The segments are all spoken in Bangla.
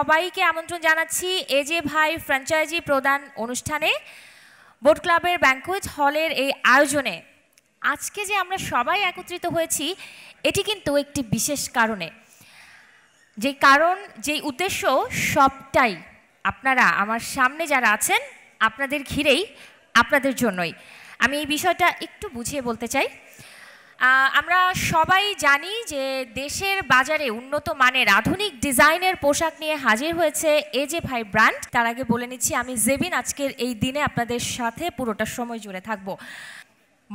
সবাইকে আমন্ত্রণ জানাচ্ছি এজে ভাই ফ্র্যাঞ্চাইজি প্রদান অনুষ্ঠানে বোট ক্লাবের ব্যাংকুয়েট হলের এই আয়োজনে। আজকে যে আমরা সবাই একত্রিত হয়েছি এটি কিন্তু একটি বিশেষ কারণে, যে উদ্দেশ্য সবটাই আপনারা আমার সামনে যারা আছেন আপনাদের ঘিরেই, আপনাদের জন্যই। আমি এই বিষয়টা একটু বুঝিয়ে বলতে চাই। আমরা সবাই জানি যে দেশের বাজারে উন্নত মানের আধুনিক ডিজাইনের পোশাক নিয়ে হাজির হয়েছে এজে ভাই ব্র্যান্ড। তার আগে বলে নিচ্ছি আমি জেবিন আজকের এই দিনে আপনাদের সাথে পুরোটা সময় জুড়ে থাকব।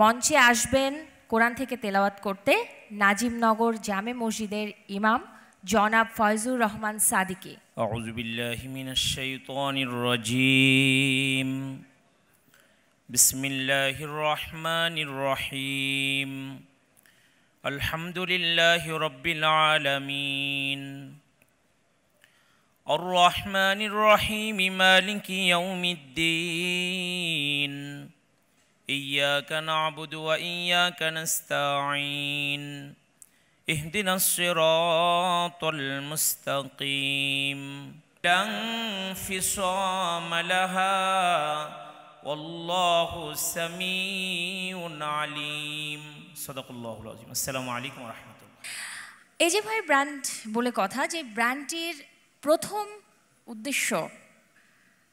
মঞ্চে আসবেন কোরআন থেকে তেলাওয়াত করতে নাজিমনগর জামে মসজিদের ইমাম জনাব ফয়জুর রহমান সাদিকি। আউযু বিল্লাহি মিনাশ শাইতানির রাজীম। বিসমিল্লাহির রহমানির রহিম। আলহামদুলিল্লাহি রাব্বিল আলামিন। আর রহমানির রহিম মালিকি ইয়াউমিদ্দিন। ইয়্যাকা না'বুদু ওয়া ইয়্যাকা নাস্তাঈন। ইহদিনাস সিরাতাল মুস্তাকিম। লা ইনফিসামা লাহা ওয়াল্লাহু সামিউন আলিম। সাদাকাল্লাহুল আযীম। আসসালামু আলাইকুম ওয়া রাহমাতুল্লাহ। এজে ভাই ব্র্যান্ড বলে কথা, যে ব্র্যান্ডটির প্রথম উদ্দেশ্য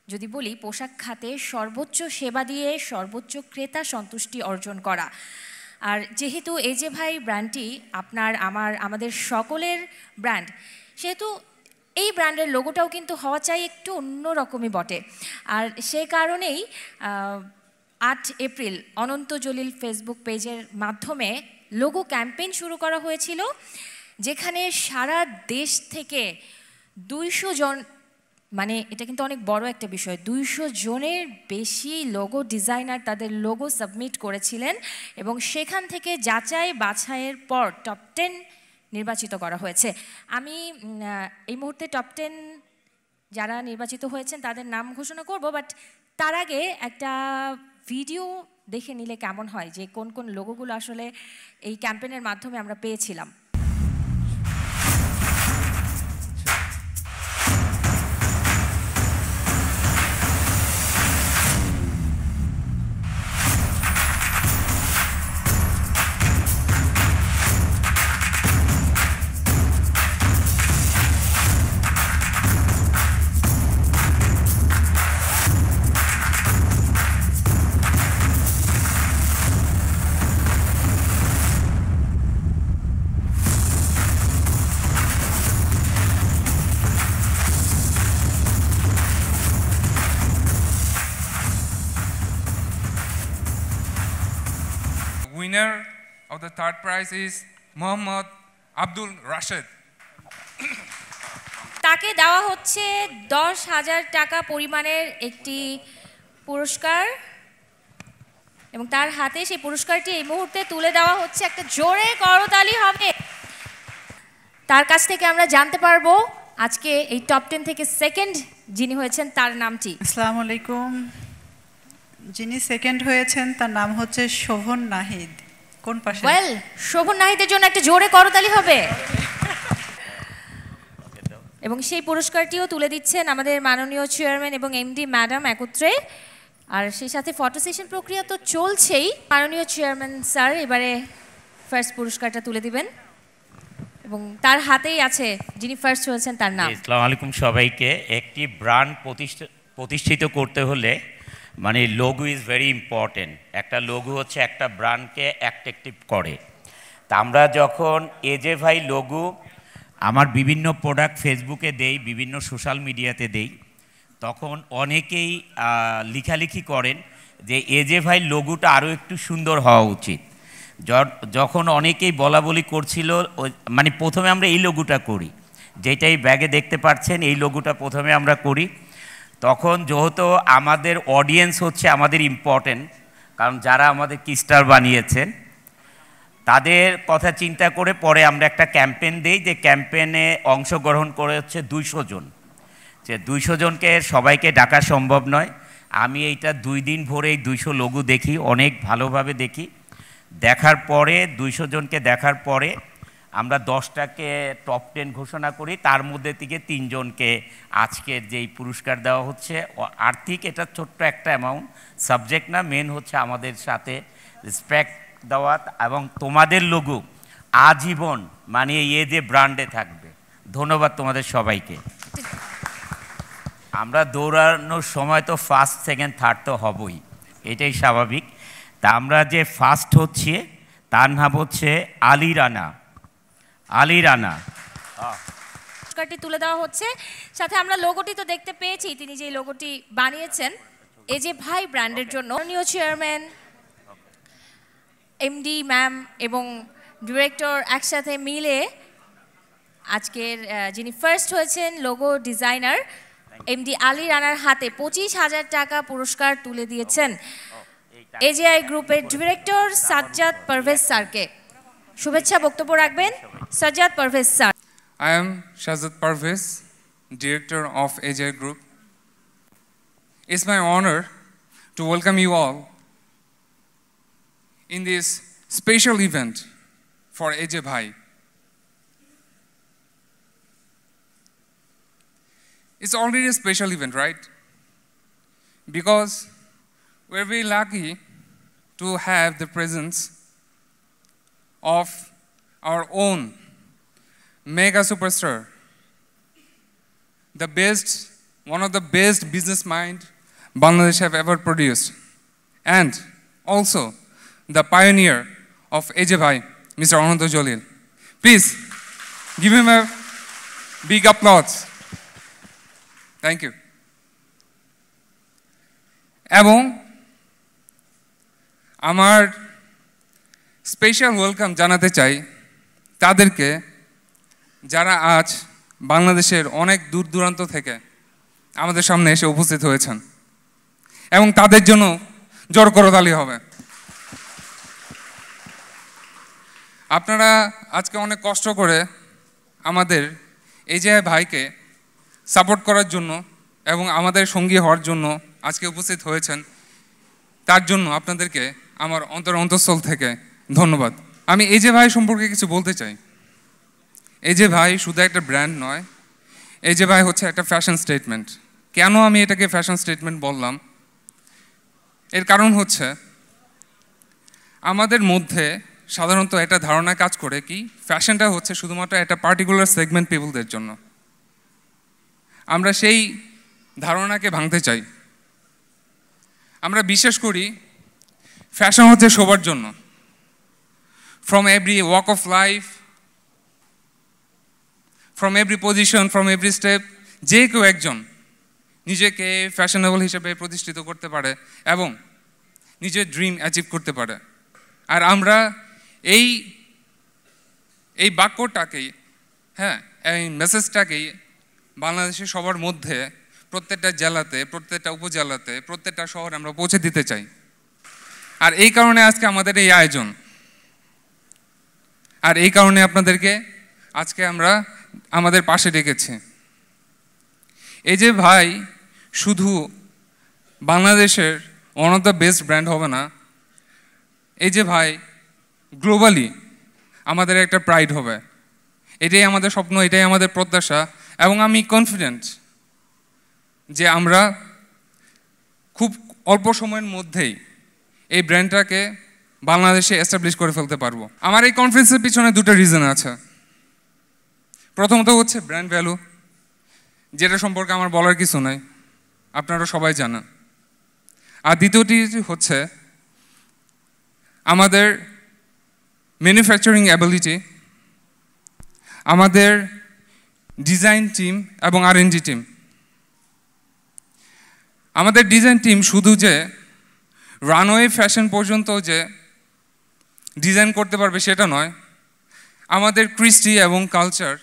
যদি বলি পোশাক খাতে সর্বোচ্চ সেবা দিয়ে সর্বোচ্চ ক্রেতা সন্তুষ্টি অর্জন করা। আর যেহেতু এজে ভাই ব্র্যান্ডটি আমাদের সকলের ব্র্যান্ড, সেহেতু এই ব্র্যান্ডের লোগোটাও কিন্তু হওয়া চাই একটু অন্যরকমই বটে। আর সে কারণেই 8 এপ্রিল অনন্ত জলিল ফেসবুক পেজের মাধ্যমে লোগো ক্যাম্পেইন শুরু করা হয়েছিল, যেখানে সারা দেশ থেকে 200 জন, মানে এটা কিন্তু অনেক বড় একটা বিষয়, 200 জনের বেশি লোগো ডিজাইনার তাদের লোগো সাবমিট করেছিলেন এবং সেখান থেকে যাচাই বাছাইয়ের পর টপ 10 নির্বাচিত করা হয়েছে। আমি এই মুহূর্তে টপ 10 যারা নির্বাচিত হয়েছেন তাদের নাম ঘোষণা করব, বাট তার আগে একটা ভিডিও দেখে নিলে কেমন হয় যে কোন কোন লোগোগুলো আসলে এই ক্যাম্পেইনের মাধ্যমে আমরা পেয়েছিলাম। Winner of the third prize is Mohammad Abdul Rashid. তাকে দেওয়া হচ্ছে 10,000 টাকা পরিমাণের একটি পুরস্কার এবং তার হাতে সেই পুরস্কারটি এই মুহূর্তে তুলে দেওয়া হচ্ছে। একটা জোরে করতালি হবে। তার কাছ থেকে আমরা জানতে পারবো আজকে এই টপ 10 থেকে সেকেন্ড যিনি হয়েছেন তার নামটি। আসসালামু আলাইকুম। যিনি সেকেন্ড হয়েছেন তার নাম হচ্ছে শোভন নাহিদ। কোন পাশে? ওয়েল, শোভন নাহিদের জন্য একটা জোরে করতালি হবে। এবং সেই পুরস্কারটিও তুলে দিচ্ছেন আমাদের মাননীয় চেয়ারম্যান এবং এমডি ম্যাডাম একত্রে। আর সেই সাথে ফটো সেশন প্রক্রিয়া তো চলছেই। মাননীয় চেয়ারম্যান স্যার এবারে ফার্স্ট পুরস্কারটা তুলে দিবেন এবং তার হাতেই আছে যিনি ফার্স্ট হয়েছেন তার নাম। আসসালামু আলাইকুম সবাইকে। একটি ব্র্যান্ড প্রতিষ্ঠিত করতে হলে মানে লোগো ইজ ভেরি ইম্পর্টেন্ট। একটা লোগো হচ্ছে একটা ব্র্যান্ডকে অ্যাট্রাকটিভ করে। তা আমরা যখন এজে ভাই লোগো আমার বিভিন্ন প্রোডাক্ট ফেসবুকে দেই, বিভিন্ন সোশ্যাল মিডিয়াতে দেই, তখন অনেকেই লেখালেখি করেন যে এজে ভাই লোগোটা আরও একটু সুন্দর হওয়া উচিত। যখন অনেকেই বলা বলি করছিল, মানে প্রথমে আমরা এই লোগোটা করি, যেটাই ব্যাগে দেখতে পাচ্ছেন এই লোগোটা প্রথমে আমরা করি। তখন যেহেতু আমাদের অডিয়েন্স হচ্ছে আমাদের ইম্পর্টেন্ট, কারণ যারা আমাদের কিস্টার বানিয়েছেন তাদের কথা চিন্তা করে পরে আমরা একটা ক্যাম্পেইন দিই, যে ক্যাম্পেইনে অংশগ্রহণ করে হচ্ছে 200 জন। যে 200 জনকে সবাইকে ডাকা সম্ভব নয়। আমি এইটা 2 দিন ভরে এই 200 লোগো দেখি, অনেক ভালোভাবে দেখি। দেখার পরে 200 জনকে দেখার পরে আমরা 10টাকে টপ 10 ঘোষণা করি, তার মধ্যে থেকে 3 জনকে আজকের যেই পুরস্কার দেওয়া হচ্ছে। আর্থিক এটা ছোট্ট একটা অ্যামাউন্ট, সাবজেক্ট না, মেন হচ্ছে আমাদের সাথে রেসপেক্ট দেওয়া এবং তোমাদের লোগো আজীবন মানে এই যে ব্র্যান্ডে থাকবে। ধন্যবাদ তোমাদের সবাইকে। আমরা দৌড়ানোর সময় তো ফার্স্ট সেকেন্ড থার্ড তো হবই, এটাই স্বাভাবিক। তা আমরা যে ফার্স্ট হচ্ছে তার নাম হচ্ছে আলী রানা। আলী রানা পুরস্কারটি তুলে দেওয়া হচ্ছে। সাথে আমরা লোগোটি তো দেখতে পেয়েছি, তিনি যে লোগোটি বানিয়েছেন এই যে ভাই ব্র্যান্ডের জন্য মাননীয় চেয়ারম্যান, এমডি ম্যাম এবং ডিরেক্টর একসাথে মিলে আজকের যিনি ফার্স্ট হয়েছেন লোগো ডিজাইনার এমডি আলী রানার হাতে 25,000 টাকা পুরস্কার তুলে দিয়েছেন এজেআই গ্রুপের ডিরেক্টর সাজ্জাদ পারভেজ স্যারকে। শুভেচ্ছা বক্তব্য রাখবেন Sajjad Parvez sir. I am Shahzad Parvez, Director of AJI Group. It's my honor to welcome you all in this special event for AJ Bhai. It's already a special event, right? Because we're very lucky to have the presence of our own mega superstar, the best, one of the best business mind Bangladesh have ever produced, and also the pioneer of AJ Bhai, Mr. Ananto Jalil. Please give him a big applause. Thank you. এবং আমার স্পেশাল ওয়েলকাম জানাতে চাই তাদেরকে যারা আজ বাংলাদেশের অনেক দূর দূরান্ত থেকে আমাদের সামনে এসে উপস্থিত হয়েছেন, এবং তাদের জন্য জোর করতালি হবে। আপনারা আজকে অনেক কষ্ট করে আমাদের এজেআই ভাইকে সাপোর্ট করার জন্য এবং আমাদের সঙ্গী হওয়ার জন্য আজকে উপস্থিত হয়েছেন, তার জন্য আপনাদেরকে আমার অন্তঃস্থল থেকে ধন্যবাদ। আমি এজেআই ভাই সম্পর্কে কিছু বলতে চাই। এজেআই ভাই শুধু একটা ব্র্যান্ড নয়, এজেআই ভাই হচ্ছে একটা ফ্যাশন স্টেটমেন্ট। কেন আমি এটাকে ফ্যাশন স্টেটমেন্ট বললাম, এর কারণ হচ্ছে আমাদের মধ্যে সাধারণত একটা ধারণা কাজ করে কি ফ্যাশনটা হচ্ছে শুধুমাত্র একটা পার্টিকুলার সেগমেন্ট পিপলদের জন্য। আমরা সেই ধারণাকে ভাঙতে চাই। আমরা বিশ্বাস করি ফ্যাশন হচ্ছে সবার জন্য, from every walk of life, from every position, from every step. যে কেউ একজন নিজেকে ফ্যাশনেবল হিসেবে প্রতিষ্ঠিত করতে পারে এবং নিজের ড্রিম অ্যাচিভ করতে পারে। আর আমরা এই বাক্যটাকেই, হ্যাঁ, এই মেসেজটাকেই বাংলাদেশের সবার মধ্যে প্রত্যেকটা জেলাতে, প্রত্যেকটা উপজেলাতে, প্রত্যেকটা শহরে আমরা পৌঁছে দিতে চাই। আর এই কারণে আজকে আমাদের এই আয়োজন, আর এই কারণে আপনাদেরকে আজকে আমরা আমাদের পাশে ডেকেছি। এই যে ভাই শুধু বাংলাদেশের one of the best brand হবে না, এই যে ভাই গ্লোবালি আমাদের একটা প্রাইড হবে। এটাই আমাদের স্বপ্ন, এটাই আমাদের প্রত্যাশা, এবং আমি কনফিডেন্ট যে আমরা খুব অল্প সময়ের মধ্যেই এই ব্র্যান্ডটাকে বাংলাদেশে এস্টাবলিশ করে ফেলতে পারবো। আমার এই কনফিডেন্সের পিছনে দুটো রিজন আছে। প্রথমত হচ্ছে ব্র্যান্ড ভ্যালু, যেটা সম্পর্কে আমার বলার কিছু নাই, আপনারা সবাই জানেন। আর দ্বিতীয়টি হচ্ছে আমাদের ম্যানুফ্যাকচারিং অ্যাবিলিটি, আমাদের ডিজাইন টিম এবং R&D টিম। আমাদের ডিজাইন টিম শুধু যে রানওয়ে ফ্যাশন পর্যন্ত যে ডিজাইন করতে পারবে সেটা নয়, আমাদের কৃষ্টি এবং কালচার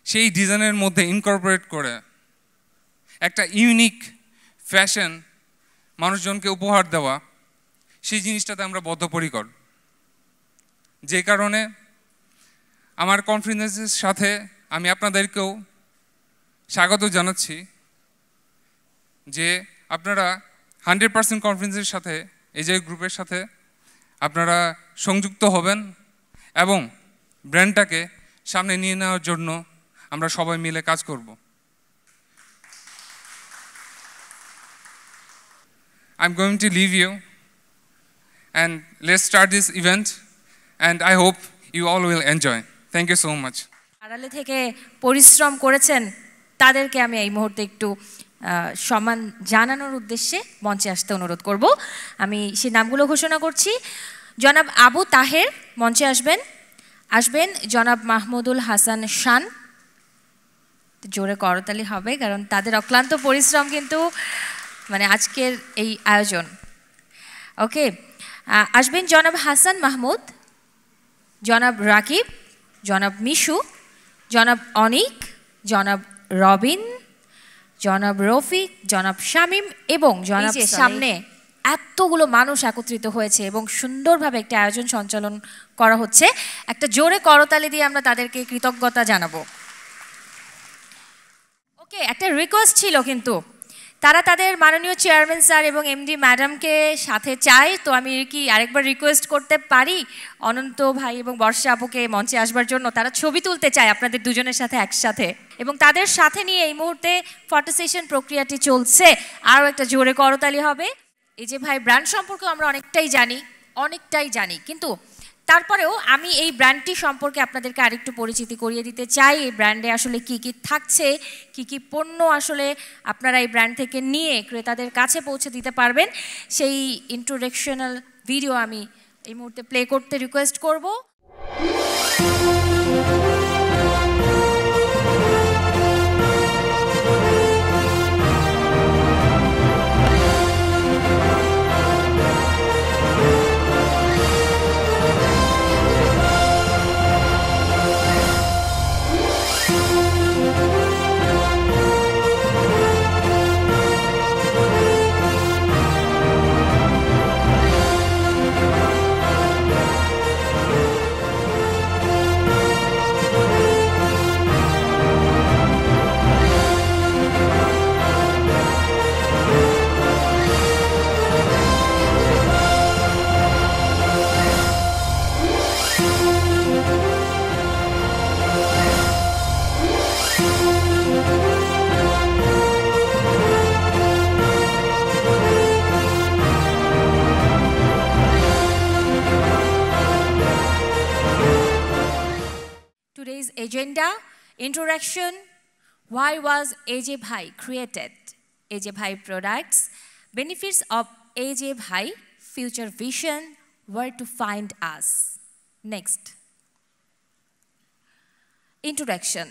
সেই ডিজাইনের মধ্যে ইনকর্পোরেট করে একটা ইউনিক ফ্যাশন মানুষজনকে উপহার দেওয়া, সেই জিনিসটাতে আমরা বদ্ধপরিকর। যে কারণে আমার কনফিডেন্সের সাথে আমি আপনাদেরকেও স্বাগত জানাচ্ছি যে আপনারা 100% কনফিডেন্সের সাথে এজেআই গ্রুপের সাথে আপনারা সংযুক্ত হবেন এবং ব্র্যান্ডটাকে সামনে নিয়ে নেওয়ার জন্য আমরা সবাই মিলে কাজ করব। I'm going to leave you and let's start this event and I hope you all will enjoy. Thank you so much. আড়ালে থেকে পরিশ্রম করেছেন তাদেরকে আমি এই মুহূর্তে একটু সম্মান জানানোর উদ্দেশ্যে মঞ্চে আসতে অনুরোধ করব। আমি সেই নামগুলো ঘোষণা করছি। জনাব আবু তাহের মঞ্চে আসবেন জনাব মাহমুদুল হাসান শান। জোরে করতালি হবে কারণ তাদের অক্লান্ত পরিশ্রম কিন্তু মানে আজকের এই আয়োজন। ওকে, আসবেন জনাব হাসান মাহমুদ, জনাব রাকিব, জনাব মিশু, জনাব অনিক, জনাব রবিন, জনাব রফিক, জনাব শামীম এবং জনাব সামনে এতগুলো মানুষ একত্রিত হয়েছে এবং সুন্দরভাবে একটা আয়োজন সঞ্চালন করা হচ্ছে। একটা জোরে করতালি দিয়ে আমরা তাদেরকে কৃতজ্ঞতা জানাবো। ওকে, একটা রিকোয়েস্ট ছিল কিন্তু তারা তাদের মাননীয় চেয়ারম্যান স্যার এবং এমডি ম্যাডামকে সাথে চায়, তো আমি কি আরেকবার রিকোয়েস্ট করতে পারি অনন্ত ভাই এবং বর্ষা আপুকে মঞ্চে আসবার জন্য? তারা ছবি তুলতে চায় আপনাদের দুজনের সাথে একসাথে এবং তাদের সাথে নিয়ে এই মুহূর্তে ফটো সেশন প্রক্রিয়াটি চলছে। আরও একটা জোরে করতালি হবে। এই যে ভাই ব্র্যান্ড সম্পর্কে আমরা অনেকটাই জানি কিন্তু তারপরেও আমি এই ব্র্যান্ডটি সম্পর্কে আপনাদেরকে আরেকটু পরিচিতি করিয়ে দিতে চাই। এই ব্র্যান্ডে আসলে কি কি থাকছে, কি কি পণ্য আসলে আপনারা এই ব্র্যান্ড থেকে নিয়ে ক্রেতাদের কাছে পৌঁছে দিতে পারবেন, সেই ইন্ট্রোডাকশনাল ভিডিও আমি এই মুহূর্তে প্লে করতে রিকোয়েস্ট করব। Today's agenda, introduction, why was AJ Bhai created? AJ Bhai products, benefits of AJ Bhai, future vision, where to find us. Next. Introduction.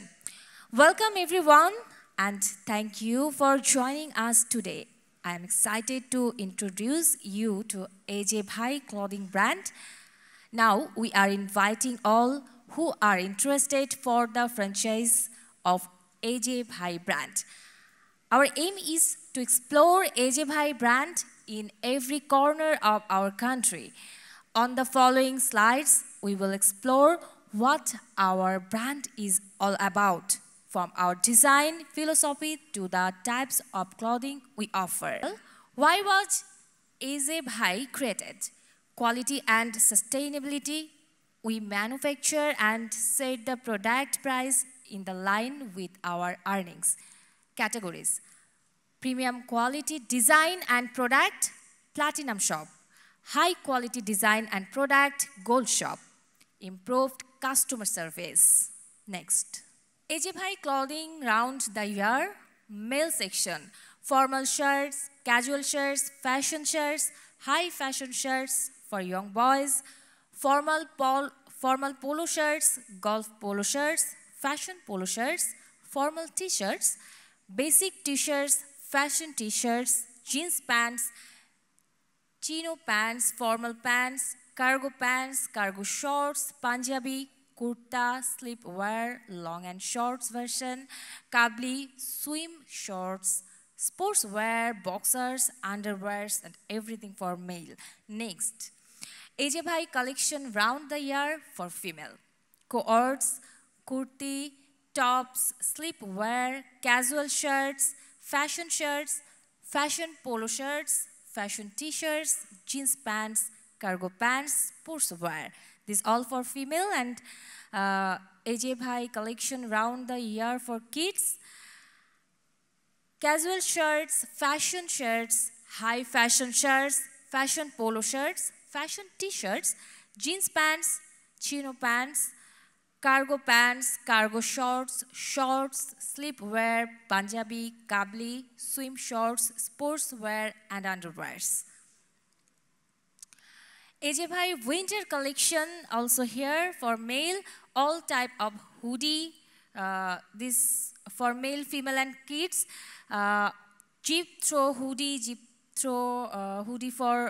Welcome everyone and thank you for joining us today. I am excited to introduce you to AJ Bhai clothing brand. Now we are inviting all who are interested for the franchise of AJ Bhai brand. Our aim is to explore AJ Bhai brand in every corner of our country. On the following slides, we will explore what our brand is all about, from our design philosophy to the types of clothing we offer. Why was AJ Bhai created? Quality and sustainability. We manufacture and set the product price in the line with our earnings. Categories: premium quality design and product, platinum shop; high quality design and product, gold shop; improved customer service. Next. AJ Bhai clothing round the year, male section, formal shirts, casual shirts, fashion shirts, high fashion shirts for young boys, formal polo shirts, golf polo shirts, fashion polo shirts, formal t-shirts, basic t-shirts, fashion t-shirts, jeans pants, chino pants, formal pants, cargo shorts, Punjabi, kurta, sleepwear, long and shorts version, kabli, swim shorts, sportswear, boxers, underwears, and everything for male. Next. AJ Bhai collection round the year for female. Coats, kurti, tops, sleepwear, casual shirts, fashion polo shirts, fashion t-shirts, jeans pants, cargo pants, sportswear. This all for female and AJ Bhai collection round the year for kids. Casual shirts, high fashion shirts, fashion polo shirts, fashion t-shirts, jeans pants, chino pants, cargo pants, cargo shorts, sleepwear, Punjabi, kabli, swim shorts, sportswear and underwears. AJ Bhai winter collection also here for male, all type of hoodie, this for male, female and kids, jeep throw hoodie for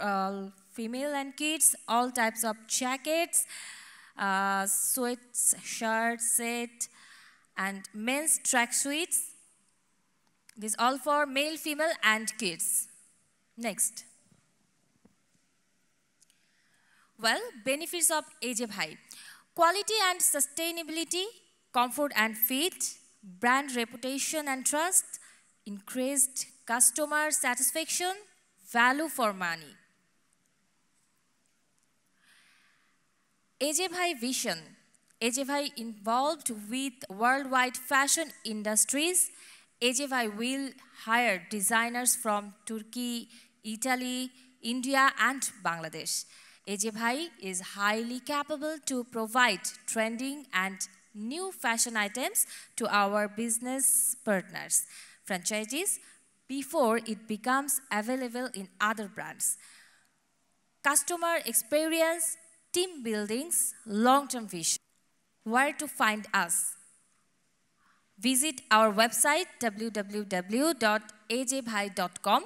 female and kids, all types of jackets, sweats, shirts, set, and men's track suits. This all for male, female and kids. Next. Well, benefits of AJ Bhai. Quality and sustainability, comfort and fit, brand reputation and trust, increased customer satisfaction, value for money. AJ Bhai vision. AJ Bhai involved with worldwide fashion industries. AJ Bhai will hire designers from Turkey, Italy, India and Bangladesh. AJ Bhai is highly capable to provide trending and new fashion items to our business partners, franchisees, before it becomes available in other brands. Customer experience, team buildings, long-term vision. Where to find us? Visit our website www.ajbhai.com.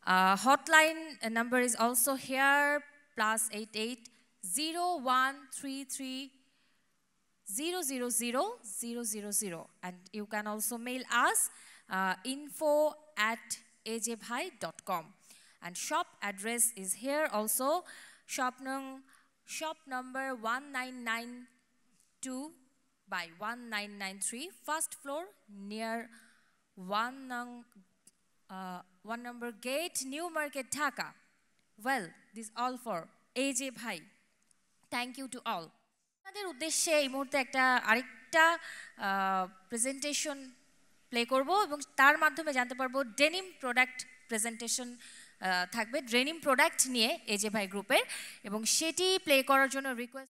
Hotline number is also here, +88 0133 000 and you can also mail us info@ajbhai.com, and shop address is here also, shop number 1992 by 1993, first floor near 1 number gate, New Market, Dhaka. Well, this all for AJ Bhai. Thank you to all. আমাদের উদ্দেশ্যে এই মুহূর্তে আরেকটা প্রেজেন্টেশন প্লে করব এবং তার মাধ্যমে জানতে পারবো ডেনিম প্রোডাক্ট প্রেজেন্টেশন থাকবে, ডেনিম প্রোডাক্ট নিয়ে AJ Bhai গ্রুপের, এবং সেটি প্লে করার জন্য রিকোয়েস্ট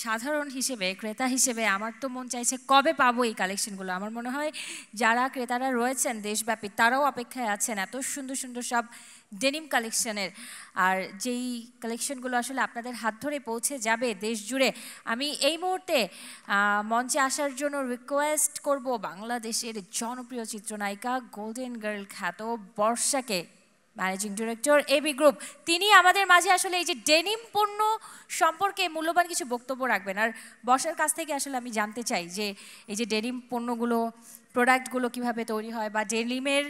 সাধারণ হিসেবে, ক্রেতা হিসেবে আমার তো মন চাইছে কবে পাবো এই কালেকশনগুলো। আমার মনে হয় যারা ক্রেতারা রয়েছেন দেশব্যাপী তারাও অপেক্ষায় আছেন এত সুন্দর সুন্দর সব ডেনিম কালেকশনের। আর যেই কালেকশনগুলো আসলে আপনাদের হাত ধরে পৌঁছে যাবে দেশ জুড়ে, আমি এই মুহূর্তে মঞ্চে আসার জন্য রিকোয়েস্ট করব বাংলাদেশের জনপ্রিয় চিত্রনায়িকা, গোল্ডেন গার্ল খ্যাত বর্ষাকে, ম্যানেজিং ডিরেক্টর এবি গ্রুপ। তিনি আমাদের মাঝে আসলে এই যে ডেনিম পণ্য সম্পর্কে মূল্যবান কিছু বক্তব্য রাখবেন। আর বর্ষার কাছ থেকে আসলে আমি জানতে চাই যে এই যে ডেনিম পণ্যগুলো, প্রোডাক্টগুলো কিভাবে তৈরি হয়, বা ডেনিমের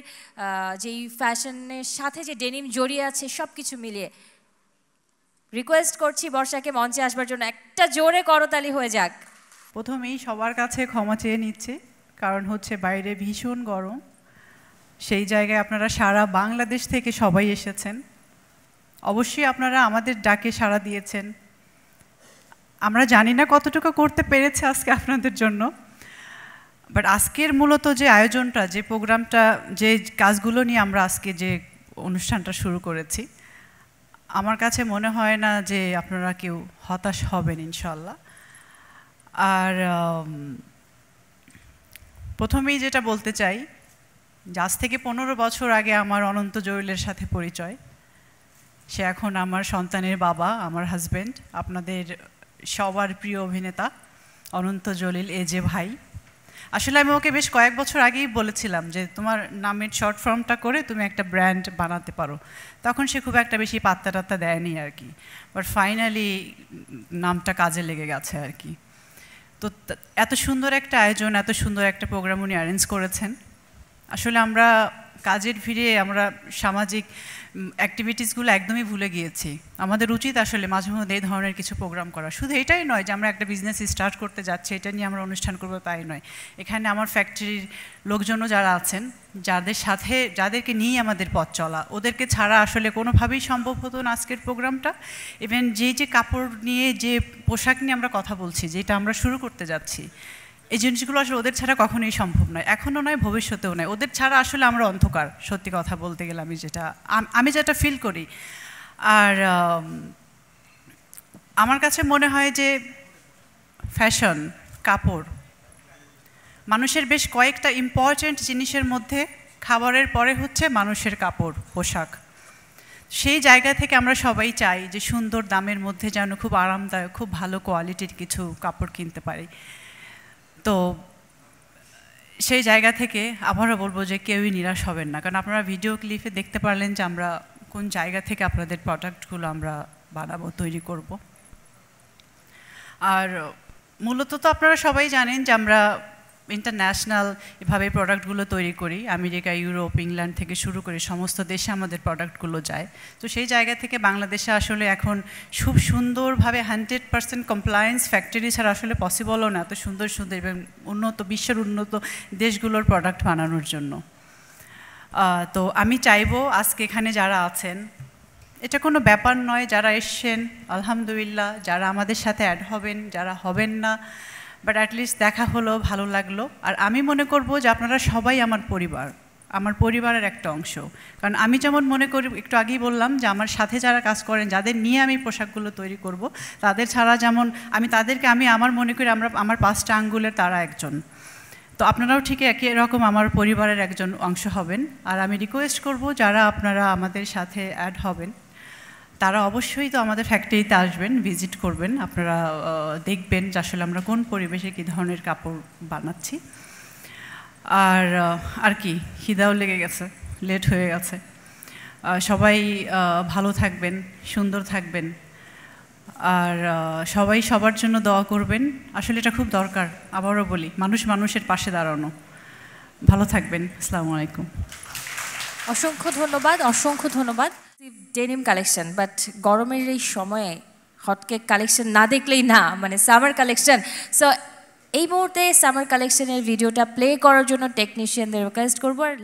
যেই ফ্যাশনের সাথে যে ডেনিম জড়িয়ে আছে সব কিছু মিলিয়ে। রিকোয়েস্ট করছি বর্ষাকে মঞ্চে আসবার জন্য, একটা জোরে করতালি হয়ে যাক। প্রথমেই সবার কাছে ক্ষমা চেয়ে নিচ্ছি, কারণ হচ্ছে বাইরে ভীষণ গরম। সেই জায়গায় আপনারা সারা বাংলাদেশ থেকে সবাই এসেছেন, অবশ্যই আপনারা আমাদের ডাকে সাড়া দিয়েছেন। আমরা জানি না কতটুকু করতে পেরেছে আজকে আপনাদের জন্য, বাট আজকের মূলত যে আয়োজনটা, যে প্রোগ্রামটা, যে কাজগুলো নিয়ে আমরা আজকে যে অনুষ্ঠানটা শুরু করেছি, আমার কাছে মনে হয় না যে আপনারা কেউ হতাশ হবেন ইনশাল্লাহ। আর প্রথমেই যেটা বলতে চাই, আজ থেকে 15 বছর আগে আমার অনন্ত জলিলের সাথে পরিচয়। সে এখন আমার সন্তানের বাবা, আমার হাজব্যান্ড, আপনাদের সবার প্রিয় অভিনেতা অনন্ত জলিল, এ যে ভাই। আসলে আমি ওকে বেশ কয়েক বছর আগেই বলেছিলাম যে তোমার নামের শর্ট ফর্মটা করে তুমি একটা ব্র্যান্ড বানাতে পারো। তখন সে খুব একটা বেশি পাত্তা টাত্তা দেয়নি আর কি, বাট ফাইনালি নামটা কাজে লেগে গেছে আর কি। তো এত সুন্দর একটা আয়োজন, এত সুন্দর একটা প্রোগ্রাম উনি অ্যারেঞ্জ করেছেন। আসলে আমরা কাজের ভিড়ে আমরা সামাজিক অ্যাক্টিভিটিসগুলো একদমই ভুলে গিয়েছি। আমাদের উচিত আসলে মাঝে মধ্যে এই ধরনের কিছু প্রোগ্রাম করা। শুধু এটাই নয় যে আমরা একটা বিজনেস স্টার্ট করতে যাচ্ছি, এটা নিয়ে আমরা অনুষ্ঠান করবো তাই নয়। এখানে আমার ফ্যাক্টরির লোকজনও যারা আছেন, যাদেরকে নিয়ে আমাদের পথ চলা, ওদেরকে ছাড়া আসলে কোনোভাবেই সম্ভব হতো না আজকের প্রোগ্রামটা। ইভেন যে কাপড় নিয়ে, যে পোশাক নিয়ে আমরা কথা বলছি, যেটা আমরা শুরু করতে যাচ্ছি, এই জিনিসগুলো আসলে ওদের ছাড়া কখনোই সম্ভব নয়, এখনও নয়, ভবিষ্যতেও নয়। ওদের ছাড়া আসলে আমরা অন্ধকার, সত্যি কথা বলতে গেলে আমি যেটা ফিল করি। আর আমার কাছে মনে হয় যে ফ্যাশন, কাপড়, মানুষের বেশ কয়েকটা ইম্পর্ট্যান্ট জিনিসের মধ্যে খাবারের পরে হচ্ছে মানুষের কাপড়, পোশাক। সেই জায়গা থেকে আমরা সবাই চাই যে সুন্দর দামের মধ্যে যেন খুব আরামদায়ক, খুব ভালো কোয়ালিটির কিছু কাপড় কিনতে পারি। তো সেই জায়গা থেকে আবারও বলবো যে কেউই নিরাশ হবেন না, কারণ আপনারা ভিডিও ক্লিপে দেখতে পারলেন যে আমরা কোন জায়গা থেকে আপনাদের প্রোডাক্টগুলো আমরা বানাবো, তৈরি করব। আর মূলত তো আপনারা সবাই জানেন যে আমরা ইন্টারন্যাশনাল এভাবে প্রোডাক্টগুলো তৈরি করি। আমেরিকা, ইউরোপ, ইংল্যান্ড থেকে শুরু করে সমস্ত দেশে আমাদের প্রোডাক্টগুলো যায়। তো সেই জায়গা থেকে বাংলাদেশে আসলে এখন খুব সুন্দরভাবে 100% কমপ্লায়েন্স ফ্যাক্টরি ছাড়া আসলে পসিবলও না এত সুন্দর সুন্দর এবং বিশ্বের উন্নত দেশগুলোর প্রোডাক্ট বানানোর জন্য। তো আমি চাইবো আজকে এখানে যারা আছেন, এটা কোনো ব্যাপার নয়, যারা এসছেন আলহামদুলিল্লাহ, যারা আমাদের সাথে অ্যাড হবেন, যারা হবেন না, বাট অ্যাটলিস্ট দেখা হলো, ভালো লাগলো। আর আমি মনে করব যে আপনারা সবাই আমার পরিবার, আমার পরিবারের একটা অংশ। কারণ আমি যেমন মনে করি, একটু আগেই বললাম যে আমার সাথে যারা কাজ করেন, যাদের নিয়ে আমি পোশাকগুলো তৈরি করব, তাদের ছাড়া যেমন আমি আমার মনে করি আমার 5টা আঙ্গুলের তারা একজন। তো আপনারাও ঠিক একই রকম আমার পরিবারের একজন অংশ হবেন। আর আমি রিকোয়েস্ট করব যারা আপনারা আমাদের সাথে অ্যাড হবেন, তারা অবশ্যই তো আমাদের ফ্যাক্টরিতে আসবেন, ভিজিট করবেন, আপনারা দেখবেন যে আসলে আমরা কোন পরিবেশে কী ধরনের কাপড় বানাচ্ছি। আর কি, খিদাও লেগে গেছে, লেট হয়ে গেছে। সবাই ভালো থাকবেন, সুন্দর থাকবেন, আর সবাই সবার জন্য দোয়া করবেন। আসলে এটা খুব দরকার, আবারও বলি, মানুষের পাশে দাঁড়ানো। ভালো থাকবেন, আসসালামু আলাইকুম। অসংখ্য ধন্যবাদ, অসংখ্য ধন্যবাদ। ডেনিম কালেকশন, বাট গরমের এই সময়ে হটকেক কালেকশন না দেখলেই না, মানে সামার কালেকশন। সো এই মুহূর্তে সামার কালেকশনের ভিডিওটা প্লে করার জন্য টেকনিশিয়ানদের রিকোয়েস্ট করবো। আর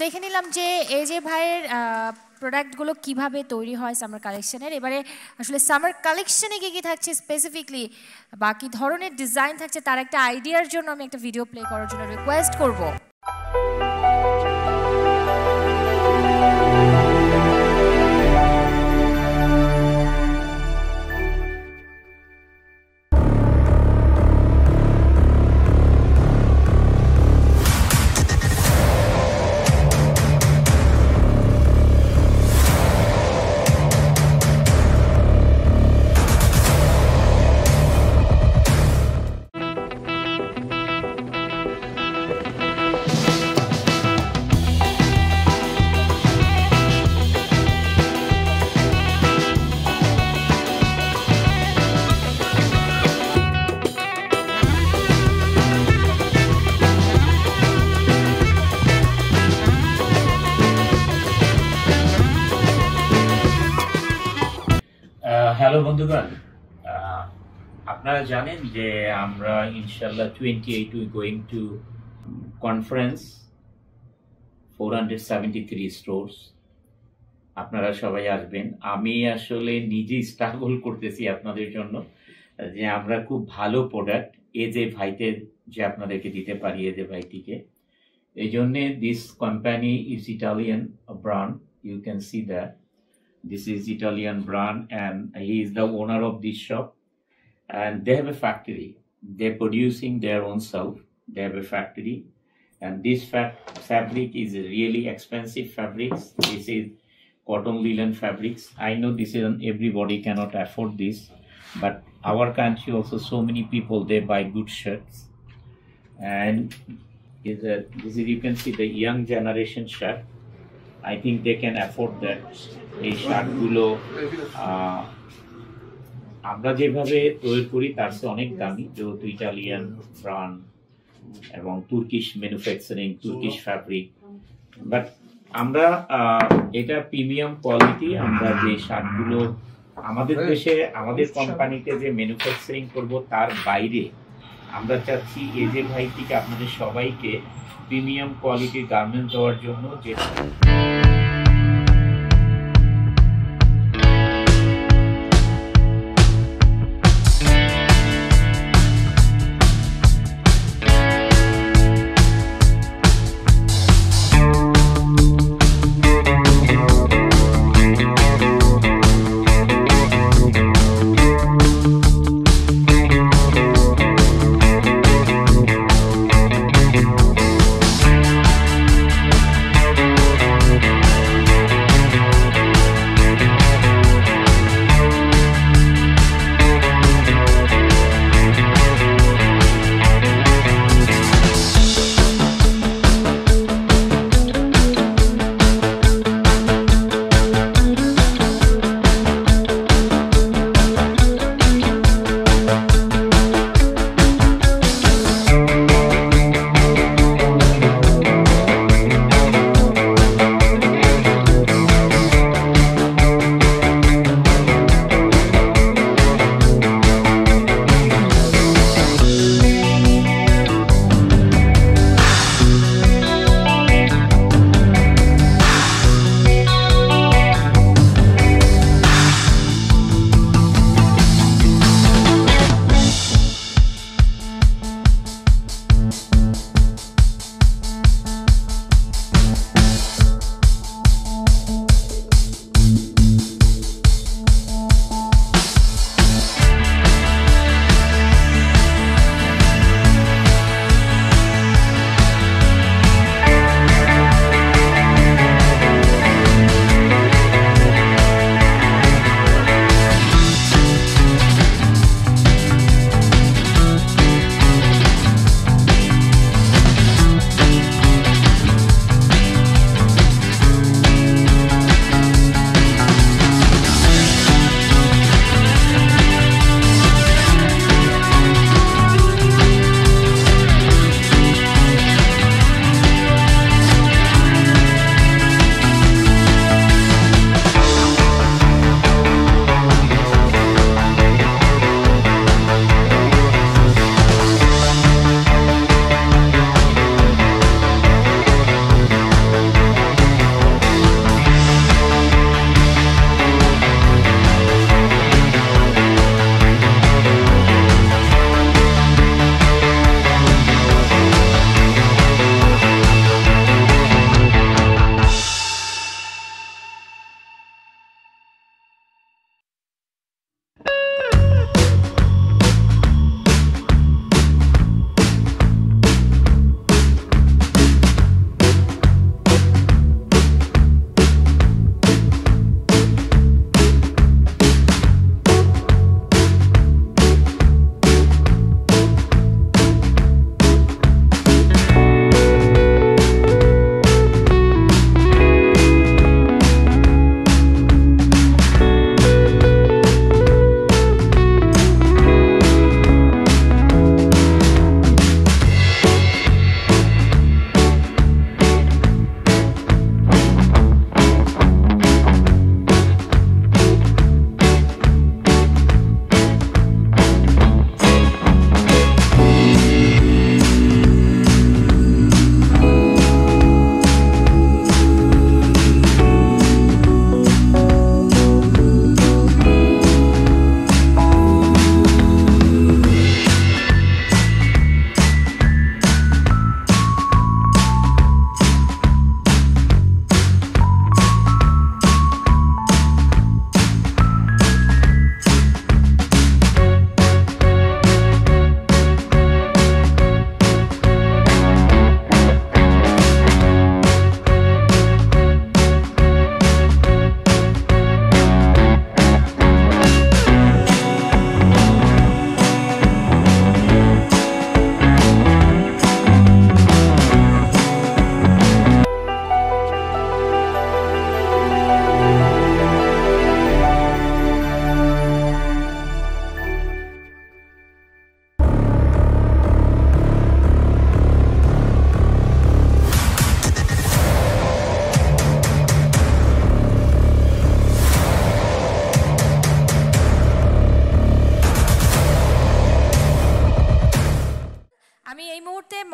দেখে নিলাম যে এজে ভাইয়ের প্রোডাক্টগুলো কিভাবে তৈরি হয় সামার কালেকশনের। এবারে আসলে সামার কালেকশনে কী কী থাকছে স্পেসিফিকলি, বাকি ধরনের ডিজাইন থাকছে, তার একটা আইডিয়ার জন্য আমি একটা ভিডিও প্লে করার জন্য রিকোয়েস্ট করব। হ্যালো বন্ধুগণ, আপনারা জানেন যে আমরা ইনশাল্লাহ 28 we going to conference 473 stores. আপনারা সবাই আসবেন। আমি আসলে নিজেই স্ট্রাগল করতেছি আপনাদের জন্য যে আমরা খুব ভালো প্রোডাক্ট এজে ভাইতে যে আপনাদেরকে দিতে পারি, এজে ভাইটিকে। এই জন্যে this company is Italian brand, you can see that this is Italian brand and he is the owner of this shop and they have a factory. They're producing their own self. They have a factory and this fabric is really expensive fabrics. This is cotton linen fabrics. I know this is everybody cannot afford this, but our country also so many people they buy good shirts and this is you can see the young generation shirt. I think they can afford that. এই শার্টগুলো আমরা যেভাবে তৈরি করি তার চেয়ে অনেক দামি, যেহেতু ইটালিয়ান ব্র্যান্ড এবং Turkish manufacturing, Turkish fabric, but আমরা এটা প্রিমিয়াম কোয়ালিটি। আমরা যে শার্টগুলো আমাদের দেশে আমাদের কোম্পানিতে যে ম্যানুফ্যাকচারিং করব তার বাইরে আমরা চাচ্ছি এজে ভাইটিকে আপনাদের সবাইকে প্রিমিয়াম কোয়ালিটির গার্মেন্টস দেওয়ার জন্য, যেটা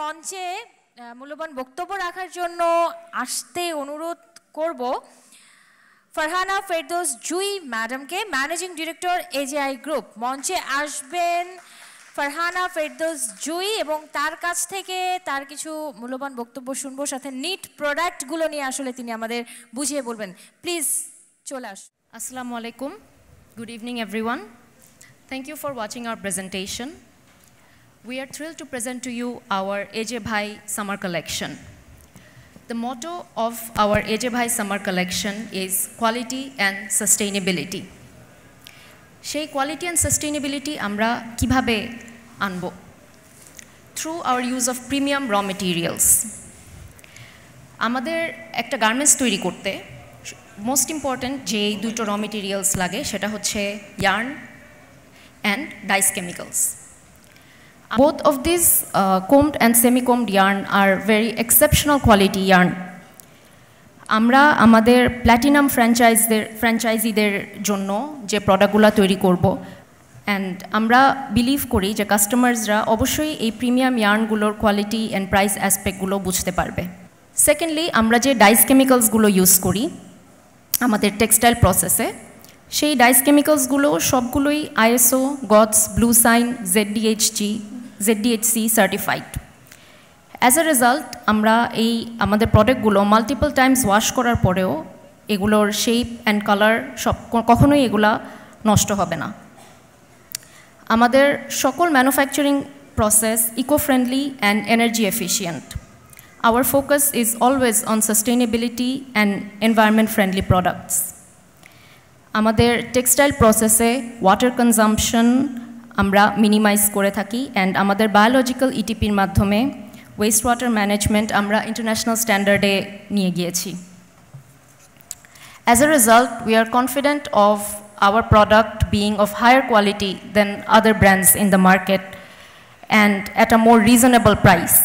মঞ্চে মূল্যবান বক্তব্য রাখার জন্য আসতে অনুরোধ করব ফারহানা ফেরদৌস জুই ম্যাডামকে, ম্যানেজিং ডিরেক্টর এজেআই গ্রুপ। মঞ্চে আসবেন ফারহানা ফেরদৌস জুই এবং তার কাছ থেকে তার কিছু মূল্যবান বক্তব্য শুনবো, সাথে নিট প্রোডাক্টগুলো নিয়ে আসলে তিনি আমাদের বুঝিয়ে বলবেন। প্লিজ চলে আসুন। Assalamu alaikum. Good evening, everyone. Thank you for watching our presentation. We are thrilled to present to you our AJ Bhai Summer Collection. The motto of our AJ Bhai Summer Collection is quality and sustainability. সেই quality and sustainability আমরা কিভাবে আনবো? Through our use of premium raw materials. আমাদের একটা গার্মেন্টস তৈরি করতে মোস্ট ইম্পর্ট্যান্ট যে দুটো র মেটেরিয়ালস লাগে সেটা হচ্ছে yarn and dyes chemicals. Both of these combed and semi-combed yarn are very exceptional quality yarn. আমরা আমাদের প্ল্যাটিনাম ফ্র্যাঞ্চাইজিদের জন্য যে প্রোডাক্টগুলো তৈরি করব, অ্যান্ড আমরা বিলিভ করি যে কাস্টমার্সরা অবশ্যই এই প্রিমিয়াম ইয়ার্নগুলোর কোয়ালিটি অ্যান্ড প্রাইস অ্যাসপেক্টগুলো বুঝতে পারবে। সেকেন্ডলি, আমরা যে ডাইস কেমিক্যালসগুলো ইউজ করি আমাদের টেক্সটাইল প্রসেসে, সেই ডাইস কেমিক্যালসগুলো সবগুলোই ISO, GOTS, Blue Sign, ZDHC certified. As a result আমরা আমাদের প্রোডাক্টগুলো মাল্টিপল টাইমস ওয়াশ করার পরেও এগুলোর শেপ অ্যান্ড কালার কখনোই এগুলা নষ্ট হবে না। আমাদের সকল manufacturing process eco-friendly and energy efficient. Our focus is always on sustainability and environment-friendly products. আমাদের টেক্সটাইল প্রসেসে ওয়াটার কনজাম্পশন আমরা মিনিমাইজ করে থাকি, অ্যান্ড আমাদের বায়োলজিক্যাল ইটিপির মাধ্যমে ওয়েস্ট ওয়াটার ম্যানেজমেন্ট আমরা ইন্টারন্যাশনাল স্ট্যান্ডার্ডে নিয়ে গিয়েছি। As a result, we are confident of our product being of higher quality than other brands in the market and at a more reasonable price.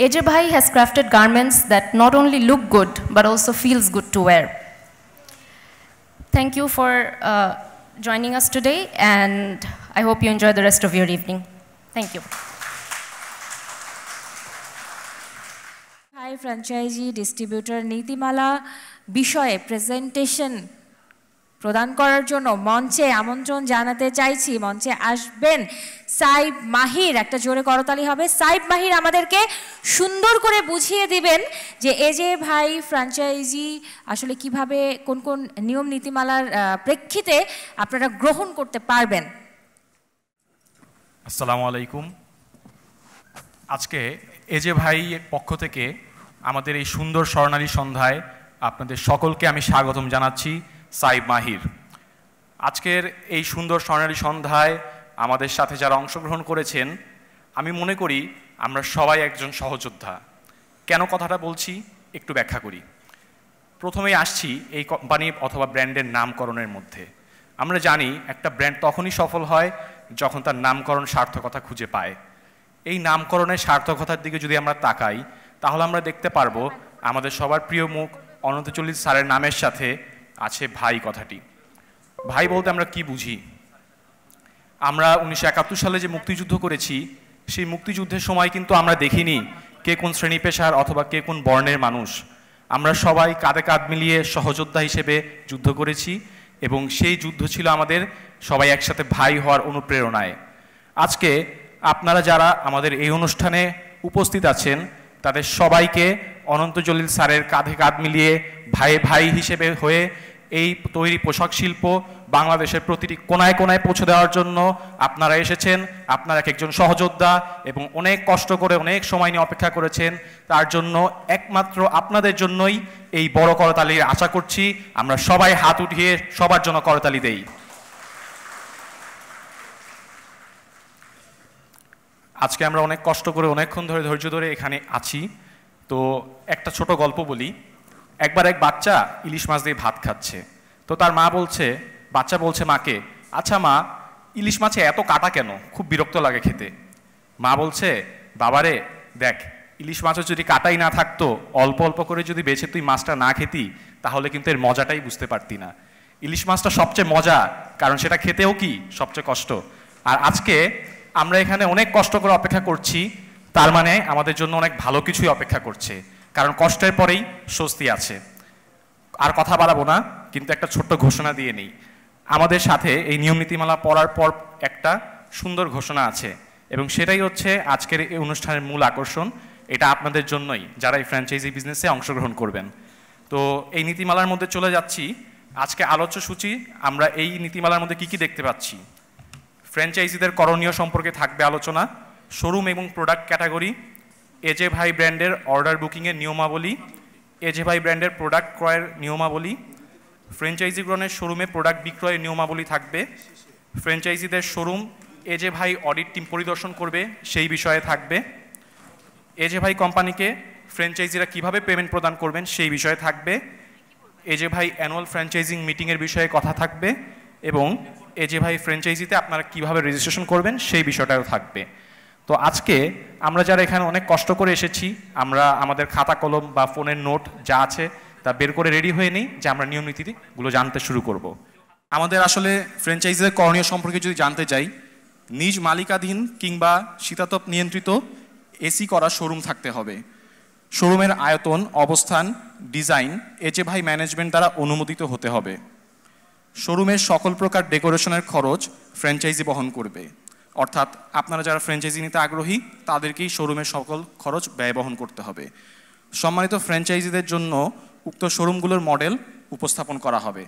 AJ Bhai has crafted garments that not only look good but also feels good to wear. Thank you for joining us today, and I hope you enjoy the rest of your evening. Thank you. Hi, franchisee distributor নীতিমালা বিষয়ে প্রেজেন্টেশন প্রদান করার জন্য মঞ্চে আমন্ত্রণ জানাতে চাইছি। মঞ্চে আসবেন সাইব মাহির, একটা জোরে করতালি হবে। সাইব মাহির আমাদেরকে সুন্দর করে বুঝিয়ে দিবেন যে এজে ভাই ফ্র্যাঞ্চাইজি আসলে কিভাবে কোন কোন নিয়ম নীতিমালার প্রেক্ষিতে আপনারা গ্রহণ করতে পারবেন। আসসালামু আলাইকুম। আজকে এজে ভাই পক্ষ থেকে আমাদের এই সুন্দর স্বর্ণালী সন্ধ্যায় আপনাদের সকলকে আমি স্বাগতম জানাচ্ছি। সাইব মাহির, আজকের এই সুন্দর স্বর্ণালী সন্ধ্যায় আমাদের সাথে যারা অংশগ্রহণ করেছেন, আমি মনে করি আমরা সবাই একজন সহযোদ্ধা। কেন কথাটা বলছি একটু ব্যাখ্যা করি। প্রথমেই আসছি এই কোম্পানি অথবা ব্র্যান্ডের নামকরণের মধ্যে। আমরা জানি একটা ব্র্যান্ড তখনই সফল হয় যখন তার নামকরণ সার্থকতা খুঁজে পায়। এই নামকরণের সার্থকতার দিকে যদি আমরা তাকাই তাহলে আমরা দেখতে পারবো আমাদের সবার প্রিয় মুখ অনন্ত চল্লিশ স্যারের নামের সাথে আছে ভাই কথাটি। ভাই বলতে আমরা কি বুঝি? আমরা 1971 সালে যে মুক্তিযুদ্ধ করেছি, সেই মুক্তিযুদ্ধের সময় কিন্তু আমরা দেখিনি কে কোন শ্রেণী পেশার অথবা কে কোন বর্ণের মানুষ। আমরা সবাই কাঁধে কাঁধ মিলিয়ে সহযোদ্ধা হিসেবে যুদ্ধ করেছি এবং সেই যুদ্ধ ছিল আমাদের সবাই একসাথে ভাই হওয়ার অনুপ্রেরণায়। আজকে আপনারা যারা আমাদের এই অনুষ্ঠানে উপস্থিত আছেন তাদের সবাইকে অনন্ত জলিল স্যারের কাঁধে কাঁধ মিলিয়ে ভাই ভাই হিসেবে হয়ে এই তৈরি পোশাক শিল্প বাংলাদেশের প্রতিটি কোনায় কোনায় পৌঁছে দেওয়ার জন্য আপনারা এসেছেন। আপনারা এক একজন সহযোদ্ধা এবং অনেক কষ্ট করে অনেক সময় নিয়ে অপেক্ষা করেছেন। তার জন্য একমাত্র আপনাদের জন্যই এই বড় করতালির আশা করছি। আমরা সবাই হাত উঠিয়ে সবার জন্য করতালি দেই। আজকে আমরা অনেক কষ্ট করে অনেকক্ষণ ধরে ধৈর্য ধরে এখানে আছি। তো একটা ছোট গল্প বলি। একবার এক বাচ্চা ইলিশ মাছ দিয়ে ভাত খাচ্ছে। তো তার মা বলছে, বাচ্চা বলছে মাকে, আচ্ছা মা, ইলিশ মাছে এত কাটা কেন? খুব বিরক্ত লাগে খেতে। মা বলছে, বাবারে দেখ, ইলিশ মাছও যদি কাটাই না থাকতো, অল্প অল্প করে যদি বেছে তুই মাছটা না খেতি তাহলে কিন্তু এর মজাটাই বুঝতে পারতি না। ইলিশ মাছটা সবচেয়ে মজা, কারণ সেটা খেতেও কি সবচেয়ে কষ্ট। আর আজকে আমরা এখানে অনেক কষ্ট করে অপেক্ষা করছি তার মানে আমাদের জন্য অনেক ভালো কিছুই অপেক্ষা করছে, কারণ কষ্টের পরেই স্বস্তি আছে। আর কথা বাড়াবো না, কিন্তু একটা ছোট্ট ঘোষণা দিয়ে নেই। আমাদের সাথে এই নিয়ম নীতিমালা পড়ার পর একটা সুন্দর ঘোষণা আছে, এবং সেটাই হচ্ছে আজকের এই অনুষ্ঠানের মূল আকর্ষণ। এটা আপনাদের জন্যই, যারা এই ফ্র্যাঞ্চাইজি বিজনেসে অংশগ্রহণ করবেন। তো এই নীতিমালার মধ্যে চলে যাচ্ছি। আজকে আলোচ্য সূচি, আমরা এই নীতিমালার মধ্যে কি কি দেখতে পাচ্ছি। ফ্র্যাঞ্চাইজিদের করণীয় সম্পর্কে থাকবে আলোচনা, শোরুম এবং প্রোডাক্ট ক্যাটাগরি, এজে ভাই ব্র্যান্ডের অর্ডার বুকিংয়ের নিয়মাবলী, এজে ভাই ব্র্যান্ডের প্রোডাক্ট ক্রয়ের নিয়মাবলী, ফ্র্যাঞ্চাইজিগণের শোরুমে প্রোডাক্ট বিক্রয়ের নিয়মাবলী থাকবে, ফ্র্যাঞ্চাইজিদের শোরুম এজে ভাই অডিট টিম পরিদর্শন করবে সেই বিষয়ে থাকবে, এজে ভাই কোম্পানিকে ফ্র্যাঞ্চাইজিরা কিভাবে পেমেন্ট প্রদান করবেন সেই বিষয়ে থাকবে, এজে ভাই অ্যানুয়াল ফ্র্যাঞ্চাইজিং মিটিংয়ের বিষয়ে কথা থাকবে, এবং এজে ভাই ফ্র্যাঞ্চাইজিতে আপনারা কিভাবে রেজিস্ট্রেশন করবেন সেই বিষয়টাও থাকবে। তো আজকে আমরা যারা এখানে অনেক কষ্ট করে এসেছি, আমরা আমাদের খাতা কলম বা ফোনের নোট যা আছে তা বের করে রেডি হয়ে নিই যে আমরা নিয়ম নীতিগুলো জানতে শুরু করব। আমাদের আসলে ফ্র্যাঞ্চাইজিদের করণীয় সম্পর্কে যদি জানতে চাই, নিজ মালিকাধীন কিংবা শীতাতপ নিয়ন্ত্রিত এসি করা শোরুম থাকতে হবে। শোরুমের আয়তন, অবস্থান, ডিজাইন এজে ভাই ম্যানেজমেন্ট দ্বারা অনুমোদিত হতে হবে। শোরুমের সকল প্রকার ডেকোরেশনের খরচ ফ্র্যাঞ্চাইজি বহন করবে, অর্থাৎ আপনারা যারা ফ্র্যাঞ্চাইজি নিতে আগ্রহী তাদেরকেই শোরুমের সকল খরচ ব্যয় বহন করতে হবে। সম্মানিত ফ্র্যাঞ্চাইজিদের জন্য উক্ত শোরুমগুলোর মডেল উপস্থাপন করা হবে।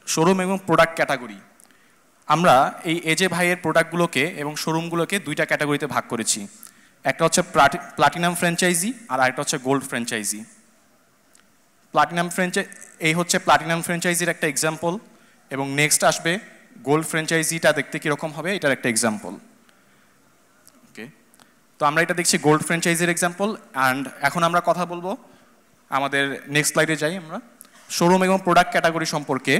শোরুম এবং প্রোডাক্ট ক্যাটাগরি, আমরা এই এজে ভাইয়ের প্রোডাক্টগুলোকে এবং শোরুমগুলোকে দুইটা ক্যাটাগরিতে ভাগ করেছি। একটা হচ্ছে প্লাটিনাম ফ্র্যাঞ্চাইজি আর আরেকটা হচ্ছে গোল্ড ফ্র্যাঞ্চাইজি। এই হচ্ছে প্লাটিনাম ফ্র্যাঞ্চাইজির একটা এক্সাম্পল, এবং নেক্সট আসবে গোল্ড ফ্র্যাঞ্চাইজিটা দেখতে কীরকম হবে এটার একটা এক্সাম্পল। ওকে, তো আমরা এটা দেখছি গোল্ড ফ্র্যাঞ্চাইজির এক্সাম্পল। অ্যান্ড এখন আমরা কথা বলবো, আমাদের নেক্সট স্লাইডে যাই আমরা, শোরুম এবং প্রোডাক্ট ক্যাটাগরি সম্পর্কে।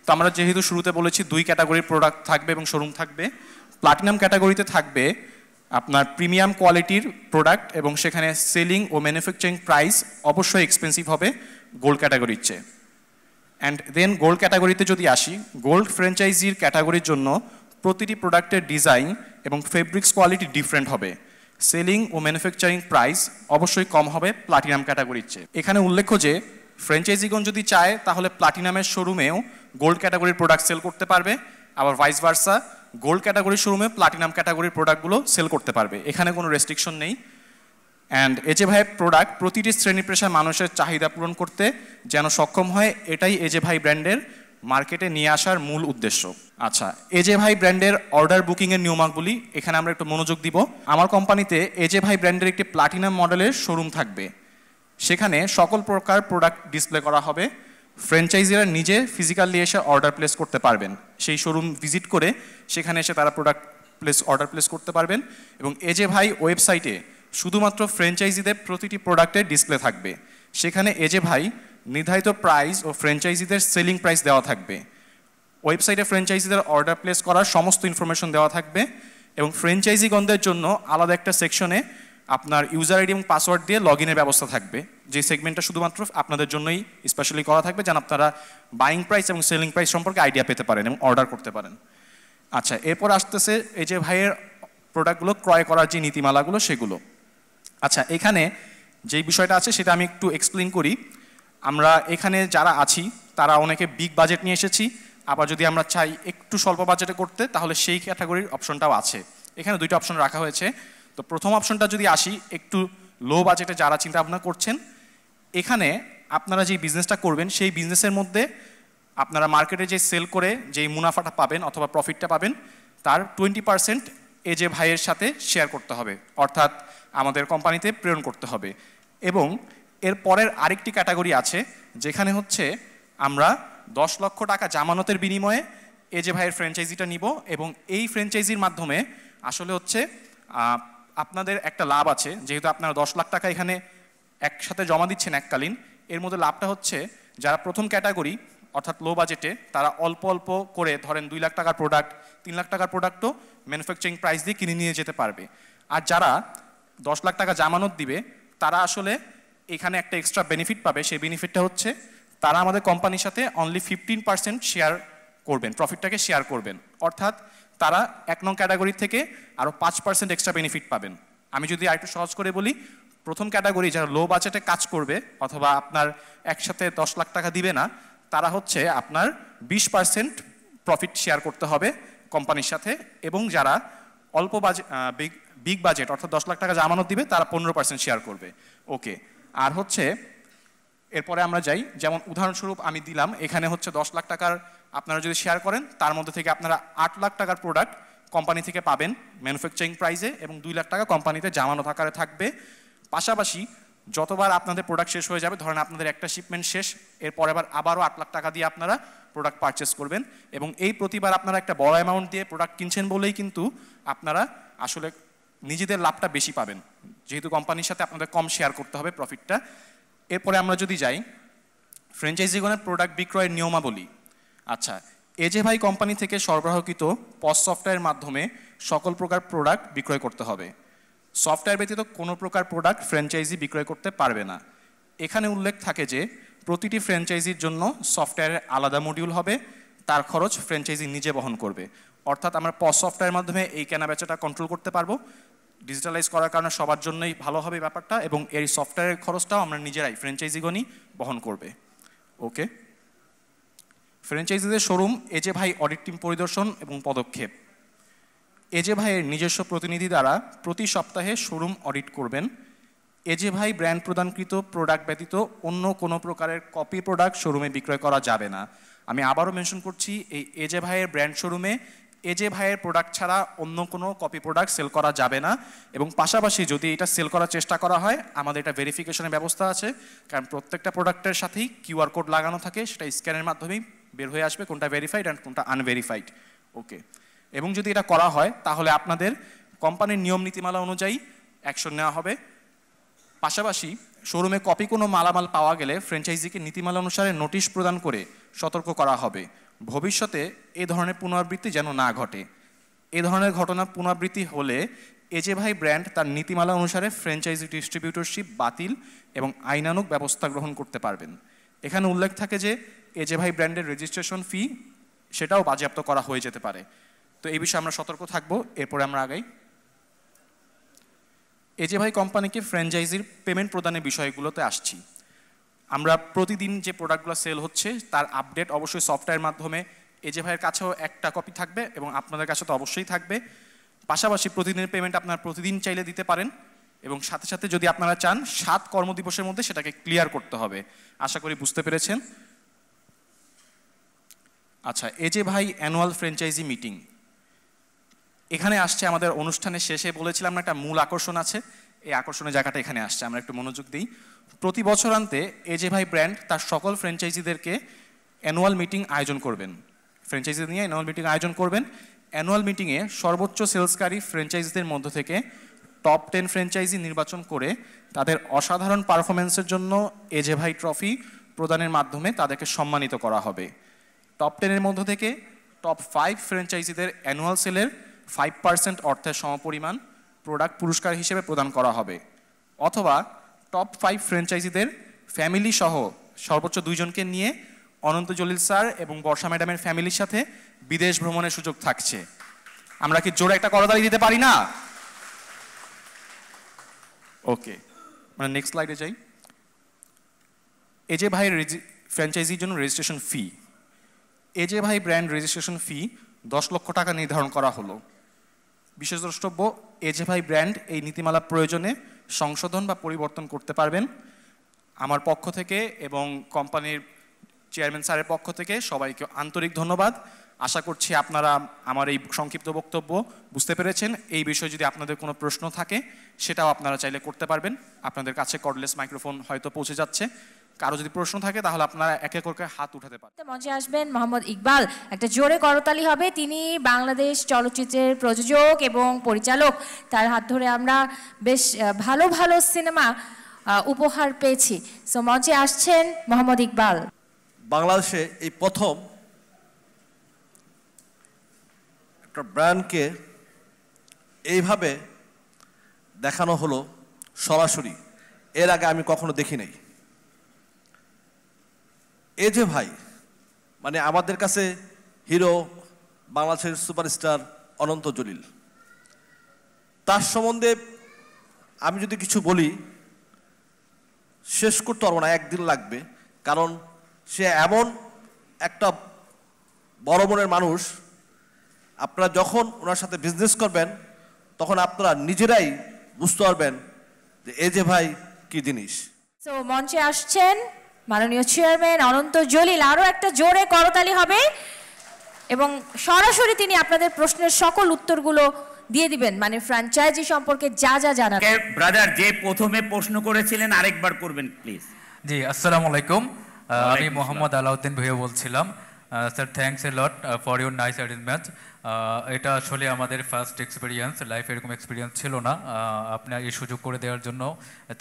তো আমরা যেহেতু শুরুতে বলেছি দুই ক্যাটাগরির প্রোডাক্ট থাকবে এবং শোরুম থাকবে। প্লাটিনাম ক্যাটাগরিতে থাকবে আপনার প্রিমিয়াম কোয়ালিটির প্রোডাক্ট, এবং সেখানে সেলিং ও ম্যানুফ্যাকচারিং প্রাইস অবশ্যই এক্সপেন্সিভ হবে গোল্ড ক্যাটাগরির চেয়ে। অ্যান্ড দেন গোল্ড ক্যাটাগরিতে যদি আসি, গোল্ড ফ্র্যাঞ্চাইজির ক্যাটাগরির জন্য প্রতিটি প্রোডাক্টের ডিজাইন এবং ফেব্রিক্স কোয়ালিটি ডিফারেন্ট হবে। সেলিং ও ম্যানুফ্যাকচারিং প্রাইস অবশ্যই কম হবে প্লাটিনাম ক্যাটাগরির চেয়ে। এখানে উল্লেখ্য যে ফ্র্যাঞ্চাইজিগণ যদি চায় তাহলে প্লাটিনামের শোরুমেও গোল্ড ক্যাটাগরির প্রোডাক্ট সেল করতে পারবে, আবার ভাইস ভার্সা গোল্ড ক্যাটাগরির শোরুমে প্লাটিনাম ক্যাটাগরির প্রোডাক্টগুলো সেল করতে পারবে। এখানে কোনো রেস্ট্রিকশন নেই। অ্যান্ড এজে ভাইয়ের প্রোডাক্ট প্রতিটি শ্রেণী পেশার মানুষের চাহিদা পূরণ করতে যেন সক্ষম হয়, এটাই এজে ভাই ব্র্যান্ডের মার্কেটে নিয়ে আসার মূল উদ্দেশ্য। আচ্ছা, এজে ভাই ব্র্যান্ডের অর্ডার বুকিংয়ের নিয়মাবলী, এখানে আমরা একটু মনোযোগ দিব। আমার কোম্পানিতে এজে ভাই ব্র্যান্ডের একটি প্লাটিনাম মডেলের শোরুম থাকবে, সেখানে সকল প্রকার প্রোডাক্ট ডিসপ্লে করা হবে। ফ্র্যাঞ্চাইজিরা নিজে ফিজিক্যালি এসে অর্ডার প্লেস করতে পারবেন, সেই শোরুম ভিজিট করে সেখানে এসে তারা অর্ডার প্লেস করতে পারবেন। এবং এজে ভাই ওয়েবসাইটে শুধুমাত্র ফ্র্যাঞ্চাইজিদের প্রতিটি প্রোডাক্টের ডিসপ্লে থাকবে, সেখানে এজে ভাই নির্ধারিত প্রাইস ও ফ্র্যাঞ্চাইজিদের সেলিং প্রাইস দেওয়া থাকবে। ওয়েবসাইটে ফ্র্যাঞ্চাইজিদের অর্ডার প্লেস করার সমস্ত ইনফরমেশন দেওয়া থাকবে, এবং ফ্র্যাঞ্চাইজিগণদের জন্য আলাদা একটা সেকশনে আপনার ইউজার আইডি এবং পাসওয়ার্ড দিয়ে লগ ইনের ব্যবস্থা থাকবে, যে সেগমেন্টটা শুধুমাত্র আপনাদের জন্যই স্পেশালি করা থাকবে, যেন আপনারা বাইং প্রাইস এবং সেলিং প্রাইস সম্পর্কে আইডিয়া পেতে পারেন এবং অর্ডার করতে পারেন। আচ্ছা, এরপর আসতেছে এজে ভাইয়ের প্রোডাক্টগুলো ক্রয় করার যে নীতিমালাগুলো সেগুলো। আচ্ছা, এখানে যেই বিষয়টা আছে সেটা আমি একটু এক্সপ্লেন করি। আমরা এখানে যারা আছি তারা অনেকে বিগ বাজেট নিয়ে এসেছি, আবার যদি আমরা চাই একটু স্বল্প বাজেটে করতে তাহলে সেই ক্যাটাগরির অপশনটাও আছে। এখানে দুইটা অপশন রাখা হয়েছে। তো প্রথম অপশনটা যদি আসি, একটু লো বাজেটে যারা চিন্তা ভাবনা করছেন, এখানে আপনারা যেই বিজনেসটা করবেন সেই বিজনেসের মধ্যে আপনারা মার্কেটে যে সেল করে যেই মুনাফাটা পাবেন অথবা প্রফিটটা পাবেন তার 20% এজে ভাইয়ের সাথে শেয়ার করতে হবে, অর্থাৎ আমাদের কোম্পানিতে প্রেরণ করতে হবে। এবং এর পরের আরেকটি ক্যাটাগরি আছে, যেখানে হচ্ছে আমরা 10 লক্ষ টাকা জামানতের বিনিময়ে এজে ভাইয়ের ফ্র্যাঞ্চাইজিটা নিব, এবং এই ফ্র্যাঞ্চাইজির মাধ্যমে আসলে হচ্ছে আপনাদের একটা লাভ আছে। যেহেতু আপনারা 10 লাখ টাকা এখানে একসাথে জমা দিচ্ছেন এককালীন, এর মধ্যে লাভটা হচ্ছে যারা প্রথম ক্যাটাগরি অর্থাৎ লো বাজেটে তারা অল্প অল্প করে, ধরেন 2 লাখ টাকার প্রোডাক্ট, 3 লাখ টাকার প্রোডাক্টও ম্যানুফ্যাকচারিং প্রাইস দিয়ে কিনে নিয়ে যেতে পারবে। আর যারা 10 লাখ টাকা জামানত দিবে তারা আসলে এখানে একটা এক্সট্রা বেনিফিট পাবে। সেই বেনিফিটটা হচ্ছে তারা আমাদের কোম্পানির সাথে অনলি 15% শেয়ার করবেন, প্রফিটটাকে শেয়ার করবেন। অর্থাৎ তারা 1 নং ক্যাটাগরি থেকে আরও 5% এক্সট্রা বেনিফিট পাবেন। আমি যদি আরেকটু সহজ করে বলি, প্রথম ক্যাটাগরি যারা লো বাজেটে কাজ করবে অথবা আপনার একসাথে 10 লাখ টাকা দিবে না, তারা হচ্ছে আপনার 20% প্রফিট শেয়ার করতে হবে কোম্পানির সাথে, এবং যারা অল্প বাজেট বিগ বাজেট অর্থাৎ 10 লাখ টাকা জামানত দিবে তারা 15% শেয়ার করবে। ওকে, আর হচ্ছে এরপরে আমরা যাই, যেমন উদাহরণস্বরূপ আমি দিলাম, এখানে হচ্ছে 10 লাখ টাকার আপনারা যদি শেয়ার করেন, তার মধ্যে থেকে আপনারা 8 লাখ টাকার প্রোডাক্ট কোম্পানি থেকে পাবেন ম্যানুফ্যাকচারিং প্রাইসে, এবং 2 লাখ টাকা কোম্পানিতে জামানত আকারে থাকবে। পাশাপাশি যতবার আপনাদের প্রোডাক্ট শেষ হয়ে যাবে, ধরেন আপনাদের একটা শিপমেন্ট শেষ, এরপরে আবারও 8 লাখ টাকা দিয়ে আপনারা প্রোডাক্ট পারচেস করবেন, এবং এই প্রতিবার আপনারা একটা বড় অ্যামাউন্ট দিয়ে প্রোডাক্ট কিনছেন বলেই কিন্তু আপনারা আসলে নিজেদের লাভটা বেশি পাবেন, যেহেতু কোম্পানির সাথে আপনাদের কম শেয়ার করতে হবে প্রফিটটা। এরপরে আমরা যদি যাই ফ্র্যাঞ্চাইজিগণের প্রোডাক্ট বিক্রয়ের নিয়মাবলী। আচ্ছা, এজে ভাই কোম্পানি থেকে সরবরাহকৃত পস সফটওয়্যারের মাধ্যমে সকল প্রকার প্রোডাক্ট বিক্রয় করতে হবে। সফটওয়্যার ব্যতীত কোনো প্রকার প্রোডাক্ট ফ্র্যাঞ্চাইজি বিক্রয় করতে পারবে না। এখানে উল্লেখ থাকে যে প্রতিটি ফ্র্যাঞ্চাইজির জন্য সফটওয়্যারের আলাদা মডিউল হবে, তার খরচ ফ্র্যাঞ্চাইজি নিজে বহন করবে। অর্থাৎ আমরা পস সফটওয়্যারের মাধ্যমে এই কেনাবেচাটা কন্ট্রোল করতে পারবো। ডিজিটালাইজ করার কারণে সবার জন্যই ভালো হবে ব্যাপারটা, এবং এই সফটওয়্যারের খরচটাও আমরা নিজেরাই ফ্র্যাঞ্চাইজিগণই বহন করবে। ওকে, ফ্র্যাঞ্চাইজিদের শোরুম এজে ভাই অডিট টিম পরিদর্শন এবং পদক্ষেপ। এজে ভাইয়ের নিজস্ব প্রতিনিধি দ্বারা প্রতি সপ্তাহে শোরুম অডিট করবেন। এজে ভাই ব্র্যান্ড প্রদানকৃত প্রোডাক্ট ব্যতীত অন্য কোনো প্রকারের কপি প্রোডাক্ট শোরুমে বিক্রয় করা যাবে না। আমি আবারও মেনশন করছি, এই এজে ভাইয়ের ব্র্যান্ড শোরুমে এজে ভাইয়ের প্রোডাক্ট ছাড়া অন্য কোনো কপি প্রোডাক্ট সেল করা যাবে না, এবং পাশাপাশি যদি এটা সেল করার চেষ্টা করা হয়, আমাদের এটা ভেরিফিকেশনের ব্যবস্থা আছে, কারণ প্রত্যেকটা প্রোডাক্টের সাথেই কিউআর কোড লাগানো থাকে, সেটা স্ক্যানের মাধ্যমেই বের হয়ে আসবে কোনটা ভেরিফাইড অ্যান্ড কোনটা আনভেরিফাইড। ওকে, এবং যদি এটা করা হয় তাহলে আপনাদের কোম্পানির নিয়ম নীতিমালা অনুযায়ী অ্যাকশন নেওয়া হবে। পাশাপাশি শোরুমে কপি কোনো মালামাল পাওয়া গেলে ফ্র্যাঞ্চাইজিকে নীতিমালা অনুসারে নোটিশ প্রদান করে সতর্ক করা হবে, ভবিষ্যতে এ ধরনের পুনরাবৃত্তি যেন না ঘটে। এ ধরনের ঘটনা পুনরাবৃত্তি হলে এজে ভাই ব্র্যান্ড তার নীতিমালা অনুসারে ফ্র্যাঞ্চাইজি ডিস্ট্রিবিউটরশিপ বাতিল এবং আইনানুগ ব্যবস্থা গ্রহণ করতে পারবেন। এখানে উল্লেখ থাকে যে এজে ভাই ব্র্যান্ডের রেজিস্ট্রেশন ফি সেটাও বাজেয়াপ্ত করা হয়ে যেতে পারে। তো এই বিষয়ে আমরা সতর্ক থাকবো। এরপরে আমরা আগাই। এজে ভাই কোম্পানিকে ফ্র্যাঞ্চাইজির পেমেন্ট প্রদানের বিষয়গুলোতে আসছি। আমরা প্রতিদিন যে প্রোডাক্টগুলো সেল হচ্ছে তার আপডেট অবশ্যই সফটওয়্যারের মাধ্যমে এজে ভাইয়ের কাছেও একটা কপি থাকবে এবং আপনাদের কাছে তো অবশ্যই থাকবে। পাশাপাশি প্রতিদিনের পেমেন্ট আপনারা প্রতিদিন চাইলে দিতে পারেন, এবং সাথে সাথে যদি আপনারা চান 7 কর্মদিবসের মধ্যে সেটাকে ক্লিয়ার করতে হবে। আশা করি বুঝতে পেরেছেন। আচ্ছা, এজে ভাই অ্যানুয়াল ফ্র্যাঞ্চাইজি মিটিং এখানে আসছে। আমাদের অনুষ্ঠানের শেষে বলেছিলাম না একটা মূল আকর্ষণ আছে, এই আকর্ষণের জায়গাটা এখানে আসছে, আমরা একটু মনোযোগ দিই। প্রতি বছরান্তে এজে ভাই ব্র্যান্ড তার সকল ফ্র্যাঞ্চাইজিদেরকে অ্যানুয়াল মিটিং আয়োজন করবেন, ফ্র্যাঞ্চাইজি নিয়ে অ্যানুয়াল মিটিং আয়োজন করবেন। অ্যানুয়াল মিটিংয়ে সর্বোচ্চ সেলসকারী ফ্র্যাঞ্চাইজিদের মধ্য থেকে টপ 10 ফ্র্যাঞ্চাইজি নির্বাচন করে তাদের অসাধারণ পারফরমেন্সের জন্য এজে ভাই ট্রফি প্রদানের মাধ্যমে তাদেরকে সম্মানিত করা হবে। টপ 10-এর মধ্য থেকে টপ 5 ফ্র্যাঞ্চাইজিদের অ্যানুয়াল সেলের 5% অর্থের সমপরিমাণ প্রোডাক্ট পুরস্কার হিসেবে প্রদান করা হবে, অথবা টপ 5 ফ্র্যাঞ্চাইজিদের ফ্যামিলি সহ সর্বোচ্চ 2 জনকে নিয়ে অনন্ত জলিল স্যার এবং বর্ষা ম্যাডামের ফ্যামিলির সাথে বিদেশ ভ্রমণের সুযোগ থাকছে। আমরা কি জোরে একটা করতালি দিতে পারি না? ওকে, মানে নেক্সট স্লাইডে যাই। এজে ভাইয়ের ফ্র্যাঞ্চাইজির জন্য রেজিস্ট্রেশন ফি। এজে ভাই ব্র্যান্ড রেজিস্ট্রেশন ফি 10 লক্ষ টাকা নির্ধারণ করা হলো। বিশেষ দ্রষ্টব্য, এজে ভাই ব্র্যান্ড এই নীতিমালা প্রয়োজনে সংশোধন বা পরিবর্তন করতে পারবেন। আমার পক্ষ থেকে এবং কোম্পানির চেয়ারম্যান স্যারের পক্ষ থেকে সবাইকে আন্তরিক ধন্যবাদ। আশা করছি আপনারা আমার এই সংক্ষিপ্ত বক্তব্য বুঝতে পেরেছেন। এই বিষয়ে যদি আপনাদের কোনো প্রশ্ন থাকে সেটাও আপনারা চাইলে করতে পারবেন। আপনাদের কাছে কর্ডলেস মাইক্রোফোন হয়তো পৌঁছে যাচ্ছে। কারো যদি প্রশ্ন থাকে তাহলে আপনারা এক এক করে হাত উঠাতে পারেন। মঞ্চে আসবেন মোহাম্মদ ইকবাল, একটা জোরে করতালি হবে। তিনি বাংলাদেশ চলচ্চিত্রের প্রযোজক এবং পরিচালক। তার হাত ধরে আমরা বেশ ভালো ভালো সিনেমা উপহার পেয়েছি। সো মঞ্চে আসছেন মোহাম্মদ ইকবাল। বাংলাদেশে এই প্রথম একটা ব্র্যান্ডকে এইভাবে দেখানো হলো সরাসরি, এর আগে আমি কখনো দেখি নাই। এজে ভাই মানে আমাদের কাছে হিরো, বাংলাদেশের সুপারস্টার, অনন্ত জলিল। তার সম্বন্ধে আমি যদি কিছু বলি শেষ করতে পারবো না, একদিন লাগবে, কারণ সে এমন একটা বড় মনের মানুষ, আপনারা যখন ওনার সাথে বিজনেস করবেন তখন আপনারা নিজেরাই বুঝতে পারবেন যে এই যে ভাই কি জিনিস। তো মঞ্চে আসছেন মাননীয় চেয়ারম্যান অনন্ত জলিল, আরো একটা জোরে করতালি হবে এবং সরাসরি তিনি আপনাদের প্রশ্নের সকল উত্তরগুলো দিয়ে দিবেন, মানে ফ্র্যাঞ্চাইজি সম্পর্কে যা যা জানার। ব্রাদার, যে প্রথমে প্রশ্ন করেছিলেন আরেকবার করবেন প্লিজ। জি, আসসালামু আলাইকুম। আমি মোহাম্মদ আলাউদ্দিন ভাইয়া বলছিলাম। Sir, thanks a lot for your nice arrangement. এটা আসলে আমাদের ফার্স্ট এক্সপিরিয়েন্স, লাইফে এরকম এক্সপিরিয়েন্স ছিল না। আপনার এই সুযোগ করে দেওয়ার জন্য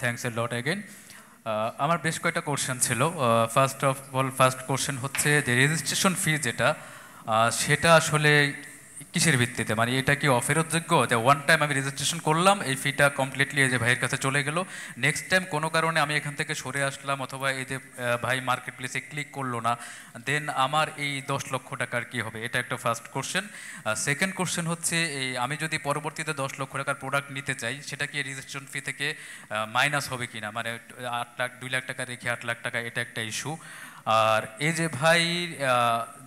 থ্যাঙ্কস এ লট অ্যাগেন। আমার বেশ কয়েকটা কোশ্চেন ছিল। ফার্স্ট কোশ্চেন হচ্ছে যে রেজিস্ট্রেশন ফি যেটা, সেটা আসলে কিসের ভিত্তিতে, মানে এটা কি অফেরতযোগ্য, যে ওয়ান টাইম আমি রেজিস্ট্রেশন করলাম, এই ফিটা কমপ্লিটলি এই যে ভাইয়ের কাছে চলে গেল, নেক্সট টাইম কোনো কারণে আমি এখান থেকে সরে আসলাম অথবা এই যে ভাই মার্কেট প্লেসে ক্লিক করলো না, দেন আমার এই 10 লক্ষ টাকার কি হবে? এটা একটা ফার্স্ট কোশ্চেন। সেকেন্ড কোশ্চেন হচ্ছে এই আমি যদি পরবর্তীতে 10 লক্ষ টাকার প্রোডাক্ট নিতে চাই, সেটা কি রেজিস্ট্রেশন ফি থেকে মাইনাস হবে কিনা, মানে 2 লাখ টাকা রেখে 8 লাখ টাকা, এটা একটা ইস্যু। আর এই যে ভাই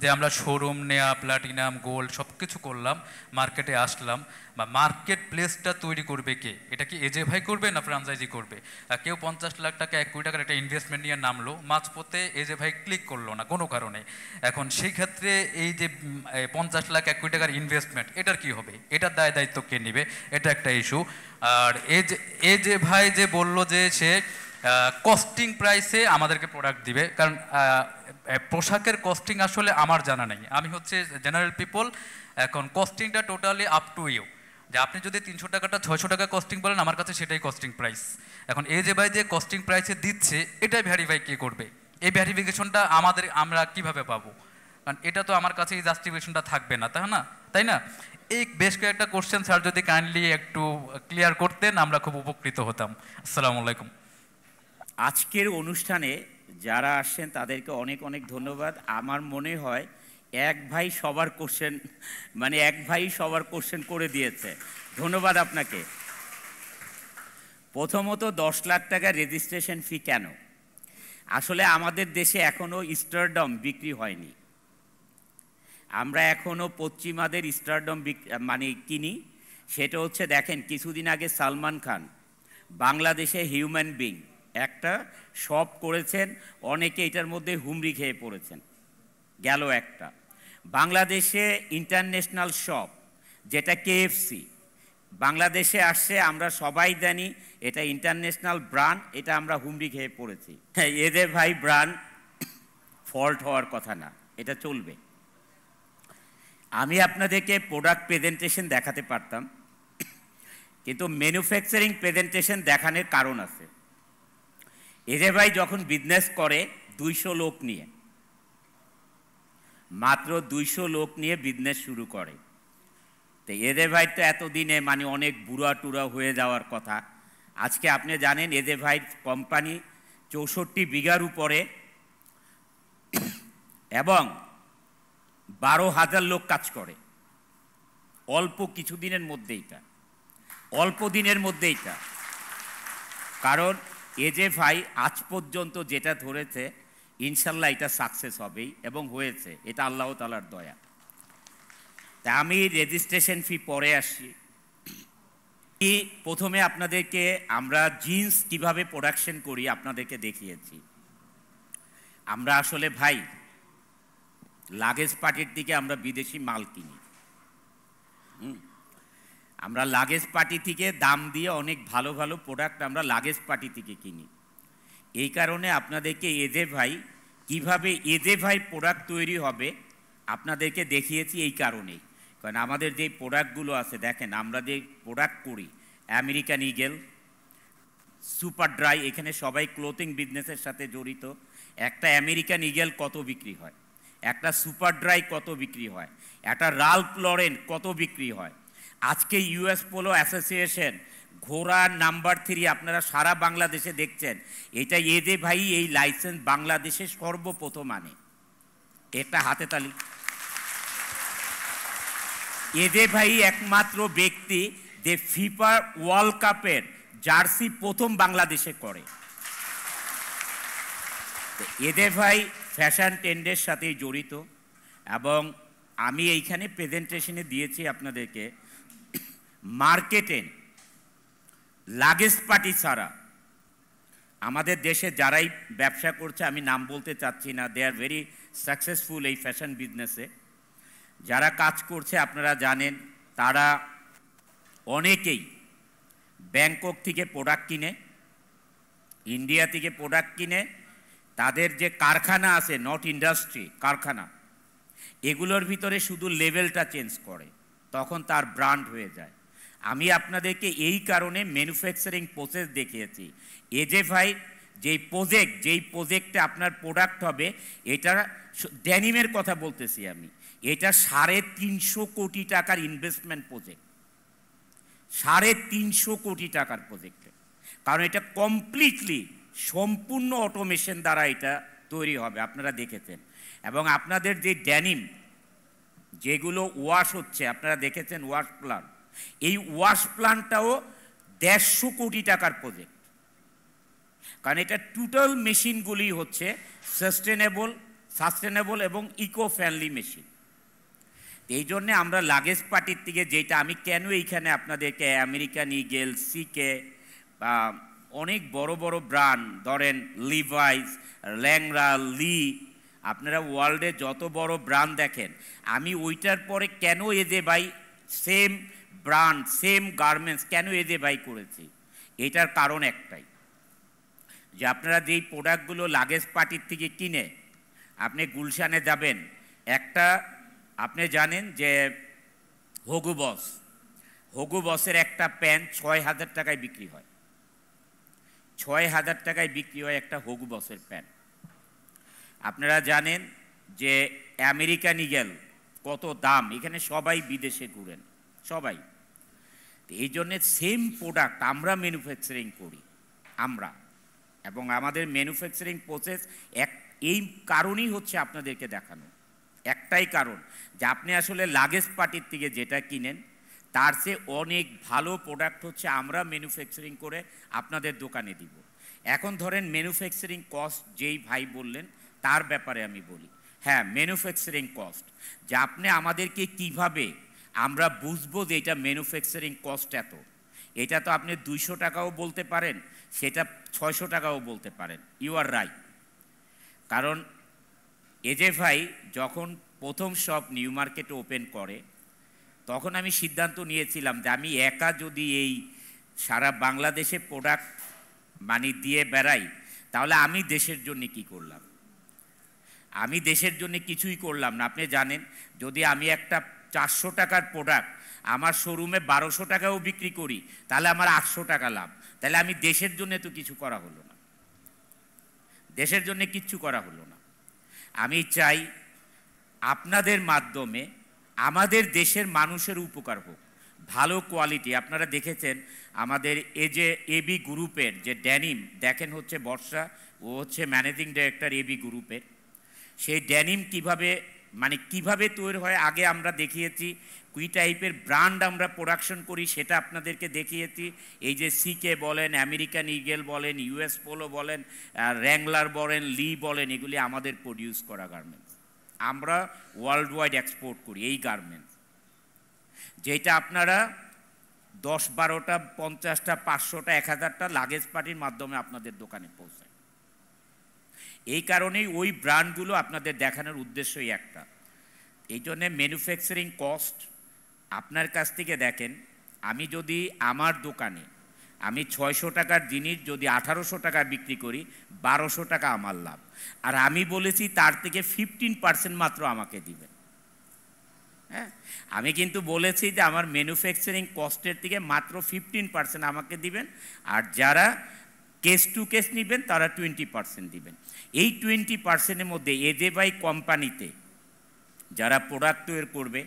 যে আমরা শোরুম নেয়া, প্লাটিনাম, গোল্ড সব কিছু করলাম, মার্কেটে আসলাম, বা মার্কেট প্লেসটা তৈরি করবে কে? এটা কি এজে ভাই করবে না ফ্রাঞ্চাইজি করবে? কেউ 50 লাখ টাকা 1 কোটি টাকার একটা ইনভেস্টমেন্ট নিয়ে নামলো, মাঝপথে এজে ভাই ক্লিক করলো না কোনো কারণে, এখন সেই ক্ষেত্রে এই যে 50 লাখ 1 কোটি টাকার ইনভেস্টমেন্ট, এটার কি হবে? এটার দায়িত্ব কে নেবে? এটা একটা ইস্যু। আর এই যে ভাই যে বললো যে সে কস্টিং প্রাইসে আমাদেরকে প্রোডাক্ট দিবে, কারণ পোশাকের কস্টিং আসলে আমার জানা নেই, আমি হচ্ছে জেনারেল পিপল। এখন কস্টিংটা টোটালি আপ টু ইউ, যে আপনি যদি 300 টাকাটা 600 টাকা কস্টিং বলেন, আমার কাছে সেটাই কস্টিং প্রাইস। এখন এই যে ভাই যে কস্টিং প্রাইসে দিচ্ছে, এটাই ভ্যারিফাই কে করবে? এই ভ্যারিফিকেশনটা আমরা কিভাবে পাবো? কারণ এটা তো আমার কাছে এই জাস্টিফিকেশনটা থাকবে না, তাই না? এই বেশ কয়েকটা কোশ্চেন স্যার যদি কাইন্ডলি একটু ক্লিয়ার করতেন, আমরা খুব উপকৃত হতাম। আসসালামু আলাইকুম। আজকের অনুষ্ঠানে যারা আসছেন তাদেরকে অনেক অনেক ধন্যবাদ। আমার মনে হয় এক ভাই সবার কোশ্চেন করে দিয়েছে, ধন্যবাদ আপনাকে। প্রথমত 10 লাখ টাকা রেজিস্ট্রেশন ফি কেন? আসলে আমাদের দেশে এখনও স্টারডম বিক্রি হয়নি। আমরা এখনও পশ্চিমাদের স্টারডম কিনি। সেটা হচ্ছে, দেখেন কিছুদিন আগে সালমান খান বাংলাদেশে হিউম্যান বিং একটা শপ করেছেন, অনেকে এটার মধ্যে হুমড়ি খেয়ে পড়েছেন, গেল একটা। বাংলাদেশে ইন্টারন্যাশনাল শপ যেটা কেএফসি বাংলাদেশে আসছে, আমরা সবাই জানি এটা ইন্টারন্যাশনাল ব্র্যান্ড, এটা আমরা হুমড়ি খেয়ে পড়েছি। এদের ভাই ব্র্যান্ড ফল্ট হওয়ার কথা না, এটা চলবে। আমি আপনাদেরকে প্রোডাক্ট প্রেজেন্টেশন দেখাতে পারতাম, কিন্তু ম্যানুফ্যাকচারিং প্রেজেন্টেশন দেখানোর কারণ আছে। এজে ভাই যখন বিজনেস করে 200 লোক নিয়ে, মাত্র 200 লোক নিয়ে বিজনেস শুরু করে, তো এজে ভাই তো এতদিনে অনেক বুড়া টুরা হয়ে যাওয়ার কথা। আজকে আপনি জানেন এজে ভাই কোম্পানি 64 বিঘার উপরে এবং 12,000 লোক কাজ করে অল্প দিনের মধ্যেই। কারণ এজে ভাই আজ পর্যন্ত যেটা ধরেছে, ইনশাল্লাহ এটা সাকসেস হবেই এবং হয়েছে, এটা আল্লাহ তাআলার দয়া। তা আমি রেজিস্ট্রেশন ফি পরে আসি। প্রথমে আপনাদেরকে আমরা জিন্স কিভাবে প্রোডাকশন করি আপনাদেরকে দেখিয়েছি। আমরা আসলে ভাই লাগেজ পার্টির দিকে আমরা বিদেশি মাল কিনি, আমরা লাগেজ পার্টি থেকে দাম দিয়ে অনেক ভালো ভালো প্রোডাক্ট আমরা লাগেজ পার্টি থেকে কিনি। এই কারণে আপনাদেরকে এজে ভাই কিভাবে এজে ভাই প্রোডাক্ট তৈরি হবে আপনাদেরকে দেখিয়েছি এই কারণেই। কারণ আমাদের যে প্রোডাক্টগুলো আছে, দেখেন আমরা যে প্রোডাক্ট করি, আমেরিকান ইগল, সুপার ড্রাই, এখানে সবাই ক্লোথিং বিজনেসের সাথে জড়িত। একটা আমেরিকান ইগল কত বিক্রি হয়, একটা সুপার ড্রাই কত বিক্রি হয়, একটা রাল্ফ লরেন কত বিক্রি হয়। আজকে ইউএস পোলো অ্যাসোসিয়েশন ঘোড়া নাম্বার 3 আপনারা সারা বাংলাদেশে দেখছেন, এটা এজে ভাই এই লাইসেন্স বাংলাদেশে সর্বপ্রথম আনে। এটা হাতে তালি। এজে ভাই একমাত্র ব্যক্তি যে ফিফা ওয়ার্ল্ড কাপের জার্সি প্রথম বাংলাদেশে করে। এজে ভাই ফ্যাশন ট্রেন্ডের সাথেই জড়িত, এবং আমি এইখানে প্রেজেন্টেশনে দিয়েছি আপনাদেরকে মার্কেটে লাগেজ পার্টি ছাড়া আমাদের দেশে যারাই ব্যবসা করছে, আমি নাম বলতে চাচ্ছি না, দে আর ভেরি সাকসেসফুল এই ফ্যাশন বিজনেসে, যারা কাজ করছে আপনারা জানেন, তারা অনেকেই ব্যাংকক থেকে প্রোডাক্ট কিনে, ইন্ডিয়া থেকে প্রোডাক্ট কিনে, তাদের যে কারখানা আছে, নট ইন্ডাস্ট্রি, কারখানা, এগুলোর ভিতরে শুধু লেভেলটা চেঞ্জ করে, তখন তার ব্র্যান্ড হয়ে যায়। আমি আপনাদেরকে এই কারণে ম্যানুফ্যাকচারিং প্রসেস দেখিয়েছি। এজে ভাই যেই প্রজেক্টে আপনার প্রোডাক্ট হবে, এটা ড্যানিমের কথা বলতেছি আমি, এটা 350 কোটি টাকার ইনভেস্টমেন্ট প্রজেক্ট, 350 কোটি টাকার প্রজেক্টে, কারণ এটা কমপ্লিটলি সম্পূর্ণ অটোমেশন দ্বারা এটা তৈরি হবে, আপনারা দেখেছেন। এবং আপনাদের যে ড্যানিম যেগুলো ওয়াশ হচ্ছে, আপনারা দেখেছেন ওয়াশ প্ল্যান্ট, এই ওয়াশ প্ল্যান্টটাও 150 কোটি টাকার প্রজেক্ট, কারণ এটা টোটাল মেশিনগুলি হচ্ছে সাস্টেনেবল এবং ইকো ফ্রেন্ডলি মেশিন। এই জন্যে আমরা লাগেজ পার্টির থেকে, যেটা আমি কেন এইখানে আপনাদেরকে আমেরিকান ইগল, সিকে বা অনেক বড় বড় ব্র্যান্ড, ধরেন লিভাইস, ল্যাংরা, লি, আপনারা ওয়ার্ল্ডে যত বড় ব্র্যান্ড দেখেন, আমি ওইটার পরে কেন এজে ভাই সেম ব্র্যান্ড, সেম গার্মেন্টস কেন এজে ভাই করেছি, এটার কারণ একটাই, যে আপনারা যেই প্রোডাক্টগুলো লাগেজ পার্টির থেকে কিনে আপনি গুলশানে যাবেন, একটা আপনি জানেন যে হগু বসের একটা প্যান্ট 6000 টাকায় বিক্রি হয়, 6000 টাকায় বিক্রি হয় একটা হগু বসের প্যান্ট। আপনারা জানেন যে আমেরিকান ইগল কত দাম, এখানে সবাই বিদেশে ঘুরেন সবাই। এই জন্যে সেম প্রোডাক্ট আমরা ম্যানুফ্যাকচারিং করি আমরা, এবং আমাদের ম্যানুফ্যাকচারিং প্রসেস এই কারণেই হচ্ছে আপনাদেরকে দেখানো, একটাই কারণ যে আপনি আসলে লাগেজ পার্টির থেকে যেটা কিনেন তার চেয়ে অনেক ভালো প্রোডাক্ট হচ্ছে আমরা ম্যানুফ্যাকচারিং করে আপনাদের দোকানে দিব। এখন ধরেন ম্যানুফ্যাকচারিং কস্ট যেই ভাই বললেন তার ব্যাপারে আমি বলি, হ্যাঁ ম্যানুফ্যাকচারিং কস্ট, যে আপনি আমাদেরকে কিভাবে আমরা বুঝবো যে এটা ম্যানুফ্যাকচারিং কস্ট এত, এটা তো আপনি 200 টাকাও বলতে পারেন, সেটা 600 টাকাও বলতে পারেন, ইউ আর রাইট। কারণ এজে ভাই যখন প্রথম শপ নিউ মার্কেটে ওপেন করে, তখন আমি সিদ্ধান্ত নিয়েছিলাম যে আমি একা যদি এই সারা বাংলাদেশে প্রোডাক্ট দিয়ে বেড়াই, তাহলে আমি দেশের জন্য কি করলাম, আমি দেশের জন্য কিছুই করলাম না। আপনি জানেন, যদি আমি একটা 400 টাকার প্রোডাক্ট আমার শোরুমে 1200 টাকাও বিক্রি করি, তাহলে আমার 800 টাকা লাভ, তাহলে আমি দেশের জন্য তো কিছু করা হলো না, দেশের জন্য কিচ্ছু করা হলো না। আমি চাই আপনাদের মাধ্যমে আমাদের দেশের মানুষের উপকার হোক, ভালো কোয়ালিটি। আপনারা দেখেছেন আমাদের এজে এবি গ্রুপের যে ড্যানিম, দেখেন হচ্ছে বর্ষা, ও হচ্ছে ম্যানেজিং ডাইরেক্টর এবি গ্রুপের, সেই ড্যানিম কিভাবে তৈরি হয় আগে আমরা দেখিয়েছি, কুই টাইপের ব্র্যান্ড আমরা প্রোডাকশন করি সেটা আপনাদেরকে দেখিয়েছি। এই যে সিকে বলেন, আমেরিকান ইগল বলেন, ইউএস পোলো বলেন, র্যাংলার বলেন, লি বলেন, এগুলি আমাদের প্রডিউস করা গার্মেন্টস, আমরা ওয়ার্ল্ড ওয়াইড এক্সপোর্ট করি এই গার্মেন্টস, যেটা আপনারা 10, 12টা, 50টা, 500টা, 1000টা লাগেজ পার্টির মাধ্যমে আপনাদের দোকানে পৌঁছায়। এই কারণেই ওই ব্র্যান্ডগুলো আপনাদের দেখানোর উদ্দেশ্যই একটা। এই জন্যে ম্যানুফ্যাকচারিং কস্ট আপনার কাছ থেকে দেখেন, আমি যদি আমার দোকানে আমি 600 টাকার জিনিস যদি 1800 টাকা বিক্রি করি, 1200 টাকা আমার লাভ, আর আমি বলেছি তার থেকে 15% মাত্র আমাকে দিবেন। হ্যাঁ, আমি কিন্তু বলেছি যে আমার ম্যানুফ্যাকচারিং কস্টের থেকে মাত্র 15% আমাকে দিবেন, আর যারা কেস টু কেস নেবেন তারা 20% দিবেন। এই 20%-এর মধ্যে এজে ভাই কোম্পানিতে যারা প্রোডাক্ট তৈরি করবে,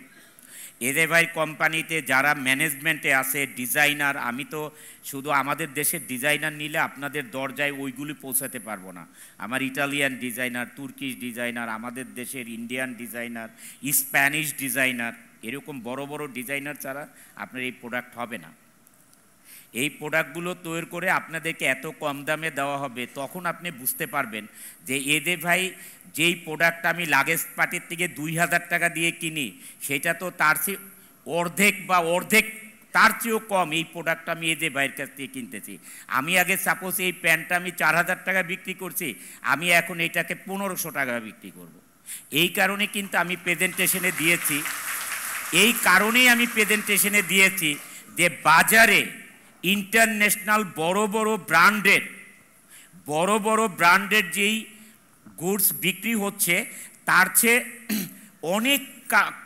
এজে ভাই কোম্পানিতে যারা ম্যানেজমেন্টে আছে, ডিজাইনার, আমি তো শুধু আমাদের দেশের ডিজাইনার নিলে আপনাদের দরজায় ওইগুলি পৌঁছাতে পারবো না, আমার ইটালিয়ান ডিজাইনার, তুর্কিশ ডিজাইনার, আমাদের দেশের ইন্ডিয়ান ডিজাইনার, স্প্যানিশ ডিজাইনার, এরকম বড় বড় ডিজাইনার ছাড়া আপনার এই প্রোডাক্ট হবে না। এই প্রোডাক্টগুলো তৈরি করে আপনাদেরকে এত কম দামে দেওয়া হবে, তখন আপনি বুঝতে পারবেন যে এজে ভাই যেই প্রোডাক্ট আমি লাগেজ পার্টির থেকে 2000 টাকা দিয়ে কিনি, সেটা তো তার চেয়ে অর্ধেক তার চেয়েও কম এই প্রোডাক্ট আমি এজে ভাইয়ের কাছ থেকে কিনতেছি। আমি আগে সাপোজ এই প্যান্টটা আমি 4000 টাকা বিক্রি করছি, আমি এখন এইটাকে 1500 টাকা বিক্রি করব। এই কারণে কিন্তু আমি প্রেজেন্টেশনে দিয়েছি, যে বাজারে ইন্টারন্যাশনাল বড় বড় ব্র্যান্ডের যেই গুডস বিক্রি হচ্ছে তার চেয়ে অনেক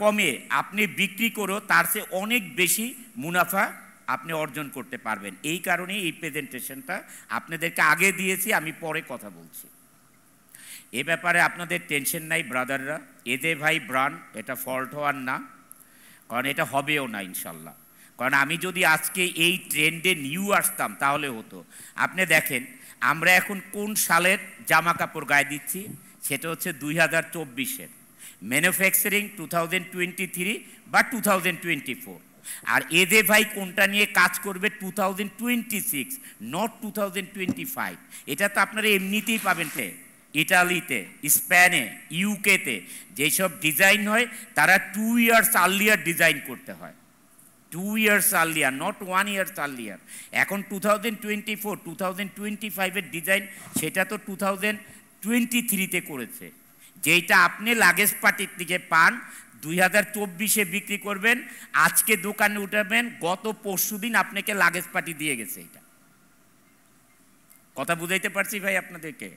কমে আপনি বিক্রি করেও তার চেয়ে অনেক বেশি মুনাফা আপনি অর্জন করতে পারবেন। এই কারণেই এই প্রেজেন্টেশনটা আপনাদেরকে আগে দিয়েছি, আমি পরে কথা বলছি। এ ব্যাপারে আপনাদের টেনশন নাই ব্রাদাররা, এজে ভাই ব্র্যান্ড এটা ফল্ট হওয়ার না, কারণ এটা হবেও না ইনশাল্লাহ। কারণ আমি যদি আজকে এই ট্রেন্ডে নিউ আসতাম তাহলে হতো। আপনি দেখেন আমরা এখন কোন সালের জামা কাপড় গায়ে দিচ্ছি, সেটা হচ্ছে 2024-এর ম্যানুফ্যাকচারিং 2023 বা 2024। আর এজে ভাই কোনটা নিয়ে কাজ করবে 2026, নট 2025। এটা তো আপনারা এমনিতেই পাবেন। ইটালিতে, স্পেনে, ইউকেতে যেসব ডিজাইন হয় তারা 2 years আর্লিয়ার ডিজাইন করতে হয়, 2 years earlier, not 1 year earlier. এখন 2024, 2025-এর ডিজাইন সেটা তো 2023-তে করেছে। যেটা আপনি লাগেজ পার্টির থেকে পান 2024-এ বিক্রি করবেন, আজকে দোকানে উঠাবেন, গত পরশুদিন আপনাকে লাগেজ পার্টি দিয়ে গেছে। এটা কথা বুঝাইতে পারছি ভাই আপনাদেরকে?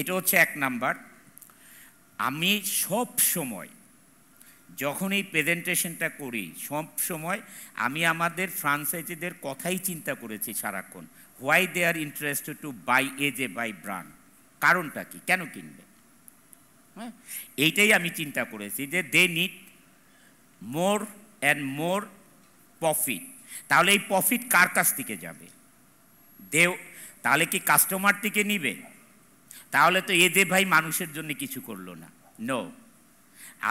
এটা হচ্ছে 1 নাম্বার। আমি সব সময় যখন এই প্রেজেন্টেশনটা করি, সব সময় আমি আমাদের ফ্রাঞ্চাইজিদের কথাই চিন্তা করেছি সারাক্ষণ। Why they are interested to buy AJ বাই ব্র্যান্ড, কারণটা কি, কেন কিনবে? হ্যাঁ, এইটাই আমি চিন্তা করেছি যে they need more and more profit. তাহলে এই প্রফিট কার কাছ থেকে যাবে? তাহলে কি কাস্টমার থেকে নিবে? তাহলে তো এজে ভাই মানুষের জন্য কিছু করলো না। নো,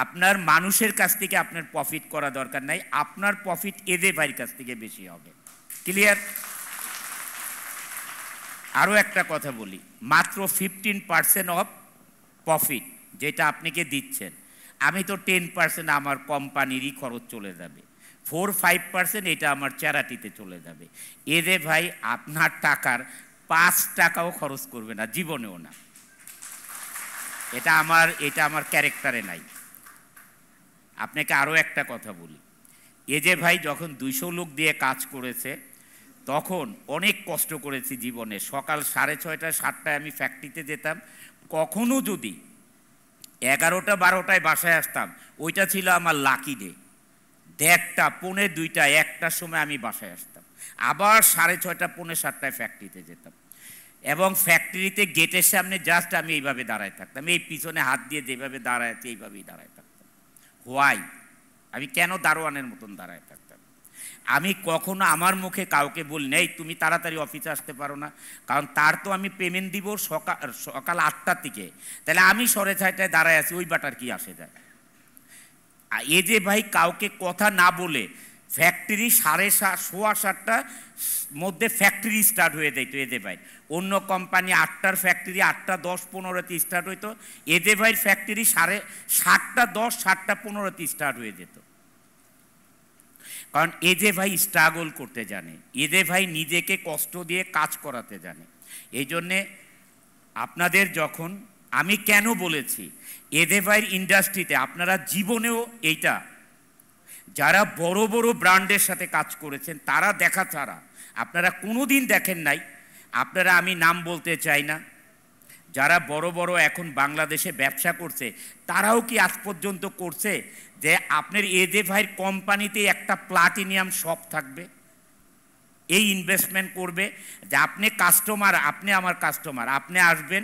আপনার মানুষের কাছ থেকে আপনার প্রফিট করা দরকার নাই, আপনার প্রফিট এজে ভাইয়ের কাছ থেকে বেশি হবে। ক্লিয়ার? আরও একটা কথা বলি, মাত্র 15% অফ প্রফিট যেটা আপনাকে দিচ্ছেন, আমি তো 10% আমার কোম্পানিরই খরচ চলে যাবে, 4-5% এটা আমার চ্যারিটিতে চলে যাবে। এজে ভাই আপনার টাকার 5 টাকাও খরচ করবে না, জীবনেও না। এটা আমার ক্যারেক্টারে নাই। আপনাকে আরও একটা কথা বলি, এজে ভাই যখন 200 লোক দিয়ে কাজ করেছে তখন অনেক কষ্ট করেছি জীবনে। সকাল 6:30 7টায় আমি ফ্যাক্টরিতে যেতাম, কখনো যদি 11টা 12টায় বাসায় আসতাম, ওইটা ছিল আমার লাকি ডে। 1:30 পৌনে 2টা 1টার সময় আমি বাসায় আসতাম, আবার 6:30 পৌনে 7টায় ফ্যাক্টরিতে যেতাম। এবং ফ্যাক্টরিতে গেটের সামনে জাস্ট আমি এইভাবে দাঁড়ায় থাকতাম, এই পিছনে হাত দিয়ে যেভাবে দাঁড়ায় আছে এইভাবেই দাঁড়ায় থাকতাম। হোয়াই? আমি কেন দারোয়ানের মতন দাঁড়ায় থাকতাম? আমি কখনো আমার মুখে কাউকে বলি নেই তুমি তাড়াতাড়ি অফিসে আসতে পারো না, কারণ তার তো আমি পেমেন্ট দিব সকাল 8টার থেকে, তাহলে আমি 6:30টায় দাঁড়ায় আছি, ওই বাটার কি আসে যায়? এজে ভাই কাউকে কথা না বলে ফ্যাক্টরি 7:30 মধ্যে ফ্যাক্টরি স্টার্ট হয়ে যেত এজে ভাই। অন্য কোম্পানি 8টার ফ্যাক্টরি 8:10-15তে স্টার্ট হইতো, এজে ভাইয়ের ফ্যাক্টরি 7:10 7:15তে স্টার্ট হয়ে যেত। কারণ এজে ভাই স্ট্রাগল করতে জানে, এজে ভাই নিজেকে কষ্ট দিয়ে কাজ করাতে জানে। এই জন্যে আপনাদের যখন আমি কেন বলেছি এজে ভাইয়ের ইন্ডাস্ট্রিতে আপনারা জীবনেও এইটা, যারা বড় বড় ব্র্যান্ডের সাথে কাজ করেছেন তারা দেখা ছাড়া আপনারা কোনো দিন দেখেন নাই। আপনারা, আমি নাম বলতে চাই না, যারা বড় বড় এখন বাংলাদেশে ব্যবসা করছে তারাও কি আজ পর্যন্ত করছে যে আপনার এজে ভাইয়ের কোম্পানিতে একটা প্লাটিনিয়াম শপ থাকবে? এই ইনভেস্টমেন্ট করবে যে আপনি কাস্টমার, আপনি আমার কাস্টমার, আপনি আসবেন,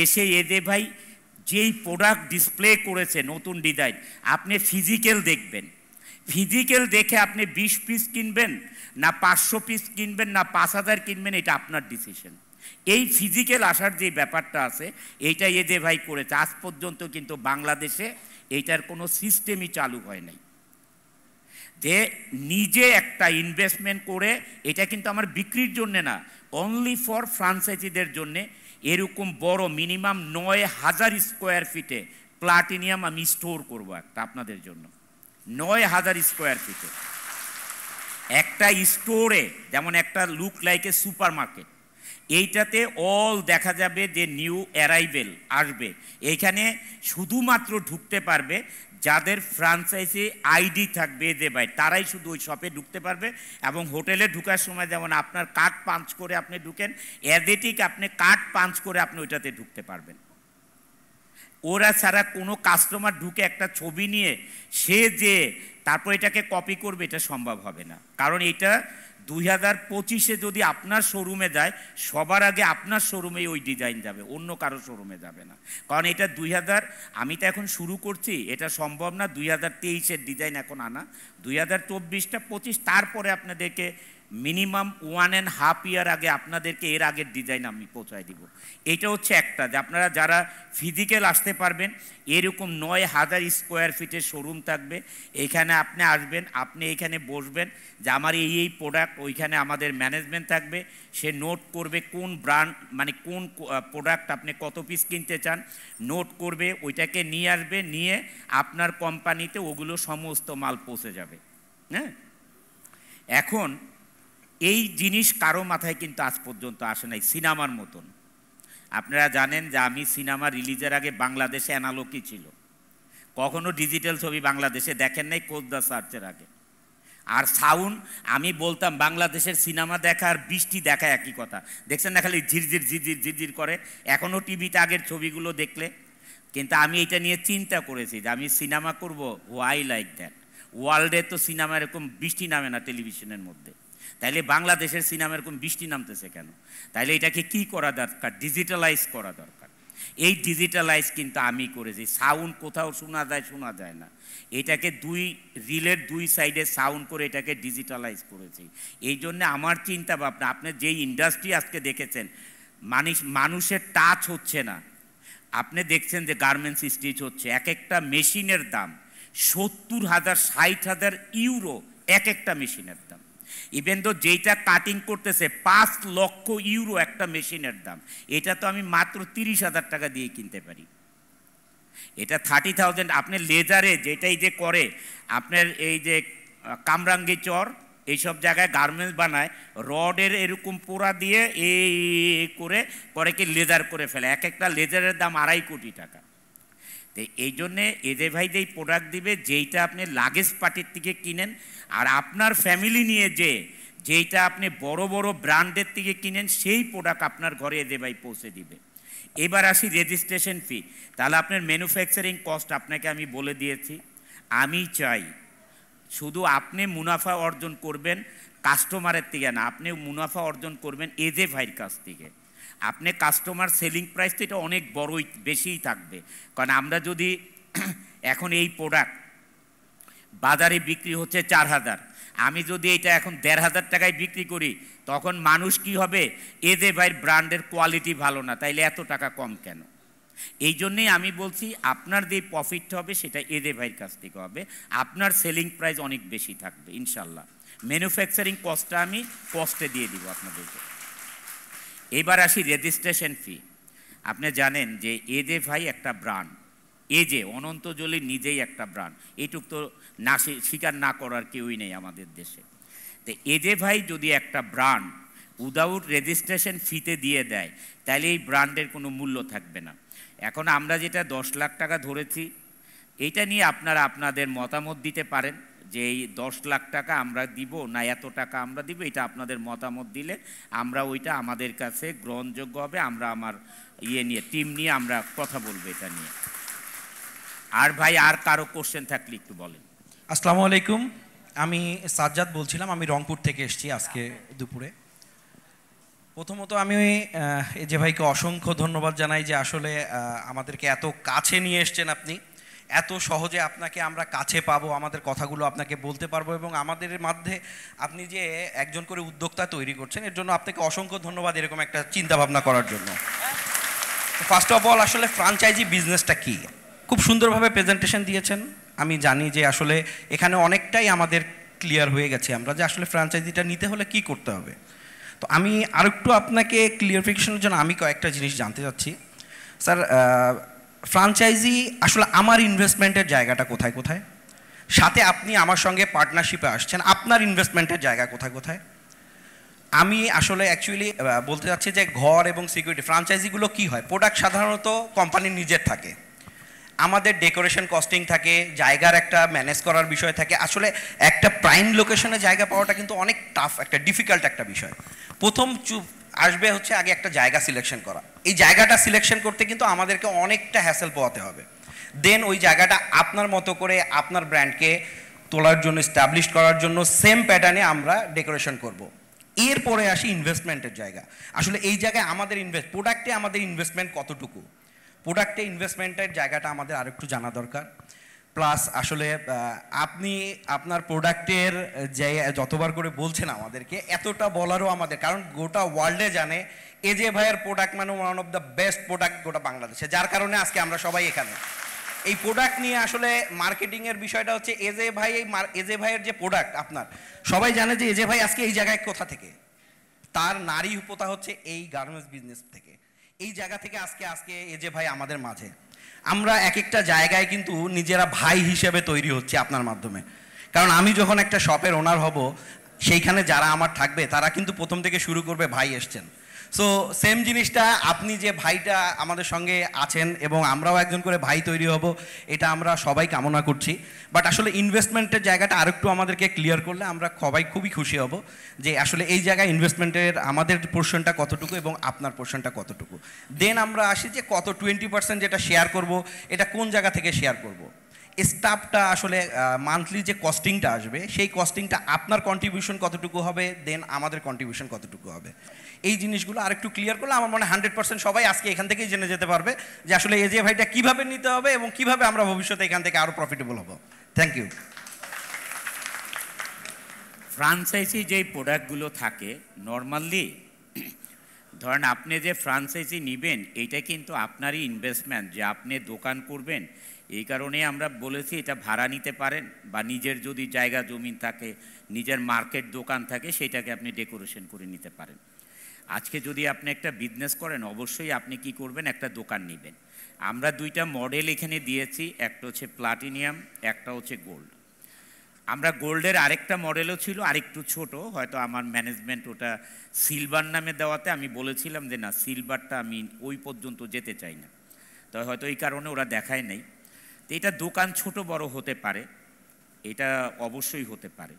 এসে এজে ভাই যেই প্রোডাক্ট ডিসপ্লে করেছে নতুন ডিজাইন আপনি ফিজিক্যাল দেখবেন, ফিজিক্যাল দেখে আপনি 20 পিস কিনবেন না 500 পিস কিনবেন না 5000 কিনবেন, এটা আপনার ডিসিশন। এই ফিজিক্যাল আসার যে ব্যাপারটা আছে এইটা এজে ভাই করেছে। আজ পর্যন্ত কিন্তু বাংলাদেশে এইটার কোনো সিস্টেমই চালু হয় নাই। যে নিজে একটা ইনভেস্টমেন্ট করে, এটা কিন্তু আমার বিক্রির জন্যে না, অনলি ফর ফ্রাঞ্চাইজিদের জন্যে এরকম বড় মিনিমাম 9,000 স্কোয়ার ফিটে প্লাটিনিয়াম আমি স্টোর করব একটা আপনাদের জন্য। 9,000 স্কোয়ার ফিটে একটা স্টোরে, যেমন একটা look like a super market, এইটাতে অল দেখা যাবে যে নিউ অ্যারাইভেল আসবে, এইখানে শুধুমাত্র ঢুকতে পারবে যাদের ফ্রাঞ্চাইজি আইডি থাকবে যে ভাই, তারাই শুধু ওই শপে ঢুকতে পারবে। এবং হোটেলে ঢুকার সময় যেমন আপনার কার্ড পাঞ্চ করে আপনি ঢুকেন, অ্যাদেটিক আপনি কার্ড পাঞ্চ করে আপনি ওইটাতে ঢুকতে পারবেন। ওরা ছাড়া কোনো কাস্টমার ঢুকে একটা ছবি নিয়ে সে যে তারপর এটাকে কপি করবে, এটা সম্ভব হবে না। কারণ এটা 2025-এ যদি আপনার শোরুমে যায়, সবার আগে আপনার শোরুমেই ওই ডিজাইন যাবে, অন্য কারো শোরুমে যাবে না। কারণ এটা 2000, আমি তো এখন শুরু করছি, এটা সম্ভব না 2023-এর ডিজাইন এখন আনা। 2024টা 25, তারপরে আপনাদেরকে মিনিমাম 1.5 ইয়ার আগে আপনাদেরকে এর আগের ডিজাইন আমি পৌঁছায় দিব। এটা হচ্ছে একটা, যে আপনারা যারা ফিজিক্যাল আসতে পারবেন, এরকম 9,000 স্কোয়ার ফিটের শোরুম থাকবে। এইখানে আপনি আসবেন, আপনি এইখানে বসবেন যে আমার এই প্রোডাক্ট, ওইখানে আমাদের ম্যানেজমেন্ট থাকবে, সে নোট করবে কোন ব্র্যান্ড, মানে কোন প্রোডাক্ট আপনি কত পিস কিনতে চান, নোট করবে, ওইটাকে নিয়ে আসবে, নিয়ে আপনার কোম্পানিতে ওগুলো সমস্ত মাল পৌঁছে যাবে। হ্যাঁ, এখন এই জিনিস কারো মাথায় কিন্তু আজ পর্যন্ত আসে নাই সিনেমার মতন। আপনারা জানেন যে আমি সিনেমা রিলিজের আগে বাংলাদেশে অ্যানালগই ছিল, কখনো ডিজিটাল ছবি বাংলাদেশে দেখেন নাই কোচ দ্য সার্চের আগে। আর সাউন্ড, আমি বলতাম বাংলাদেশের সিনেমা দেখা আর বৃষ্টি দেখা একই কথা, দেখছেন না, খালি ঝিরঝির ঝিরঝির ঝিরঝির করে, এখনও টিভিতে আগের ছবিগুলো দেখলে। কিন্তু আমি এটা নিয়ে চিন্তা করেছি যে আমি সিনেমা করব, ওয়াই লাইক দ্যাট। ওয়ার্ল্ডে তো সিনেমা এরকম বৃষ্টি নামে না টেলিভিশনের মধ্যে, তাইলে বাংলাদেশের সিনেমা এরকম বৃষ্টি নামতেছে কেন? তাইলে এটাকে কি করা দরকার? ডিজিটালাইজ করা দরকার। এই ডিজিটালাইজ কিন্তু আমি করেছি। সাউন্ড কোথাও শোনা যায় না, এটাকে রিলের দুই সাইডে সাউন্ড করে এটাকে ডিজিটালাইজ করেছি। এই জন্য আমার চিন্তা ভাবনা, আপনি যেই ইন্ডাস্ট্রি আজকে দেখেছেন, মানুষের টাচ হচ্ছে না। আপনি দেখছেন যে গার্মেন্টস স্টিচ হচ্ছে, এক একটা মেশিনের দাম 70,000 60,000 ইউরো এক একটা মেশিনের দাম। ইভেন তো যেইটা কাটিং করতেছে 5 লক্ষ ইউরো একটা মেশিনের দাম, এটা তো আমি মাত্র 30,000 টাকা দিয়ে কিনতে পারি। এটা 30,000। আপনি লেজারে যেটাই যে করে, আপনার এই যে কামরাঙ্গি চর এইসব জায়গায় গার্মেন্টস বানায়, রডের এরকম পোড়া দিয়ে এই করে কি লেজার করে ফেলে, এক একটা লেজারের দাম 2.5 কোটি টাকা। তো এই জন্যে এজে ভাই যেই প্রোডাক্ট দিবে, যেইটা আপনি লাগেজ পার্টির থেকে কিনেন, আর আপনার ফ্যামিলি নিয়ে যেইটা আপনি বড় বড় ব্র্যান্ডের থেকে কিনেন, সেই প্রোডাক্ট আপনার ঘরে এজে ভাই পৌঁছে দিবে। এবার আসি রেজিস্ট্রেশন ফি। তাহলে আপনার ম্যানুফ্যাকচারিং কস্ট আপনাকে আমি বলে দিয়েছি। আমি চাই শুধু আপনি মুনাফা অর্জন করবেন কাস্টমারের থেকে না, আপনি মুনাফা অর্জন করবেন এজে ভাইয়ের কাছ থেকে। আপনি কাস্টমার সেলিং প্রাইস তো এটা অনেক বড়ই বেশিই থাকবে। কারণ আমরা যদি এখন এই প্রোডাক্ট বাজারে বিক্রি হচ্ছে 4,000, আমি যদি এটা এখন 1,500 টাকায় বিক্রি করি, তখন মানুষ কি হবে, এজে ভাইয়ের ব্র্যান্ডের কোয়ালিটি ভালো না, তাইলে এত টাকা কম কেন? এই জন্যেই আমি বলছি আপনার যে প্রফিট হবে সেটা এজে ভাইয়ের কাছ থেকে হবে, আপনার সেলিং প্রাইস অনেক বেশি থাকবে ইনশাল্লাহ। ম্যানুফ্যাকচারিং কস্টটা আমি কস্টে দিয়ে দিব আপনাদেরকে। এবার আসি রেজিস্ট্রেশন ফি। আপনি জানেন যে এজে ভাই একটা ব্র্যান্ড, এজে অনন্ত জলি নিজেই একটা ব্র্যান্ড, এইটুক তো না স্বীকার না করার কেউই নেই আমাদের দেশে। তো এজে ভাই যদি একটা ব্র্যান্ড উইদাউট রেজিস্ট্রেশন ফিতে দিয়ে দেয়, তাহলে এই ব্র্যান্ডের কোনো মূল্য থাকবে না। এখন আমরা যেটা 10 লাখ টাকা ধরেছি, এইটা নিয়ে আপনারা আপনাদের মতামত দিতে পারেন যে এই 10 লাখ টাকা আমরা দিব না এত টাকা আমরা দিব, এটা আপনাদের মতামত দিলে আমরা ওইটা আমাদের কাছে গ্রহণযোগ্য হবে। আমরা আমার নিয়ে টিম নিয়ে আমরা কথা বলবো এটা নিয়ে। আর ভাই আর কারো কোশ্চেন থাকলে একটু বলেন। আসসালামু আলাইকুম, আমি সাজ্জাদ বলছিলাম, আমি রংপুর থেকে এসেছি আজকে দুপুরে। প্রথমত আমি এজে ভাইকে অসংখ্য ধন্যবাদ জানাই যে আসলে আমাদেরকে এত কাছে নিয়ে এসছেন আপনি, এত সহজে আপনাকে আমরা কাছে পাবো, আমাদের কথাগুলো আপনাকে বলতে পারবো, এবং আমাদের মধ্যে আপনি যে একজন করে উদ্যোক্তা তৈরি করছেন, এর জন্য আপনাকে অসংখ্য ধন্যবাদ এরকম একটা চিন্তা ভাবনা করার জন্য। ফার্স্ট অফ অল আসলে ফ্রাঞ্চাইজি বিজনেসটা কি খুব সুন্দরভাবে প্রেজেন্টেশন দিয়েছেন। আমি জানি যে আসলে এখানে অনেকটাই আমাদের ক্লিয়ার হয়ে গেছি আমরা যে আসলে ফ্র্যাঞ্চাইজিটা নিতে হলে কি করতে হবে। তো আমি আরেকটু আপনাকে ক্লিয়ারিফিকেশনের জন্য আমি কয়েকটা জিনিস জানতে চাচ্ছি। স্যার, ফ্র্যাঞ্চাইজি আসলে আমার ইনভেস্টমেন্টের জায়গাটা কোথায় কোথায়, সাথে আপনি আমার সঙ্গে পার্টনারশিপে আসছেন, আপনার ইনভেস্টমেন্টের জায়গা কোথায় কোথায়। আমি আসলে অ্যাকচুয়ালি বলতে চাচ্ছি যে ঘর এবং সিকিউরিটি ফ্র্যাঞ্চাইজিগুলো কি হয়, প্রোডাক্ট সাধারণত কোম্পানির নিজের থাকে, আমাদের ডেকোরেশন কস্টিং থাকে, জায়গার একটা ম্যানেজ করার বিষয় থাকে। আসলে একটা প্রাইম লোকেশনে জায়গা পাওয়াটা কিন্তু অনেক টাফ, একটা ডিফিকাল্ট একটা বিষয়। প্রথম আসবে হচ্ছে আগে একটা জায়গা সিলেকশন করা। এই জায়গাটা সিলেকশন করতে কিন্তু আমাদেরকে অনেকটা হ্যাসেল পোহাতে হবে। দেন ওই জায়গাটা আপনার মতো করে আপনার ব্র্যান্ডকে তোলার জন্য, এস্টাবলিশ করার জন্য সেম প্যাটার্নে আমরা ডেকোরেশন করব। এরপরে আসি ইনভেস্টমেন্টের জায়গা। আসলে এই জায়গায় আমাদের প্রোডাক্টে আমাদের ইনভেস্টমেন্ট কতটুকু, প্রোডাক্টে ইনভেস্টমেন্টের জায়গাটা আমাদের আরেকটু জানা দরকার। প্লাস আসলে আপনি আপনার প্রোডাক্টের যে যতবার করে বলছেন আমাদেরকে, এতটা বলারও আমাদের, কারণ গোটা ওয়ার্ল্ডে জানে এজে ভাইয়ের প্রোডাক্ট মানে one of the best product গোটা বাংলাদেশে, যার কারণে আজকে আমরা সবাই এখানে। এই প্রোডাক্ট নিয়ে আসলে মার্কেটিংয়ের বিষয়টা হচ্ছে এজে ভাই, এজে ভাইয়ের যে প্রোডাক্ট আপনার সবাই জানে যে এজে ভাই আজকে এই জায়গায় কোথা থেকে, তার নারী উপতা হচ্ছে এই গার্মেন্টস বিজনেস থেকে, এই জায়গা থেকে আজকে এজে ভাই আমাদের মাঝে। আমরা এক একটা জায়গায় কিন্তু নিজেরা ভাই হিসেবে তৈরি হচ্ছে আপনার মাধ্যমে। কারণ আমি যখন একটা শপের ওনার হব, সেইখানে যারা আমার থাকবে তারা কিন্তু প্রথম থেকে শুরু করবে ভাই এসছেন। সো সেম জিনিসটা আপনি যে ভাইটা আমাদের সঙ্গে আছেন এবং আমরাও একজন করে ভাই তৈরি হব, এটা আমরা সবাই কামনা করছি। বাট আসলে ইনভেস্টমেন্টের জায়গাটা আরেকটু আমাদেরকে ক্লিয়ার করলে আমরা সবাই খুবই খুশি হব যে আসলে এই জায়গায় ইনভেস্টমেন্টের আমাদের পোর্শনটা কতটুকু এবং আপনার পোর্শনটা কতটুকু। দেন আমরা আসি যে কত 20% যেটা শেয়ার করব, এটা কোন জায়গা থেকে শেয়ার করব। স্টাফটা আসলে মান্থলি যে কস্টিংটা আসবে, সেই কস্টিংটা আপনার কন্ট্রিবিউশন কতটুকু হবে, দেন আমাদের কন্ট্রিবিউশন কতটুকু হবে। এই জিনিসগুলো আরেকটু ক্লিয়ার করলে আমার মনে হয় 100% সবাই আজকে এখান থেকেই জেনে যেতে পারবে যে আসলে এজে ভাইটা কীভাবে নিতে হবে এবং কীভাবে আমরা ভবিষ্যতে এখান থেকে আরও প্রফিটেবল হব। Thank you. ফ্রাঞ্চাইজি যেই প্রোডাক্টগুলো থাকে নর্মালি, ধরেন আপনি যে ফ্রাঞ্চাইজি নেবেন এইটা কিন্তু আপনারই ইনভেস্টমেন্ট, যে আপনি দোকান করবেন। এই কারণে আমরা বলেছি এটা ভাড়া নিতে পারেন, বা নিজের যদি জায়গা জমি থাকে, নিজের মার্কেট দোকান থাকে, সেটাকে আপনি ডেকোরেশন করে নিতে পারেন। আজকে যদি আপনি একটা বিজনেস করেন, অবশ্যই আপনি কি করবেন, একটা দোকান নেবেন। আমরা দুইটা মডেল এখানে দিয়েছি, একটা হচ্ছে প্লাটিনিয়াম, একটা হচ্ছে গোল্ড। আমরা গোল্ডের আরেকটা মডেলও ছিল, আরেকটু ছোট, হয়তো আমার ম্যানেজমেন্ট ওটা সিলভার নামে দেওয়াতে আমি বলেছিলাম যে না, সিলভারটা আমি ওই পর্যন্ত যেতে চাই না, তো হয়তো এই কারণে ওরা দেখায় নাই। তো এটা দোকান ছোট বড় হতে পারে, এটা অবশ্যই হতে পারে।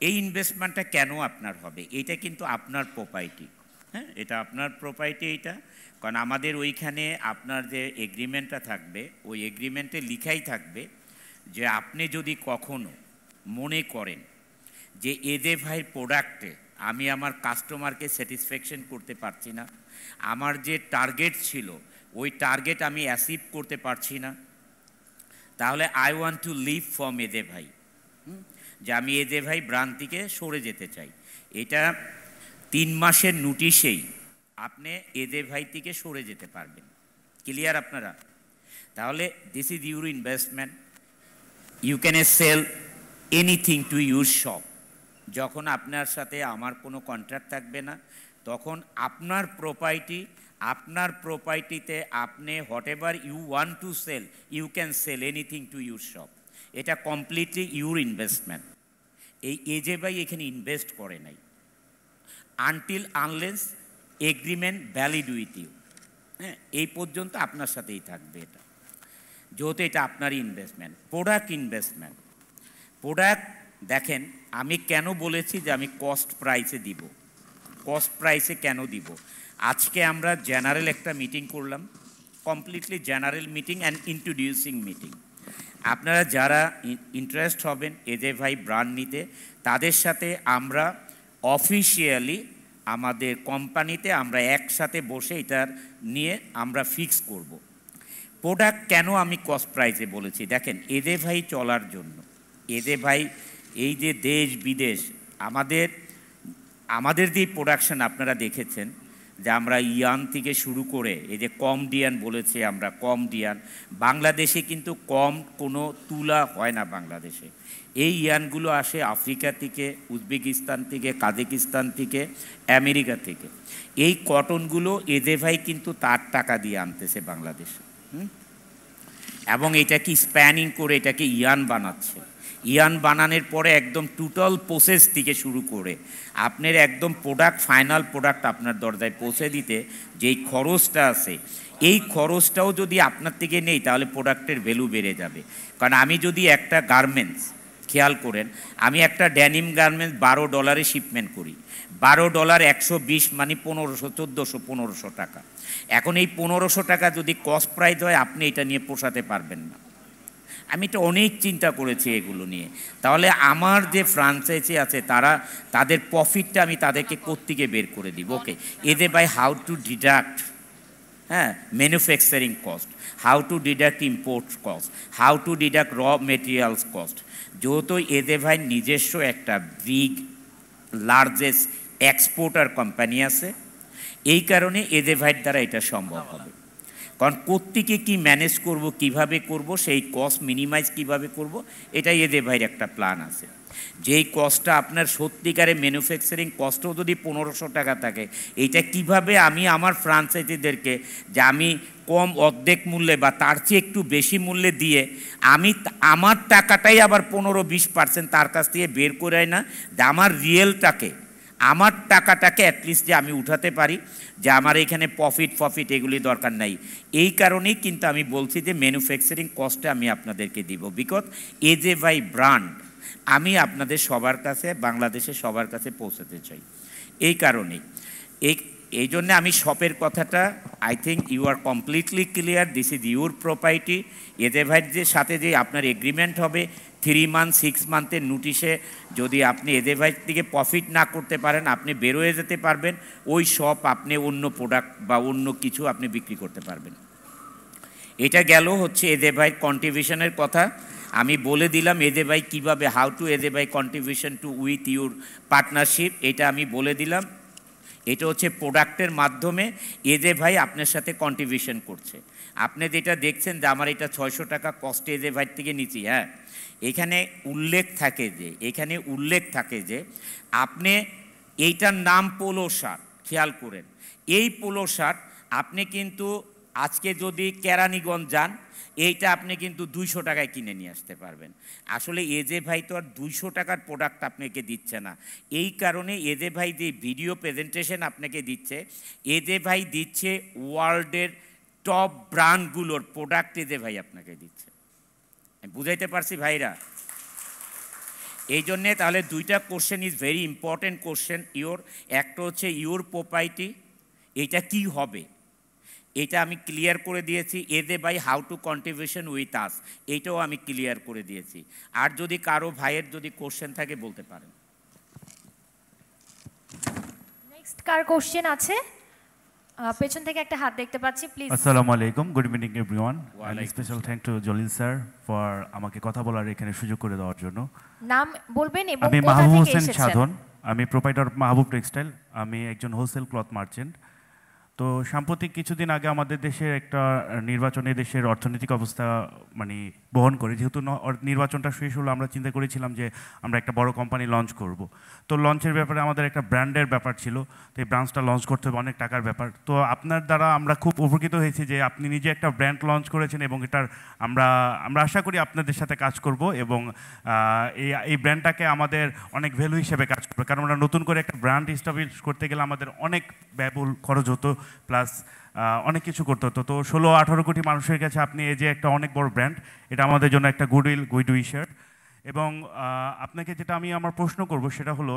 এই ইনভেস্টমেন্টটা কেন আপনার হবে, এটা কিন্তু আপনার প্রপার্টি। হ্যাঁ, এটা আপনার প্রপার্টি এইটা, কারণ আমাদের ওইখানে আপনার যে এগ্রিমেন্টটা থাকবে, ওই এগ্রিমেন্টে লিখাই থাকবে যে আপনি যদি কখনো মনে করেন যে এজে ভাইয়ের প্রোডাক্টে আমি আমার কাস্টমারকে স্যাটিসফ্যাকশন করতে পারছি না, আমার যে টার্গেট ছিল ওই টার্গেট আমি অ্যাচিভ করতে পারছি না, তাহলে I want to leave from AJ ভাই, যে আমি এজে ভাই ব্র্যান্ড থেকে সরে যেতে চাই। এটা 3 মাসের নোটিশেই আপনি এজে ভাই থেকে সরে যেতে পারবেন। ক্লিয়ার আপনারা? তাহলে this is your investment. You can sell anything to your shop. যখন আপনার সাথে আমার কোনো কন্ট্রাক্ট থাকবে না, তখন আপনার প্রপার্টিতে আপনি whatever you want to sell, you can sell anything to your shop. এটা কমপ্লিটলি ইউর ইনভেস্টমেন্ট। এই এজে ভাই এখানে ইনভেস্ট করে নাই until unless agreement valid with you. হ্যাঁ, এই পর্যন্ত আপনার সাথেই থাকবে এটা, যেহেতু এটা আপনারই ইনভেস্টমেন্ট। প্রোডাক্ট ইনভেস্টমেন্ট, প্রোডাক্ট দেখেন আমি কেন বলেছি যে আমি কস্ট প্রাইসে দিব। কস্ট প্রাইসে কেন দিব, আজকে আমরা জেনারেল একটা মিটিং করলাম, completely general meeting and introducing meeting. আপনারা যারা ইন্টারেস্ট হবেন এজে ভাই ব্র্যান্ড নিতে, তাদের সাথে আমরা অফিসিয়ালি আমাদের কোম্পানিতে আমরা একসাথে বসে এটার নিয়ে আমরা ফিক্স করব। প্রোডাক্ট কেন আমি কস্ট প্রাইসে বলেছি, দেখেন এজে ভাই চলার জন্য, এজে ভাই এই যে দেশ বিদেশ আমাদের যে প্রোডাকশন আপনারা দেখেছেন, যে আমরা ইয়ান থেকে শুরু করে এই যে কমডিয়ান বলেছি আমরা, কমডিয়ান বাংলাদেশে কিন্তু কম কোনো তুলা হয় না বাংলাদেশে। এই ইয়ানগুলো আসে আফ্রিকা থেকে, উজবেকিস্তান থেকে, কাজাকিস্তান থেকে, আমেরিকা থেকে। এই কটনগুলো এজে ভাই কিন্তু তার টাকা দিয়ে আনতেছে বাংলাদেশে, এবং এটাকে স্প্যানিং করে এটাকে ইয়ান বানাচ্ছে। ইয়ান বানানোর পরে একদম টোটাল প্রসেস থেকে শুরু করে আপনার একদম প্রোডাক্ট, ফাইনাল প্রোডাক্ট আপনার দরজায় পৌঁছে দিতে যেই খরচটা আছে, এই খরচটাও যদি আপনার থেকে নেই তাহলে প্রোডাক্টের ভ্যালু বেড়ে যাবে। কারণ আমি যদি একটা গার্মেন্টস, খেয়াল করেন, আমি একটা ড্যানিম গার্মেন্টস $12 শিপমেন্ট করি, $12 120 মানে 1500, 1400, 1500 টাকা। এখন এই 1500 টাকা যদি কস্ট প্রাইস হয়, আপনি এটা নিয়ে পোষাতে পারবেন না। আমি তো অনেক চিন্তা করেছি এগুলো নিয়ে। তাহলে আমার যে ফ্রাঞ্চাইজি আছে তাদের প্রফিটটা আমি তাদেরকে কোত্থেকে বের করে দিব? ওকে, এদের by how to deduct manufacturing cost, how to deduct import cost, how to deduct raw materials cost. যেহেতু এদের ভাই নিজস্ব একটা বিগ লার্জেস্ট এক্সপোর্টার কোম্পানি আছে, এই কারণে এদের ভাইয়ের দ্বারা এটা সম্ভব হবে। কারণ কোত্থেকে কী ম্যানেজ করব, কিভাবে করব, সেই কস্ট মিনিমাইজ কিভাবে করব, এটাই এদের ভাইয়ের একটা প্ল্যান আছে। যেই কস্টটা আপনার সত্যিকারে ম্যানুফ্যাকচারিং কস্টও যদি 1500 টাকা থাকে, এইটা কিভাবে আমি আমার ফ্রাঞ্চাইজিদেরকে যে আমি কম অর্ধেক মূল্যে বা তার চেয়ে একটু বেশি মূল্যে দিয়ে আমি আমার টাকাটাই আবার 15-20% তার কাছ থেকে বের করে না, যে আমার রিয়েলটাকে, আমার টাকাটাকে অ্যাটলিস্ট যে আমি উঠাতে পারি, যে আমার এখানে প্রফিট এগুলি দরকার নাই। এই কারণেই কিন্তু আমি বলছি যে ম্যানুফ্যাকচারিং কস্টে আমি আপনাদেরকে দিব, বিকজ এজে ভাই ব্র্যান্ড আমি আপনাদের সবার কাছে, বাংলাদেশে সবার কাছে পৌঁছাতে চাই। এই কারণেই এই জন্যে আমি শপের কথাটা, I think you are completely clear, this is your property. AJ ভাইয়ের সাথে যে আপনার এগ্রিমেন্ট হবে 3 মান্থ 6 মান্থের নোটিশে, যদি আপনি এদের ভাই থেকে প্রফিট না করতে পারেন, আপনি বেরোয় যেতে পারবেন, ওই শপ আপনি অন্য প্রোডাক্ট বা অন্য কিছু আপনি বিক্রি করতে পারবেন। এটা গেল হচ্ছে এদের ভাই কন্ট্রিবিউশনের কথা। আমি বলে দিলাম এদে ভাই কীভাবে, হাউ টু এদে ভাই contribution to with your partnership, এটা আমি বলে দিলাম। এটা হচ্ছে প্রোডাক্টের মাধ্যমে এদে ভাই আপনার সাথে কন্ট্রিবিউশন করছে। আপনি যেটা দেখছেন যে আমার এটা 600 টাকা কস্টে এদে ভাই থেকে নিচ্ছি, হ্যাঁ, এখানে উল্লেখ থাকে যে আপনি এইটার নাম পোলো শার্ট, খেয়াল করেন, এই পোলো শার্ট আপনি কিন্তু আজকে যদি কেরানীগঞ্জ যান, এইটা আপনি কিন্তু 200 টাকায় কিনে নিয়ে আসতে পারবেন। আসলে এজে ভাই তো আর 200 টাকার প্রোডাক্ট আপনাকে দিচ্ছে না। এই কারণে এজে ভাই যে ভিডিও প্রেজেন্টেশন আপনাকে দিচ্ছে, এজে ভাই দিচ্ছে ওয়ার্ল্ডের টপ ব্র্যান্ডগুলোর প্রোডাক্ট এজে ভাই আপনাকে দিচ্ছে। বুঝাইতে পারছি ভাইরা? এই জন্যে তাহলে দুইটা question is very important question your. একটা হচ্ছে ইওর প্রপার্টি, এইটা কি হবে, এটা আমি ক্লিয়ার করে দিয়েছি। এদে বাই how to contribution with us, এইটাও আমি ক্লিয়ার করে দিয়েছি। আর যদি কারো ভাইয়ের যদি কোশ্চেন থাকে বলতে পারেন। নেক্সট কার কোশ্চেন আছে? পেছন থেকে একটা হাত দেখতে পাচ্ছি, প্লিজ। আসসালামু আলাইকুম, good evening everyone. And special thank to Jalil sir for আমাকে কথা বলার এখানে সুযোগ করে দেওয়ার জন্য। নাম বলবেন এবং আমি কোথা মাহবুব থেকে হোসেন এসেছেন? সাধন, আমি প্রোপাইটার মাহবুব টেক্সটাইল। আমি একজন হোলসেল ক্লথ মার্চেন্ট। তো সাম্প্রতিক কিছুদিন আগে আমাদের দেশের একটা নির্বাচনে দেশের অর্থনৈতিক অবস্থা মানে বহন করে, যেহেতু নির্বাচনটা শেষ হলো, আমরা চিন্তা করেছিলাম যে আমরা একটা বড় কোম্পানি লঞ্চ করব। তো লঞ্চের ব্যাপারে আমাদের একটা ব্র্যান্ডের ব্যাপার ছিল, তো এই ব্রাঞ্চটা লঞ্চ করতে হবে, অনেক টাকার ব্যাপার। তো আপনার দ্বারা আমরা খুব উপকৃত হয়েছি যে আপনি নিজে একটা ব্র্যান্ড লঞ্চ করেছেন, এবং এটার আমরা আশা করি আপনাদের সাথে কাজ করব, এবং এই ব্র্যান্ডটাকে আমাদের অনেক ভ্যালু হিসেবে কাজ করবে। কারণ আমরা নতুন করে একটা ব্র্যান্ড এস্টাবলিশ করতে গেলে আমাদের অনেক ব্যয়বহুল খরচ হতো, প্লাস অনেক কিছু করতে হতো। তো 16-18 কোটি মানুষের কাছে আপনি এই যে একটা অনেক বড় ব্র্যান্ড, এটা আমাদের জন্য একটা গুড উইশার। এবং আপনাকে যেটা আমি আমার প্রশ্ন করব সেটা হলো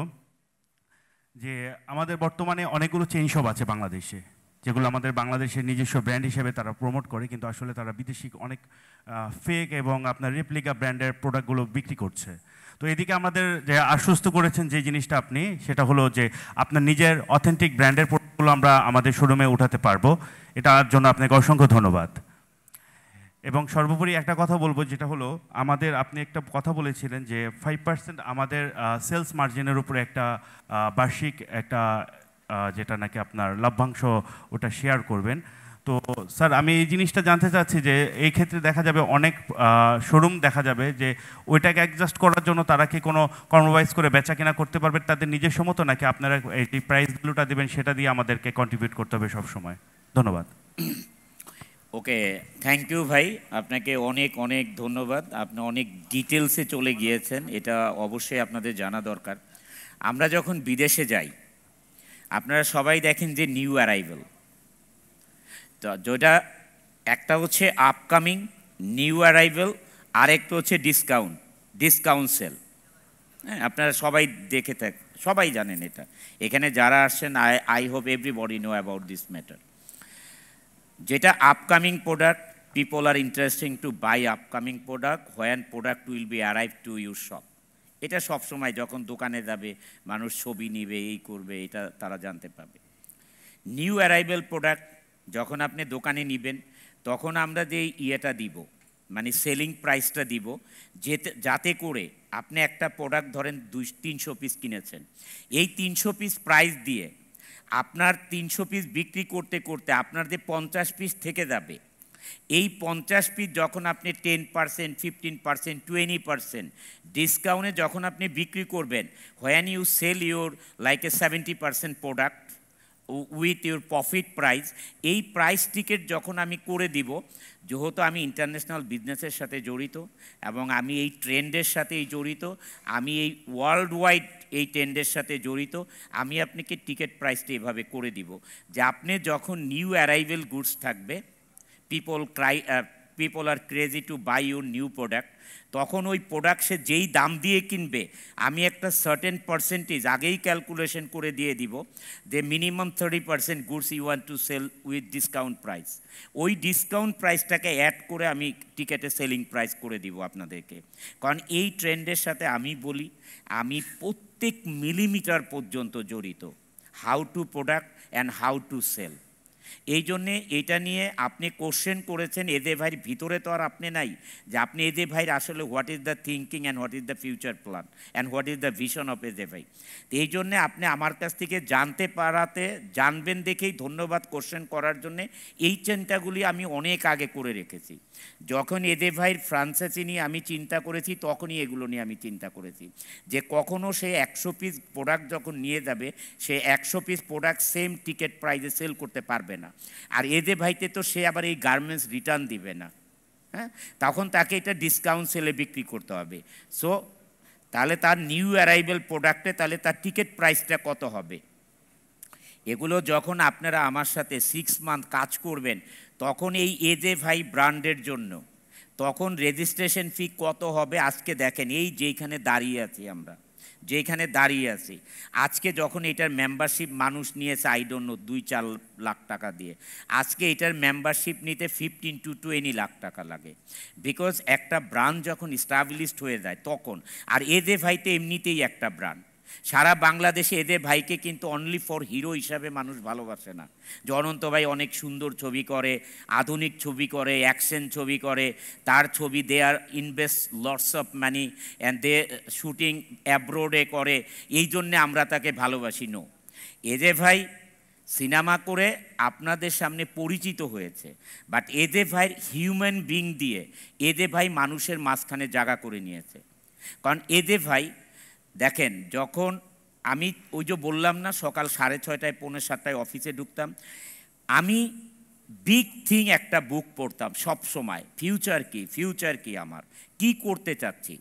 যে আমাদের বর্তমানে অনেকগুলো চেইন শপ আছে বাংলাদেশে, যেগুলো আমাদের বাংলাদেশের নিজস্ব ব্র্যান্ড হিসেবে তারা প্রমোট করে, কিন্তু আসলে তারা বিদেশি অনেক ফেক এবং আপনার রেপ্লিকা ব্র্যান্ডের প্রোডাক্টগুলো বিক্রি করছে। তো এদিকে আমাদের যে আশ্বস্ত করেছেন যে জিনিসটা আপনি, সেটা হলো যে আপনার নিজের অথেন্টিক ব্র্যান্ডের প্রোডাক্টগুলো আমরা আমাদের শোরুমে উঠাতে পারবো। এটার জন্য আপনাকে অসংখ্য ধন্যবাদ। এবং সর্বোপরি একটা কথা বলবো, যেটা হলো আমাদের, আপনি একটা কথা বলেছিলেন যে 5% আমাদের সেলস মার্জিনের উপরে একটা বার্ষিক একটা যেটা নাকি আপনার লভ্যাংশ ওটা শেয়ার করবেন। তো স্যার আমি এই জিনিসটা জানতে চাচ্ছি যে এই ক্ষেত্রে দেখা যাবে অনেক শোরুম দেখা যাবে যে ওইটাকে অ্যাডজাস্ট করার জন্য তারা কি কোনো কম্প্রোমাইজ করে বেচা কেনা করতে পারবে তাদের নিজস্ব মতো, নাকি আপনারা এই প্রাইসগুলোটা দেবেন সেটা দিয়ে আমাদেরকে কন্ট্রিবিউট করতে হবে সব সময়? ধন্যবাদ। ওকে, থ্যাংক ইউ ভাই, আপনাকে অনেক অনেক ধন্যবাদ। আপনি অনেক ডিটেলসে চলে গিয়েছেন, এটা অবশ্যই আপনাদের জানা দরকার। আমরা যখন বিদেশে যাই আপনারা সবাই দেখেন যে নিউ অ্যারাইভেল, তো যেটা একটা হচ্ছে আপকামিং নিউ অ্যারাইভেল, আরেকটা হচ্ছে ডিসকাউন্ট সেল। হ্যাঁ, আপনারা সবাই দেখে সবাই জানেন এটা, এখানে যারা আসছেন I hope everybody know about this matter. যেটা upcoming product, people are interesting to buy upcoming product when product will be arrive to your shop. এটা সবসময় যখন দোকানে যাবে মানুষ ছবি নিবে, এই করবে, এটা তারা জানতে পারবে। নিউ অ্যারাইভেল প্রোডাক্ট যখন আপনি দোকানে নেবেন তখন আমরা যে ইয়েটা দিব, মানে সেলিং প্রাইসটা দিব, যাতে করে আপনি একটা প্রোডাক্ট ধরেন 300 পিস কিনেছেন, এই 300 পিস প্রাইস দিয়ে আপনার 300 পিস বিক্রি করতে করতে আপনার যে 50 পিস থেকে যাবে, এই 50 পিস যখন আপনি 10%, 15%, 20% ডিসকাউন্টে যখন আপনি বিক্রি করবেন, when you sell your like a 70% product with your profit price, এই প্রাইস টিকেট যখন আমি করে দিব, যেহেতু আমি ইন্টারন্যাশনাল বিজনেসের সাথে জড়িত এবং আমি এই ট্রেন্ডের সাথেই জড়িত, আমি এই ওয়ার্ল্ড ওয়াইড এই ট্রেন্ডের সাথে জড়িত, আমি আপনাকে টিকিট প্রাইসটা এভাবে করে দিব যে আপনি যখন নিউ অ্যারাইভেল গুডস থাকবে, people are crazy to buy your new product, তখন ওই প্রোডাক্ট সে যেই দাম দিয়ে কিনবে আমি একটা সার্টেন পার্সেন্টেজ আগেই ক্যালকুলেশন করে দিয়ে দিব যে minimum 30% goods you want to sell with discount price, ওই ডিসকাউন্ট প্রাইসটাকে অ্যাড করে আমি টিকেটের সেলিং প্রাইস করে দিব আপনাদেরকে। কারণ এই ট্রেন্ডের সাথে আমি বলি আমি প্রত্যেক মিলিমিটার পর্যন্ত জড়িত, how to product and how to sell. এই জন্যে এটা নিয়ে আপনি কোশ্চেন করেছেন, এদে ভাইয়ের ভিতরে তো আর আপনি নাই যে আপনি এদে ভাইয়ের আসলে what is the thinking and what is the future plan and what is the vision of AJ ভাই। তো এই জন্যে আপনি আমার কাছ থেকে জানতে পারাতে জানবেন দেখেই ধন্যবাদ কোশ্চেন করার জন্যে। এই চিন্তাগুলি আমি অনেক আগে করে রেখেছি, যখন এদে ভাইয়ের ফ্রান্সাইজি নিয়ে আমি চিন্তা করেছি তখনই এগুলো নিয়ে আমি চিন্তা করেছি যে কখনও সে 100 পিস প্রোডাক্ট যখন নিয়ে যাবে সে 100 পিস প্রোডাক্ট সেম টিকিট প্রাইসে সেল করতে পারবে না, আর এদে ভাইতে তো সে আবার এই গার্মেন্টস রিটার্ন দিবে না, হ্যাঁ, তখন তাকে এটা ডিসকাউন্ট সেলে বিক্রি করতে হবে। সো তাহলে তার নিউ অ্যারাইভেল প্রোডাক্টে তাহলে তার টিকিট প্রাইসটা কত হবে, এগুলো যখন আপনারা আমার সাথে 6 মান্থ কাজ করবেন তখন এই এদে ভাই ব্র্যান্ডের জন্য তখন রেজিস্ট্রেশন ফি কত হবে আজকে দেখেন, এই যেখানে দাঁড়িয়ে আছি আমরা, যেখানে দাঁড়িয়ে আছি আজকে যখন এটার মেম্বারশিপ মানুষ নিয়েছে আই ডোন্ট নো 2-4 লাখ টাকা দিয়ে, আজকে এটার মেম্বারশিপ নিতে 15 to 20 লাখ টাকা লাগে, বিকজ একটা ব্র্যান্ড যখন এস্টাবলিশড হয়ে যায় তখন। আর এদে ভাইতে এমনিতেই একটা ব্র্যান্ড, সারা বাংলাদেশে এদে ভাইকে কিন্তু অনলি ফর হিরো হিসাবে মানুষ ভালোবাসে না, যে অনন্ত ভাই অনেক সুন্দর ছবি করে, আধুনিক ছবি করে, অ্যাকশন ছবি করে, তার ছবি they are invest lots of money and they shooting অ্যাব্রোডে করে, এই জন্যে আমরা তাকে ভালোবাসি। নো, এদে ভাই সিনেমা করে আপনাদের সামনে পরিচিত হয়েছে, বাট এদে ভাইয়ের হিউম্যান বিং দিয়ে এদে ভাই মানুষের মাঝখানে জায়গা করে নিয়েছে। কারণ এদে ভাই দেখেন, যখন আমি ওই যে বললাম না সকাল 6:30 পৌনে 7টায় অফিসে ঢুকতাম, আমি বিগ থিং একটা বুক পড়তাম সব সময়, ফিউচার কি আমার কি করতে চাচ্ছি।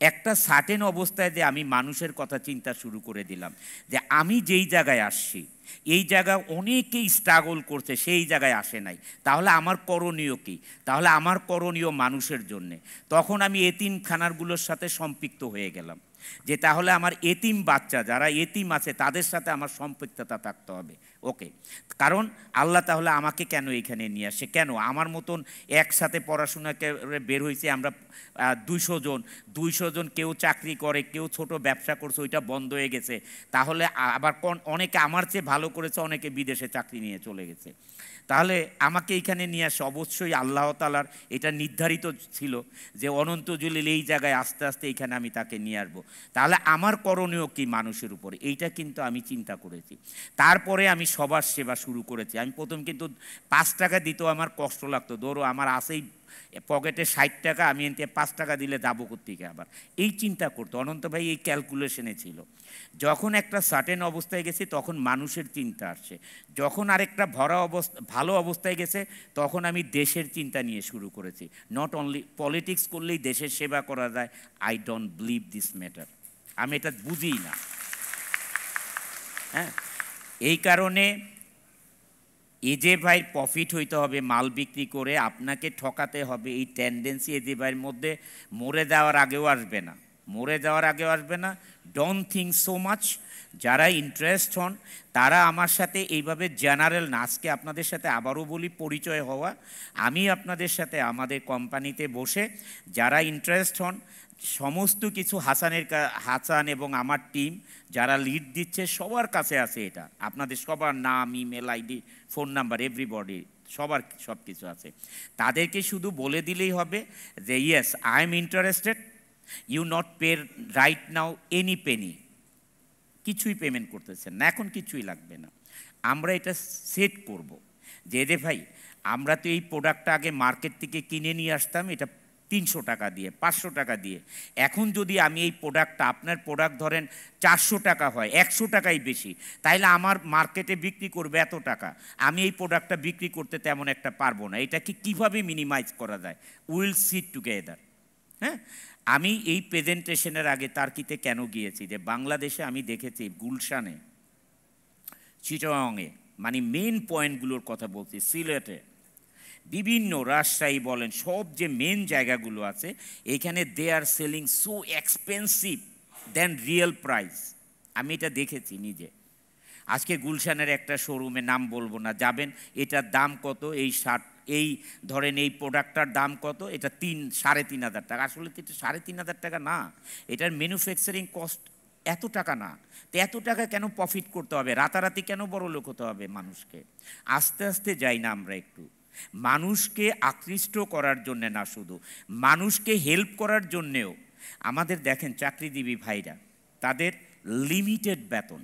একটা সার্টেন অবস্থায় যে আমি মানুষের কথা চিন্তা শুরু করে দিলাম যে আমি যেই জায়গায় আসছি এই জায়গায় অনেকেই স্ট্রাগল করছে, সেই জায়গায় আসে নাই, তাহলে আমার করণীয় কি, তাহলে আমার করণীয় মানুষের জন্যে। তখন আমি এতিমখানাগুলোর সাথে সম্পৃক্ত হয়ে গেলাম যে তাহলে আমার এতিম বাচ্চা যারা এতিম আছে তাদের সাথে আমার সম্পৃক্ততা থাকতে হবে। ওকে, কারণ আল্লাহ তাহলে আমাকে কেন এখানে নিয়ে আসে, কেন আমার মতন একসাথে পড়াশোনা বের হয়েছে আমরা 200 জন, কেউ চাকরি করে, কেউ ছোট ব্যবসা করছে, ওইটা বন্ধ হয়ে গেছে, তাহলে আবার অনেকে আমার চেয়ে ভালো করেছে, অনেকে বিদেশে চাকরি নিয়ে চলে গেছে, তাহলে আমাকে এইখানে নিয়ে আসে। অবশ্যই আল্লাহ তাআলার এটা নির্ধারিত ছিল যে অনন্ত জলিল এই জায়গায় আস্তে আস্তে এইখানে আমি তাকে নিয়ে আসবো। তাহলে আমার করণীয় কি মানুষের উপরে, এইটা কিন্তু আমি চিন্তা করেছি। তারপরে আমি সবার সেবা শুরু করেছি। আমি প্রথম কিন্তু 5 টাকা দিতেও আমার কষ্ট লাগতো, ধরো আমার আসেই পকেটে 60 টাকা, আমি এনতে 5 টাকা দিলে যাবো কোত্থেকে আবার, এই চিন্তা করতো অনন্ত ভাই, এই ক্যালকুলেশনে ছিল। যখন একটা সার্টেন অবস্থায় গেছে তখন মানুষের চিন্তা আসছে, যখন আরেকটা ভালো অবস্থায় গেছে তখন আমি দেশের চিন্তা নিয়ে শুরু করেছি। নট অনলি পলিটিক্স করলেই দেশের সেবা করা যায়, I don't believe this matter, আমি এটা বুঝি না। হ্যাঁ, এই কারণে এজে ভাই প্রফিট হইতে হবে মাল বিক্রি করে, আপনাকে ঠকাতে হবে, এই টেন্ডেন্সি এজে ভাইয়ের মধ্যে মরে যাওয়ার আগেও আসবে না, মরে যাওয়ার আগেও আসবে না। Don't think so much. যারা ইন্টারেস্ট হন তারা আমার সাথে এইভাবে জেনারেল না, আজকে আপনাদের সাথে আবারও বলি পরিচয় হওয়া, আমি আপনাদের সাথে আমাদের কোম্পানিতে বসে যারা ইন্টারেস্ট হন সমস্ত কিছু হাসান এবং আমার টিম যারা লিড দিচ্ছে সবার কাছে আছে, এটা আপনাদের সবার নাম, email ID, phone number, everybody সবার সব কিছু আছে। তাদেরকে শুধু বলে দিলেই হবে যে yes I am interested, you not pay right now any penny, কিছুই পেমেন্ট করতেছেন না, এখন কিছুই লাগবে না। আমরা এটা সেট করব যে ভাই আমরা তো এই প্রোডাক্টটা আগে মার্কেট থেকে কিনে নিয়ে আসতাম এটা 300 টাকা দিয়ে, 500 টাকা দিয়ে, এখন যদি আমি এই প্রোডাক্টটা, আপনার প্রোডাক্ট ধরেন 400 টাকা হয়, 100 টাকাই বেশি, তাইলে আমার মার্কেটে বিক্রি করবে এত টাকা, আমি এই প্রোডাক্টটা বিক্রি করতে তেমন একটা পারবো না, এটাকে কীভাবে মিনিমাইজ করা যায়, উইল সিট টুগেদার। হ্যাঁ, আমি এই প্রেজেন্টেশনের আগে তার্কিতে কেন গিয়েছি, যে বাংলাদেশে আমি দেখেছি গুলশানে, চিটাগংয়ে, মানে মেন পয়েন্টগুলোর কথা বলছি, সিলেটে, বিভিন্ন রাজশাহী বলেন, সব যে মেন জায়গাগুলো আছে এখানে দে আর সেলিং সো এক্সপেন্সিভ দেন রিয়েল প্রাইস। আমি এটা দেখেছি নিজে। আজকে গুলশানের একটা শোরুমে, নাম বলবো না, যাবেন, এটার দাম কত, এই ধরেন এই প্রোডাক্টটার দাম কত, এটা 3,500 টাকা, আসলে তো এটা 3,500 টাকা না, এটার ম্যানুফ্যাকচারিং কস্ট এত টাকা না। তো এত টাকা কেন প্রফিট করতে হবে, রাতারাতি কেন বড় লোক হতে হবে মানুষকে? আস্তে আস্তে যাই না আমরা একটু, মানুষকে আকৃষ্ট করার জন্যে না, শুধু মানুষকে হেল্প করার জন্যেও। আমাদের দেখেন চাকরিজীবী ভাইরা, তাদের লিমিটেড বেতন,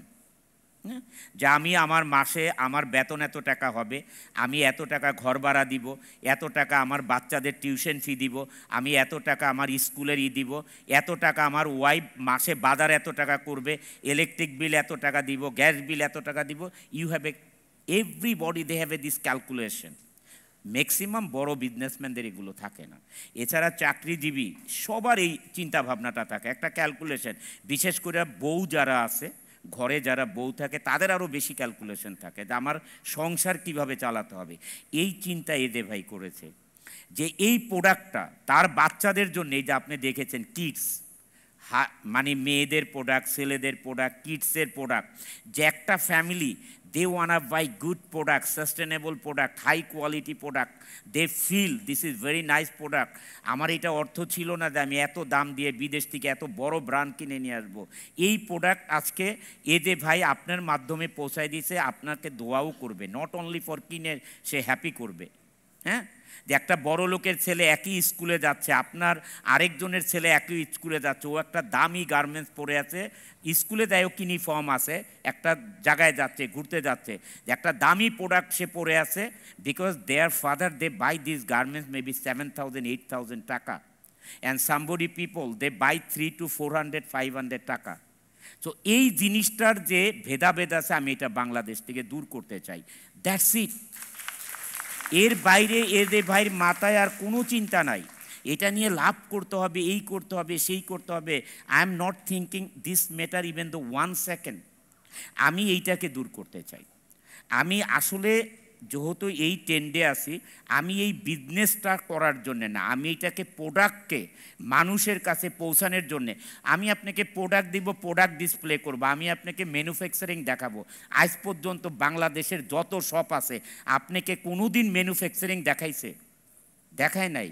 যা আমি আমার মাসে আমার বেতন এত টাকা হবে, আমি এত টাকা ঘর ভাড়া দিব, এত টাকা আমার বাচ্চাদের টিউশন ফি দিব, আমি এত টাকা আমার স্কুলের দিব, এত টাকা আমার ওয়াইফ মাসে বাজার এত টাকা করবে, ইলেকট্রিক বিল এত টাকা দিব, গ্যাস বিল এত টাকা দিব। You have everybody they have this calculation. Maximum বড় বিজনেসম্যানদের এগুলো থাকে না। এছাড়া চাকরিজীবী সবার এই চিন্তাভাবনাটা থাকে, একটা ক্যালকুলেশন, বিশেষ করে বউ যারা আছে, ঘরে যারা বউ থাকে তাদের আরও বেশি ক্যালকুলেশন থাকে, যে আমার সংসার কিভাবে চালাতে হবে। এই চিন্তা এদে ভাই করেছে যে এই প্রোডাক্টটা তার বাচ্চাদের জন্য, এই যে আপনি দেখেছেন কিডস, মানে মেয়েদের প্রোডাক্ট, ছেলেদের প্রোডাক্ট, কিডসের প্রোডাক্ট, যে একটা family they wanna buy good product, sustainable product, high quality product, they feel this is very nice product, আমার এটা অর্থ ছিল না যে আমি এত দাম দিয়ে বিদেশ থেকে এত বড় ব্র্যান্ড কিনে নিয়ে আসবো। এই প্রোডাক্ট আজকে এদে ভাই আপনার মাধ্যমে পৌঁছায় দিয়েছে, আপনাকে দোয়াও করবে, নট অনলি ফর কিনে সে হ্যাপি করবে। হ্যাঁ, যে একটা বড় লোকের ছেলে একই স্কুলে যাচ্ছে, আপনার আরেকজনের ছেলে একই স্কুলে যাচ্ছে, ও একটা দামি গার্মেন্টস পরে আছে, স্কুলে যায়ও ইউনিফর্ম আছে, একটা জায়গায় যাচ্ছে, ঘুরতে যাচ্ছে, যে একটা দামি প্রোডাক্ট সে পরে আছে, because there father they buy this garments maybe 7,000 8,000 টাকা, and somebody people they buy 300 to 400 500 টাকা। তো এই জিনিসটার যে ভেদাভেদ আছে, আমি এটা বাংলাদেশ থেকে দূর করতে চাই, দ্যাটস ইট। এর বাইরে এদের ভাইয়ের মাথায় আর কোনো চিন্তা নাই, এটা নিয়ে লাভ করতে হবে, এই করতে হবে, সেই করতে হবে। I am not thinking this matter even the 1 second. আমি এইটাকে দূর করতে চাই। আমি আসলে যেহেতু এই ট্রেন্ডে আছি, আমি এই বিজনেসটা করার জন্যে না, আমি এইটাকে প্রোডাক্টকে মানুষের কাছে পৌঁছানোর জন্যে। আমি আপনাকে প্রোডাক্ট দিব, প্রোডাক্ট ডিসপ্লে করবো, আমি আপনাকে ম্যানুফ্যাকচারিং দেখাবো। আজ পর্যন্ত বাংলাদেশের যত শপ আছে, আপনাকে কোনো দিন ম্যানুফ্যাকচারিং দেখাইছে? দেখায় নাই।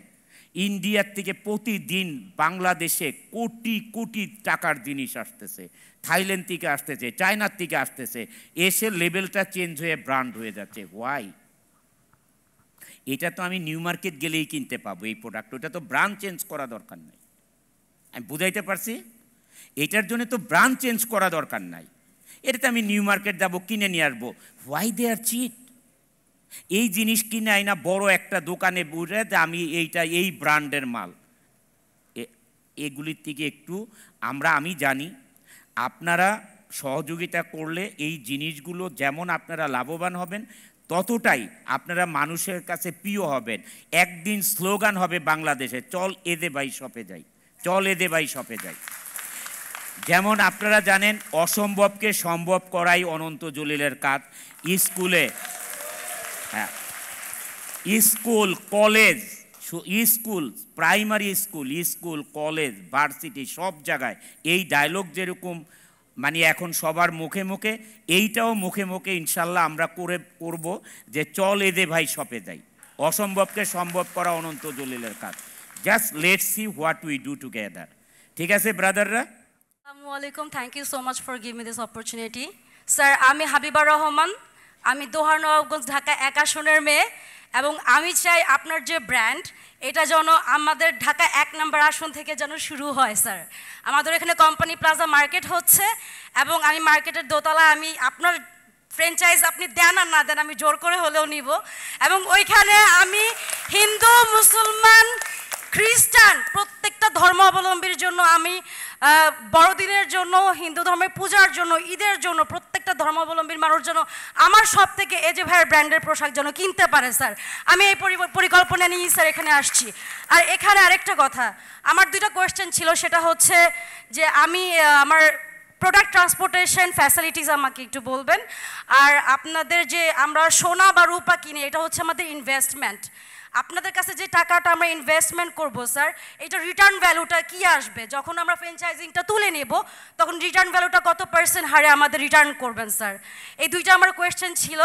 ইন্ডিয়ার থেকে প্রতিদিন বাংলাদেশে কোটি কোটি টাকার জিনিস আসতেছে, থাইল্যান্ড থেকে আসতেছে, চায়নার থেকে আসতেছে, এসে লেভেলটা চেঞ্জ হয়ে ব্র্যান্ড হয়ে যাচ্ছে। হোয়াই? এটা তো আমি নিউ মার্কেট গেলেই কিনতে পাবো এই প্রোডাক্ট, ওটা তো ব্র্যান্ড চেঞ্জ করা দরকার নেই। আমি বুঝাইতে পারছি? এটার জন্য তো ব্রান্ড চেঞ্জ করা দরকার নাই, এটাতে আমি নিউ মার্কেট যাবো, কিনে নিয়ে আসবো। Why they are cheat? এই জিনিস কিনে আইনা বড় একটা দোকানে বসে যে আমি এইটা এই ব্র্যান্ডের মাল, এগুলির থেকে একটু আমি জানি আপনারা সহযোগিতা করলে এই জিনিসগুলো যেমন আপনারা লাভবান হবেন, ততটাই আপনারা মানুষের কাছে প্রিয় হবেন। একদিন স্লোগান হবে বাংলাদেশে, চল এদে ভাই শপে যাই, চল এদে ভাই শপে যাই। যেমন আপনারা জানেন অসম্ভবকে সম্ভব করাই অনন্ত জলিলের কাজ। স্কুলে, হ্যাঁ, school, college, school, primary school, college, varsity, সব জায়গায় এই ডায়লগ যেরকম মানে এখন সবার মুখে মুখে, এইটাও মুখে মুখে ইনশাল্লাহ আমরা করব যে চল এদে ভাই শপে যাই। অসম্ভবকে সম্ভব করা অনন্ত জলিলের কাজ। Just let's see what we do together. ঠিক আছে ব্রাদাররা? আসসালামু আলাইকুম, thank you so much for giving me this opportunity. Sir, আমি হাবিবা রহমান, আমি দোহার-নবাবগঞ্জ, ঢাকা 1 আসনের মেয়ে, এবং আমি চাই আপনার যে ব্র্যান্ড এটা যেন আমাদের ঢাকা 1 নম্বর আসন থেকে যেন শুরু হয়। স্যার, আমাদের এখানে কোম্পানি প্লাজা মার্কেট হচ্ছে, এবং আমি মার্কেটের দোতলা আমি আপনার ফ্র্যাঞ্চাইজ আপনি দেন আর না দেন আমি জোর করে হলেও নিব, এবং ওইখানে আমি হিন্দু, মুসলমান, খ্রিস্টান প্রত্যেকটা ধর্মাবলম্বীর জন্য আমি বড়দিনের জন্য, হিন্দু ধর্মের পূজার জন্য, ঈদের জন্য প্রত্যেকটা ধর্মাবলম্বীর মানুষ যেন আমার সব থেকে এজে ভাইয়ের ব্র্যান্ডের পোশাক যেন কিনতে পারে। স্যার, আমি এই পরিকল্পনা নিয়েই স্যার এখানে আসছি। আর এখানে আরেকটা কথা, আমার 2টা কোয়েশ্চেন ছিল, সেটা হচ্ছে যে আমি আমার প্রোডাক্ট ট্রান্সপোর্টেশন ফ্যাসিলিটিস আমাকে একটু বলবেন। আর আপনাদের যে আমরা সোনা বা রূপা কিনে, এটা হচ্ছে আমাদের ইনভেস্টমেন্ট। আপনাদের কাছে যে টাকাটা আমরা ইনভেস্টমেন্ট করব স্যার, এটা রিটার্ন ভ্যালুটা কি আসবে? যখন আমরা ফ্র্যাঞ্চাইজিংটা তুলে নেব তখন রিটার্ন ভ্যালুটা কত % হারে আমাদের রিটার্ন করবেন স্যার? এই 2টা আমার কোয়েশ্চেন ছিল।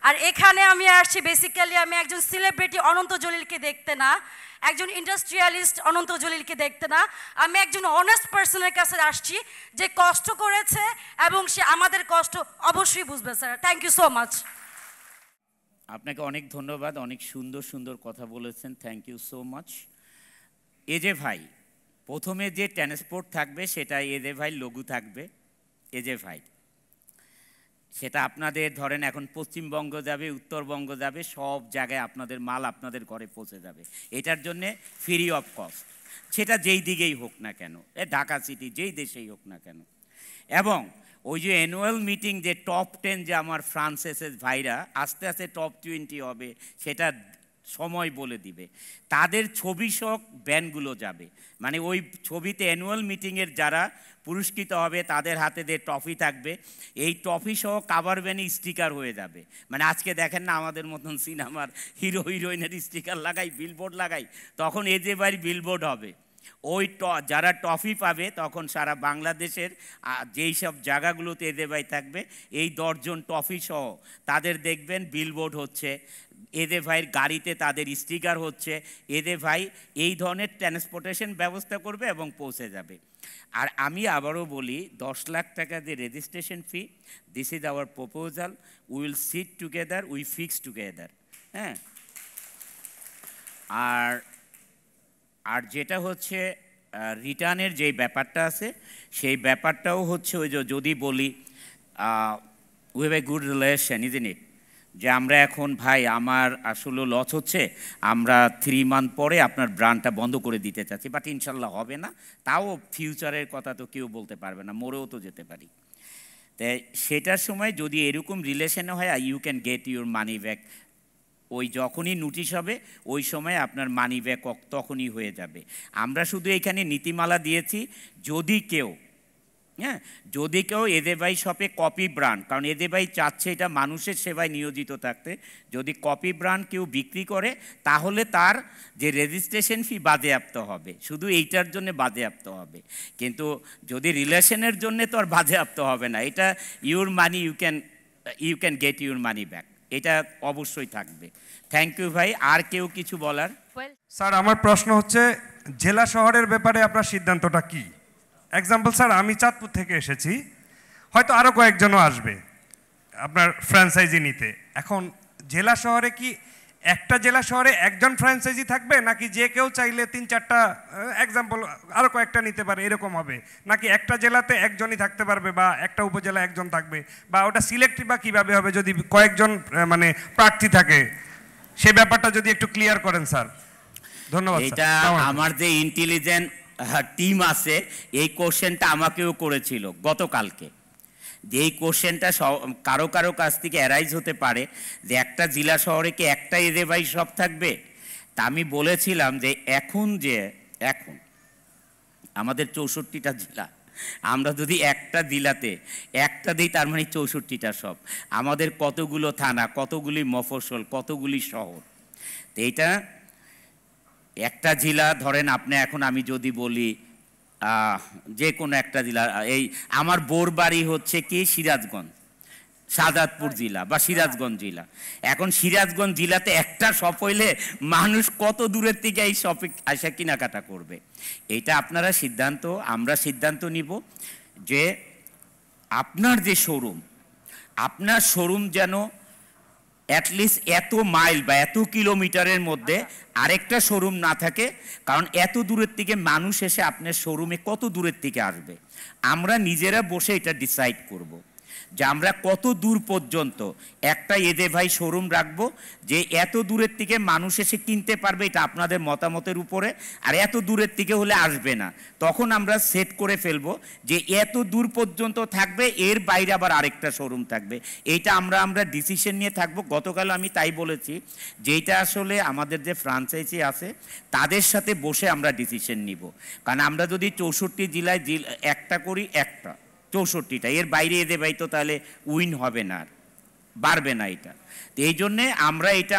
আর এখানে আমি আসছি বেসিক্যালি আমি একজন সেলিব্রিটি অনন্ত জলিলকে দেখতে না, একজন ইন্ডাস্ট্রিয়ালিস্ট অনন্ত জলিলকে দেখতে না, আমি একজন অনেস্ট পার্সনের কাছে আসছি যে কষ্ট করেছে এবং সে আমাদের কষ্ট অবশ্যই বুঝবে। Sir, thank you so much. আপনাকে অনেক ধন্যবাদ, অনেক সুন্দর সুন্দর কথা বলেছেন, থ্যাংক ইউ সো মাচ। এজে ভাই, প্রথমে যে ট্রান্সপোর্ট থাকবে সেটা এজে ভাই লঘু থাকবে, এজে ভাই সেটা আপনাদের ধরেন এখন পশ্চিমবঙ্গ যাবে, উত্তরবঙ্গ যাবে, সব জায়গায় আপনাদের মাল আপনাদের ঘরে পৌঁছে যাবে। এটার জন্যে ফ্রি অফ কস্ট, সেটা যেই দিকেই হোক না কেন, ঢাকা সিটি যেই দেশেই হোক না কেন। এবং ওই যে অ্যানুয়াল মিটিং যে টপ 10 যে আমার ফ্রান্সেসের ভাইরা আস্তে আস্তে টপ 20 হবে, সেটা সময় বলে দিবে। তাদের ছবি সহ ব্যানগুলো যাবে, মানে ওই ছবিতে অ্যানুয়াল মিটিংয়ের যারা পুরস্কৃত হবে তাদের হাতে যে ট্রফি থাকবে, এই ট্রফি সহ কাভার ব্যানে স্টিকার হয়ে যাবে। মানে আজকে দেখেন না আমাদের মতন সিনেমার হিরো হিরোইনের স্টিকার লাগাই, বিলবোর্ড লাগাই, তখন এজে ভাই বিলবোর্ড হবে। ওই যারা ট্রফি পাবে তখন সারা বাংলাদেশের যেই সব জায়গাগুলোতে এদে ভাই থাকবে, এই 10 জন ট্রফি সহ তাদের দেখবেন বিলবোর্ড হচ্ছে, এদে ভাইয়ের গাড়িতে তাদের স্টিকার হচ্ছে, এদে ভাই এই ধরনের ট্রান্সপোর্টেশন ব্যবস্থা করবে এবং পৌঁছে যাবে। আর আমি আবারও বলি, 10 লাখ টাকা যে registration fee, this is our proposal, will sit together, we fix together. হ্যাঁ, আর যেটা হচ্ছে রিটার্নের যেই ব্যাপারটা আছে, সেই ব্যাপারটাও হচ্ছে ওই যদি বলি we have a good relation, isn't it, যে আমরা এখন ভাই আমার আসলে লস হচ্ছে, আমরা 3 মান্থ পরে আপনার ব্র্যান্ডটা বন্ধ করে দিতে চাচ্ছি, বাট ইনশাল্লাহ হবে না, তাও ফিউচারের কথা তো কেউ বলতে পারবে না, মরেও তো যেতে পারি। তাই সেটার সময় যদি এরকম রিলেশনে হয়, you can get your money back. ওই যখনই নোটিশ হবে ওই সময় আপনার মানি ব্যাক তখনই হয়ে যাবে। আমরা শুধু এখানে নীতিমালা দিয়েছি, যদি কেউ এদে ভাই শপে কপি ব্র্যান্ড, কারণ এদে ভাই চাচ্ছে এটা মানুষের সেবায় নিয়োজিত থাকতে, যদি কপি ব্র্যান্ড কেউ বিক্রি করে তাহলে তার যে রেজিস্ট্রেশন ফি বাজেয়াপ্ত হবে, শুধু এইটার জন্য বাজেয়াপ্ত হবে। কিন্তু যদি রিলেশনের জন্য তো আর বাজেয়াপ্ত হবে না, এটা your money, you can get your money back, এটা অবশ্যই থাকবে। থ্যাংক ইউ ভাই। আর কেউ কিছু বলার? স্যার, আমার প্রশ্ন হচ্ছে জেলা শহরের ব্যাপারে আপনার সিদ্ধান্তটা কি? এক্সাম্পল স্যার, আমি চাঁদপুর থেকে এসেছি, হয়তো আরও কয়েকজনও আসবে আপনার ফ্র্যাঞ্চাইজি নিতে। এখন জেলা শহরে কি একটা জেলা শহরে একজন ফ্র্যাঞ্চাইজি থাকবে, নাকি যে কেউ চাইলে 3-4টা এক্সাম্পল আরও কয়েকটা নিতে পারে এরকম হবে, নাকি একটা জেলাতে একজনই থাকতে পারবে বা একটা উপজেলা একজন থাকবে, বা ওটা সিলেক্টিভ বা কীভাবে হবে যদি কয়েকজন মানে প্রার্থী থাকে, সে ব্যাপারটা যদি একটু ক্লিয়ার করেন স্যার। ধন্যবাদ। এটা আমার যে ইন্টেলিজেন্ট টিম আছে এই কোশ্চেনটা আমাকেও করেছিল গতকালকে, যে এই কোশ্চেনটা কারো কারো কাছ থেকে অ্যারাইজ হতে পারে যে একটা জেলা শহরে কি একটা এদে ভাই সব থাকবে। তা আমি বলেছিলাম যে এখন আমাদের 64টা জেলা, আমরা যদি একটা জেলাতে একটা দিই তার মানে 64টা সব, আমাদের কতগুলো থানা, কতগুলি মফস্বল, কতগুলি শহর। তো এইটা একটা জেলা ধরেন আপনি, এখন আমি যদি বলি যে কোনো একটা জেলা, এই আমার বোরবাড়ি হচ্ছে কি সিরাজগঞ্জ, শাহজাদপুর জেলা বা সিরাজগঞ্জ জেলা। এখন সিরাজগঞ্জ জেলাতে একটা শপ হইলে মানুষ কত দূরের থেকে এই শপে আসা কেনাকাটা করবে। এইটা আপনারা সিদ্ধান্ত, আমরা সিদ্ধান্ত নিব যে আপনার যে শোরুম, আপনার শোরুম যেন অ্যাটলিস্ট এত মাইল বা এত কিলোমিটারের মধ্যে আরেকটা শোরুম না থাকে, কারণ এত দূরের থেকে মানুষ এসে আপনার শোরুমে কত দূরের থেকে আসবে। আমরা নিজেরা বসে এটা ডিসাইড করব যে আমরা কত দূর পর্যন্ত একটা এদে ভাই শোরুম রাখবো, যে এত দূরের থেকে মানুষ এসে কিনতে পারবে, এটা আপনাদের মতামতের উপরে। আর এত দূরের থেকে হলে আসবে না, তখন আমরা সেট করে ফেলবো যে এত দূর পর্যন্ত থাকবে, এর বাইরে আবার আরেকটা শোরুম থাকবে। এইটা আমরা ডিসিশন নিয়ে থাকবো। গতকাল আমি তাই বলেছি যে এইটা আসলে আমাদের যে ফ্রাঞ্চাইজি আছে তাদের সাথে বসে আমরা ডিসিশন নিব, কারণ আমরা যদি 64 জেলায় একটা করি, একটা 64টা, এর বাইরে এদে ভাই তো তাহলে উইন হবে না, বাড়বে না এটা। তো এই জন্যে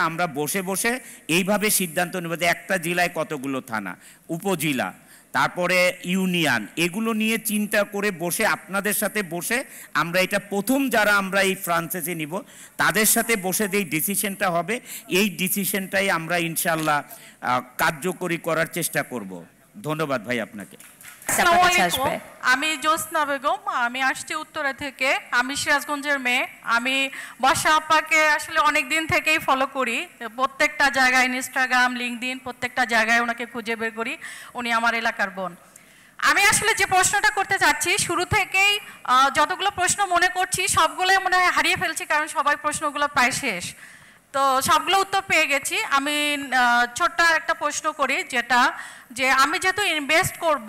আমরা বসে বসে এইভাবে সিদ্ধান্ত নেব যে একটা জেলায় কতগুলো থানা, উপজেলা, তারপরে ইউনিয়ন, এগুলো নিয়ে চিন্তা করে বসে আপনাদের সাথে বসে আমরা এটা প্রথম যারা আমরা এই ফ্রাঞ্চাইজি নিব তাদের সাথে বসে যেই ডিসিশনটা হবে, এই ডিসিশনটাই আমরা ইনশাল্লাহ কার্যকরী করার চেষ্টা করব। ধন্যবাদ ভাই আপনাকে। আমি জ্যোৎস্না বেগম, আমি আসছি উত্তরা থেকে, আমি সিরাজগঞ্জের মেয়ে। আমি বর্ষা আপাকে আসলে অনেক দিন থেকেই ফলো করি, প্রত্যেকটা জায়গায় ইনস্টাগ্রাম, লিঙ্কডইন, প্রত্যেকটা জায়গায় ওনাকে খুঁজে বের করি। উনি আমার এলাকার বোন। আমি আসলে যে প্রশ্নটা করতে চাচ্ছি, শুরু থেকেই যতগুলো প্রশ্ন মনে করছি সবগুলোই মনে হয় হারিয়ে ফেলছি, কারণ সবাই প্রশ্নগুলো প্রায় শেষ, তো সবগুলো উত্তর পেয়ে গেছি। আমি ছোট্ট একটা প্রশ্ন করি, যেটা যে আমি যেহেতু ইনভেস্ট করব,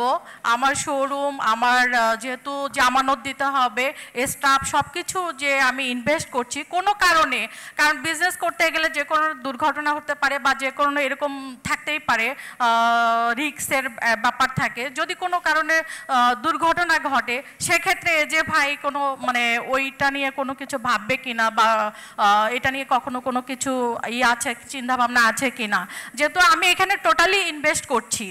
আমার শোরুম, আমার যেহেতু জামানত দিতে হবে, স্টাফ, সব কিছু যে আমি ইনভেস্ট করছি কোনো কারণে, কারণ বিজনেস করতে গেলে যে কোনো দুর্ঘটনা হতে পারে বা যে কোনো এরকম থাকতেই পারে, রিস্কের ব্যাপার থাকে। যদি কোনো কারণে দুর্ঘটনা ঘটে, সেক্ষেত্রে যে ভাই কোনো মানে ওইটা নিয়ে কোনো কিছু ভাববে কিনা, বা এটা নিয়ে কখনো কোনো কিছু আছে, চিন্তাভাবনা আছে কিনা, যেহেতু আমি এখানে টোটালি ইনভেস্ট করছি,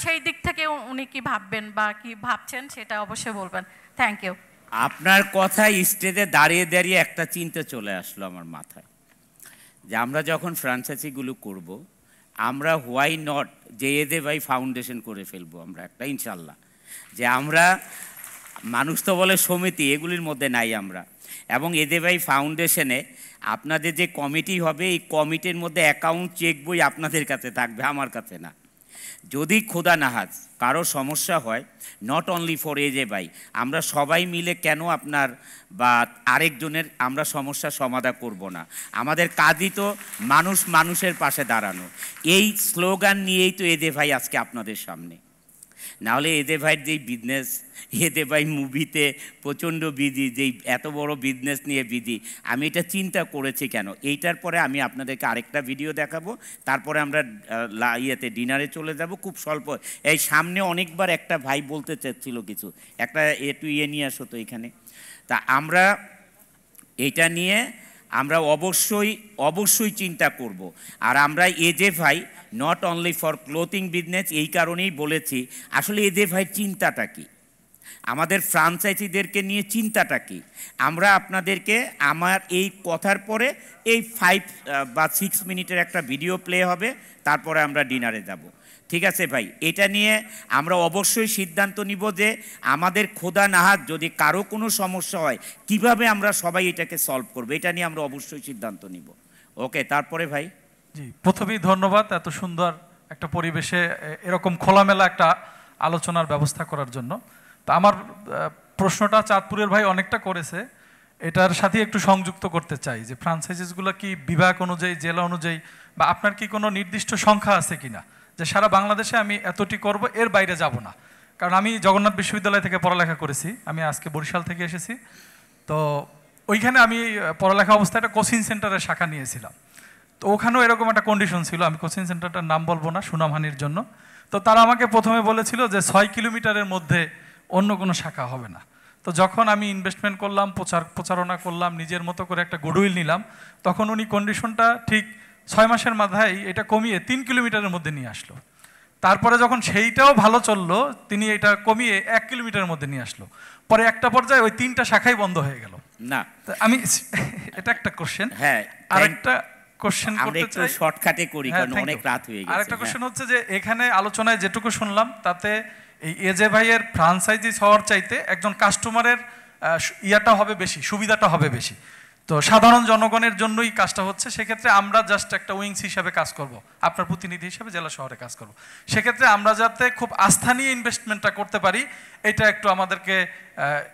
সেই দিক থেকে উনি কি ভাববেন বা কি ভাবছেন সেটা অবশ্যই বলবেন। Thank you. আপনার কথায় স্টেজে দাঁড়িয়ে দাঁড়িয়ে একটা চিন্তা চলে আসলো আমার মাথায়, যে আমরা যখন ফ্রাঞ্চাইজিগুলো করব, আমরা হোয়াই নট যে এদে ভাই ফাউন্ডেশন করে ফেলবো আমরা একটা, ইনশাল্লাহ। যে আমরা, মানুষ তো বলে সমিতি, এগুলির মধ্যে নাই আমরা, এবং এদে ভাই ফাউন্ডেশনে আপনাদের যে কমিটি হবে, এই কমিটির মধ্যে অ্যাকাউন্ট চেক বই আপনাদের কাছে থাকবে, আমার কাছে না। যদি খোদা নাহাজ কারো সমস্যা হয়, নট অনলি ফর এজে ভাই, আমরা সবাই মিলে কেন আপনার বা আরেকজনের আমরা সমস্যার সমাধান করব না? আমাদের কাজই তো মানুষের পাশে দাঁড়ানো। এই স্লোগান নিয়েই তো এদে ভাই আজকে আপনাদের সামনে। নাহলে এদে ভাইয়ের যেই বিজনেস, এদে ভাই মুভিতে প্রচণ্ড বিজি, যেই এত বড় বিজনেস নিয়ে বিজি, আমি এটা চিন্তা করেছি কেন। এইটার পরে আমি আপনাদেরকে আরেকটা ভিডিও দেখাবো, তারপরে আমরা ইয়েতে ডিনারে চলে যাব খুব স্বল্প। এই সামনে অনেকবার একটা ভাই বলতে চাচ্ছিল কিছু, একটা একটু নিয়ে আসো তো এখানে। তা আমরা এটা নিয়ে আমরা অবশ্যই চিন্তা করব। আর আমরা এজে ভাই not only for clothing business, এই কারণেই বলেছি আসলে এজে ভাই চিন্তাটা কি, আমাদের ফ্রাঞ্চাইজিদেরকে নিয়ে চিন্তাটা কি। আমরা আপনাদেরকে আমার এই কথার পরে এই 5 বা 6 মিনিটের একটা ভিডিও প্লে হবে, তারপরে আমরা ডিনারে যাব। ঠিক আছে ভাই, এটা নিয়ে আমরা অবশ্যই সিদ্ধান্ত নিব যে আমাদের খোদা নাহাত যদি কারো কোনো সমস্যা হয় কিভাবে আমরা সবাই এটাকে সলভ করব, এটা নিয়ে আমরা অবশ্যই সিদ্ধান্ত নিব। ওকে, তারপরে ভাই জি, প্রথমেই ধন্যবাদ এত সুন্দর একটা পরিবেশে এরকম খোলামেলা একটা আলোচনার ব্যবস্থা করার জন্য। তো আমার প্রশ্নটা চাঁদপুরের ভাই অনেকটা করেছে, এটার সাথে একটু সংযুক্ত করতে চাই যে ফ্রাঞ্চাইজিসগুলো কি বিভাগ অনুযায়ী, জেলা অনুযায়ী, বা আপনার কি কোনো নির্দিষ্ট সংখ্যা আছে কিনা যে সারা বাংলাদেশে আমি এতটি করব, এর বাইরে যাব না? কারণ আমি জগন্নাথ বিশ্ববিদ্যালয় থেকে পড়ালেখা করেছি, আমি আজকে বরিশাল থেকে এসেছি। তো ওইখানে আমি পড়ালেখা অবস্থায় একটা কোচিং সেন্টারের শাখা নিয়েছিলাম। তো ওখানেও এরকম একটা কন্ডিশন ছিল, আমি কোচিং সেন্টারটার নাম বলবো না সুনামহানির জন্য। তো তারা আমাকে প্রথমে বলেছিল যে 6 কিলোমিটারের মধ্যে অন্য কোনো শাখা হবে না। তো যখন আমি ইনভেস্টমেন্ট করলাম, প্রচারণা করলাম, নিজের মতো করে একটা গুডউইল নিলাম, তখন উনি কন্ডিশনটা ঠিক 6 মাসের মাথায় এটা কমিয়ে 3 কিলোমিটারের মধ্যে নিয়ে আসলো। তারপরে যখন সেইটাও ভালো চললো, তিনি এটা কমিয়ে 1 কিলোমিটারের মধ্যে নিয়ে আসলো। পরে একটা পর্যায়ে ওই 3টা শাখাই বন্ধ হয়ে গেল। না আমি এটা একটা কোশ্চেন, হ্যাঁ আরেকটা কোশ্চেন করতে চাই, শর্টকাটে করি কারণ অনেক রাত হয়ে গেছে। আরেকটা কোশ্চেন হচ্ছে যে এখানে আলোচনায় যেটুকু শুনলাম তাতে এই এজে ভাইয়ের ফ্রাঞ্চাইজিস হওয়ার চাইতে একজন কাস্টমারের ইয়াটা হবে বেশি, সুবিধাটা হবে বেশি। তো সাধারণ জনগণের জন্যই কাজটা হচ্ছে, সেক্ষেত্রে আমরা জাস্ট একটা উইংস হিসাবে কাজ করব, আপনার প্রতিনিধি হিসাবে জেলা শহরে কাজ করব। সেক্ষেত্রে আমরা যাতে খুব আস্থা নিয়ে ইনভেস্টমেন্টটা করতে পারি, এটা একটু আমাদেরকে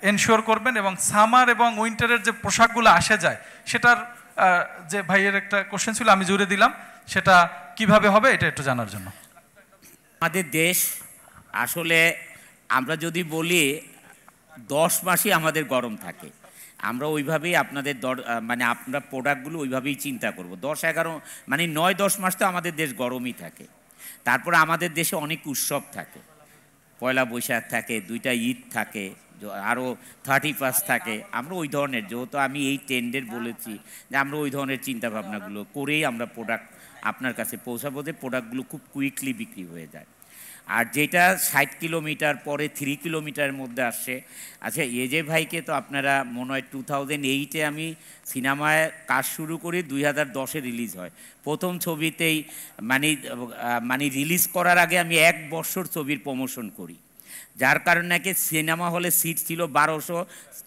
এনশিওর করবেন। এবং সামার এবং উইন্টারের যে পোশাকগুলো আসে যায়, সেটার যে ভাইয়ের একটা কোশ্চেন ছিল আমি জুড়ে দিলাম, সেটা কিভাবে হবে এটা একটু জানার জন্য। আমাদের দেশ আসলে আমরা যদি বলি 10 মাসই আমাদের গরম থাকে, আমরা ওইভাবেই আপনাদের মানে আমরা প্রোডাক্টগুলো ওইভাবেই চিন্তা করব। 10-11 মানে 9-10 মাস তো আমাদের দেশ গরমই থাকে। তারপরে আমাদের দেশে অনেক উৎসব থাকে, পয়লা বৈশাখ থাকে, 2টা ঈদ থাকে, আরও 31 থাকে। আমরা ওই ধরনের, যেহেতু আমি এই টেন্ডের বলেছি যে আমরা ওই ধরনের চিন্তাভাবনাগুলো করেই আমরা প্রোডাক্ট আপনার কাছে পৌঁছাবো, যে প্রোডাক্টগুলো খুব কুইকলি বিক্রি হয়ে যায়। আর যেটা 60 কিলোমিটার পরে 3 কিলোমিটারের মধ্যে আসছে, আচ্ছা এজে ভাইকে তো আপনারা মনে হয় 2008-এ আমি সিনেমায় কাজ শুরু করি, 2010-এ রিলিজ হয়। প্রথম ছবিতেই মানে রিলিজ করার আগে আমি 1 বছর ছবির প্রমোশন করি, যার কারণে নাকি সিনেমা হলে সিট ছিল 1200,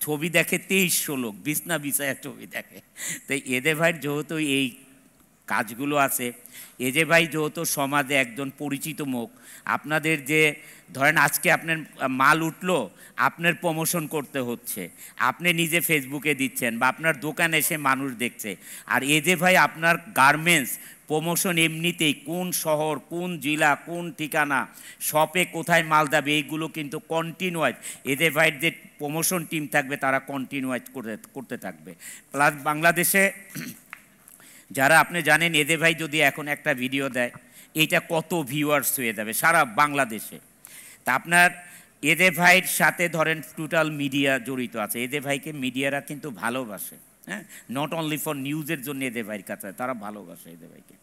ছবি দেখে 2300 লোক, বিছনা বিছায়া ছবি দেখে। তো এজে ভাইয়ের যেহেতু এই কাজগুলো আছে, এজে ভাই যেহেতু সমাজে একজন পরিচিত মুখ, আপনাদের যে ধরেন আজকে আপনার মাল উঠলো, আপনার প্রমোশন করতে হচ্ছে, আপনি নিজে ফেসবুকে দিচ্ছেন বা আপনার দোকানে এসে মানুষ দেখছে। আর এজে ভাই আপনার গার্মেন্টস প্রমোশন এমনিতেই কোন শহর, কোন জেলা, কোন ঠিকানা, শপে কোথায় মাল যাবে, এইগুলো কিন্তু কন্টিনিউয়াস এজে ভাইয়ের যে প্রমোশন টিম থাকবে তারা কন্টিনিউয়াস করতে থাকবে। প্লাস বাংলাদেশে যারা আপনি জানেন এজে ভাই যদি এখন একটা ভিডিও দেয়, এইটা কত ভিউয়ার্স হয়ে যাবে সারা বাংলাদেশে। তা আপনার এজে ভাইয়ের সাথে ধরেন টোটাল মিডিয়া জড়িত আছে, এজে ভাইকে মিডিয়ারা কিন্তু ভালোবাসে, হ্যাঁ, নট অনলি ফর নিউজের জন্য এজে ভাইয়ের কাছে, তারা ভালোবাসে এজে ভাইকে।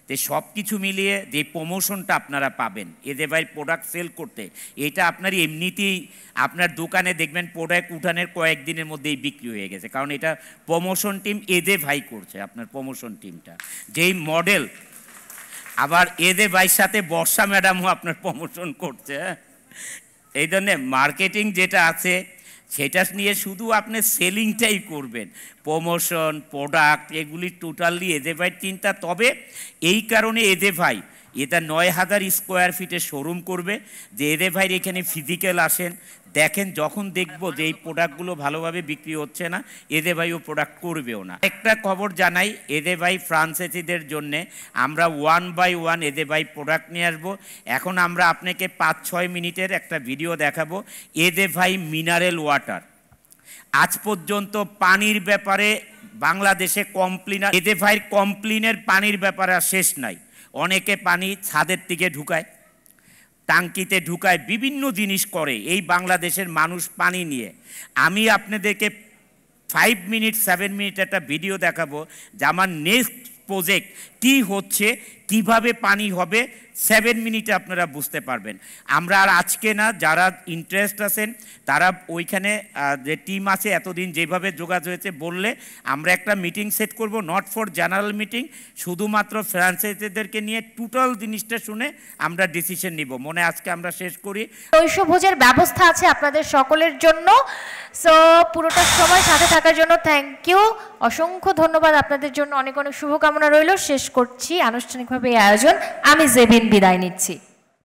তো সব কিছু মিলিয়ে যে প্রমোশনটা আপনারা পাবেন এজে ভাইয়ের প্রোডাক্ট সেল করতে, এটা আপনার এমনিতেই আপনার দোকানে দেখবেন প্রোডাক্ট উঠানের কয়েকদিনের মধ্যেই বিক্রি হয়ে গেছে, কারণ এটা প্রমোশন টিম এজে ভাই করছে। আপনার প্রমোশন টিমটা যেই মডেল, আবার এজে ভাইয়ের সাথে বর্ষা ম্যাডামও আপনার প্রমোশন করছে। এই জন্যে মার্কেটিং যেটা আছে সেটা নিয়ে শুধু আপনি সেলিংটাই করবেন, প্রমোশন প্রোডাক্ট এগুলি টোটালি এজে ভাইয়ের চিন্তা। তবে এই কারণে এজে ভাই এটা 9000 স্কোয়ার ফিটের শোরুম করবে, যে এজে ভাইয়ের এখানে ফিজিক্যাল আসেন, দেখেন, যখন দেখবো যে এই প্রোডাক্টগুলো ভালোভাবে বিক্রি হচ্ছে না, এজে ভাইও প্রোডাক্ট করবেও না। একটা খবর জানাই, এজে ভাই ফ্রাঞ্চাইজিদের জন্যে আমরা 1 বাই 1 এজে ভাই প্রোডাক্ট নিয়ে আসবো। এখন আমরা আপনাকে 5-6 মিনিটের একটা ভিডিও দেখাবো। এজে ভাই মিনারেল ওয়াটার, আজ পর্যন্ত পানির ব্যাপারে বাংলাদেশে কমপ্লেন, এজে ভাইয়ের কমপ্লেনের পানির ব্যাপারে আর শেষ নাই। অনেকে পানি ছাদের থেকে ঢুকায়, টাঙ্কিতে ঢুকায়, বিভিন্ন জিনিস করে এই বাংলাদেশের মানুষ পানি নিয়ে। আমি আপনাদেরকে 5 মিনিট 7 মিনিট একটা ভিডিও দেখাবো যে আমার নেক্সট প্রজেক্ট কী হচ্ছে, কিভাবে পানি হবে 7 মিনিটে আপনারা বুঝতে পারবেন। আমরা আর আজকে না, যারা ইন্টারেস্ট আছেন তারা ওইখানে যে টিম আছে এতদিন যেভাবে যোগাযোগ হয়েছে বললে আমরা একটা মিটিং সেট করব, নট ফর জেনারেল মিটিং, শুধুমাত্র ফ্র্যাঞ্চাইজিদেরকে নিয়ে টোটাল জিনিসটা শুনে আমরা ডিসিশন নিব। মনে আজকে আমরা শেষ করি। ঐশভোজের ব্যবস্থা আছে আপনাদের সকলের জন্য। সো পুরোটা সময় সাথে থাকার জন্য থ্যাংক ইউ, অসংখ্য ধন্যবাদ আপনাদের জন্য, অনেক অনেক শুভকামনা রইল। শেষ করছি আনুষ্ঠানিকভাবে এই আয়োজন। আমি জেবিন বিদায় নিচ্ছি।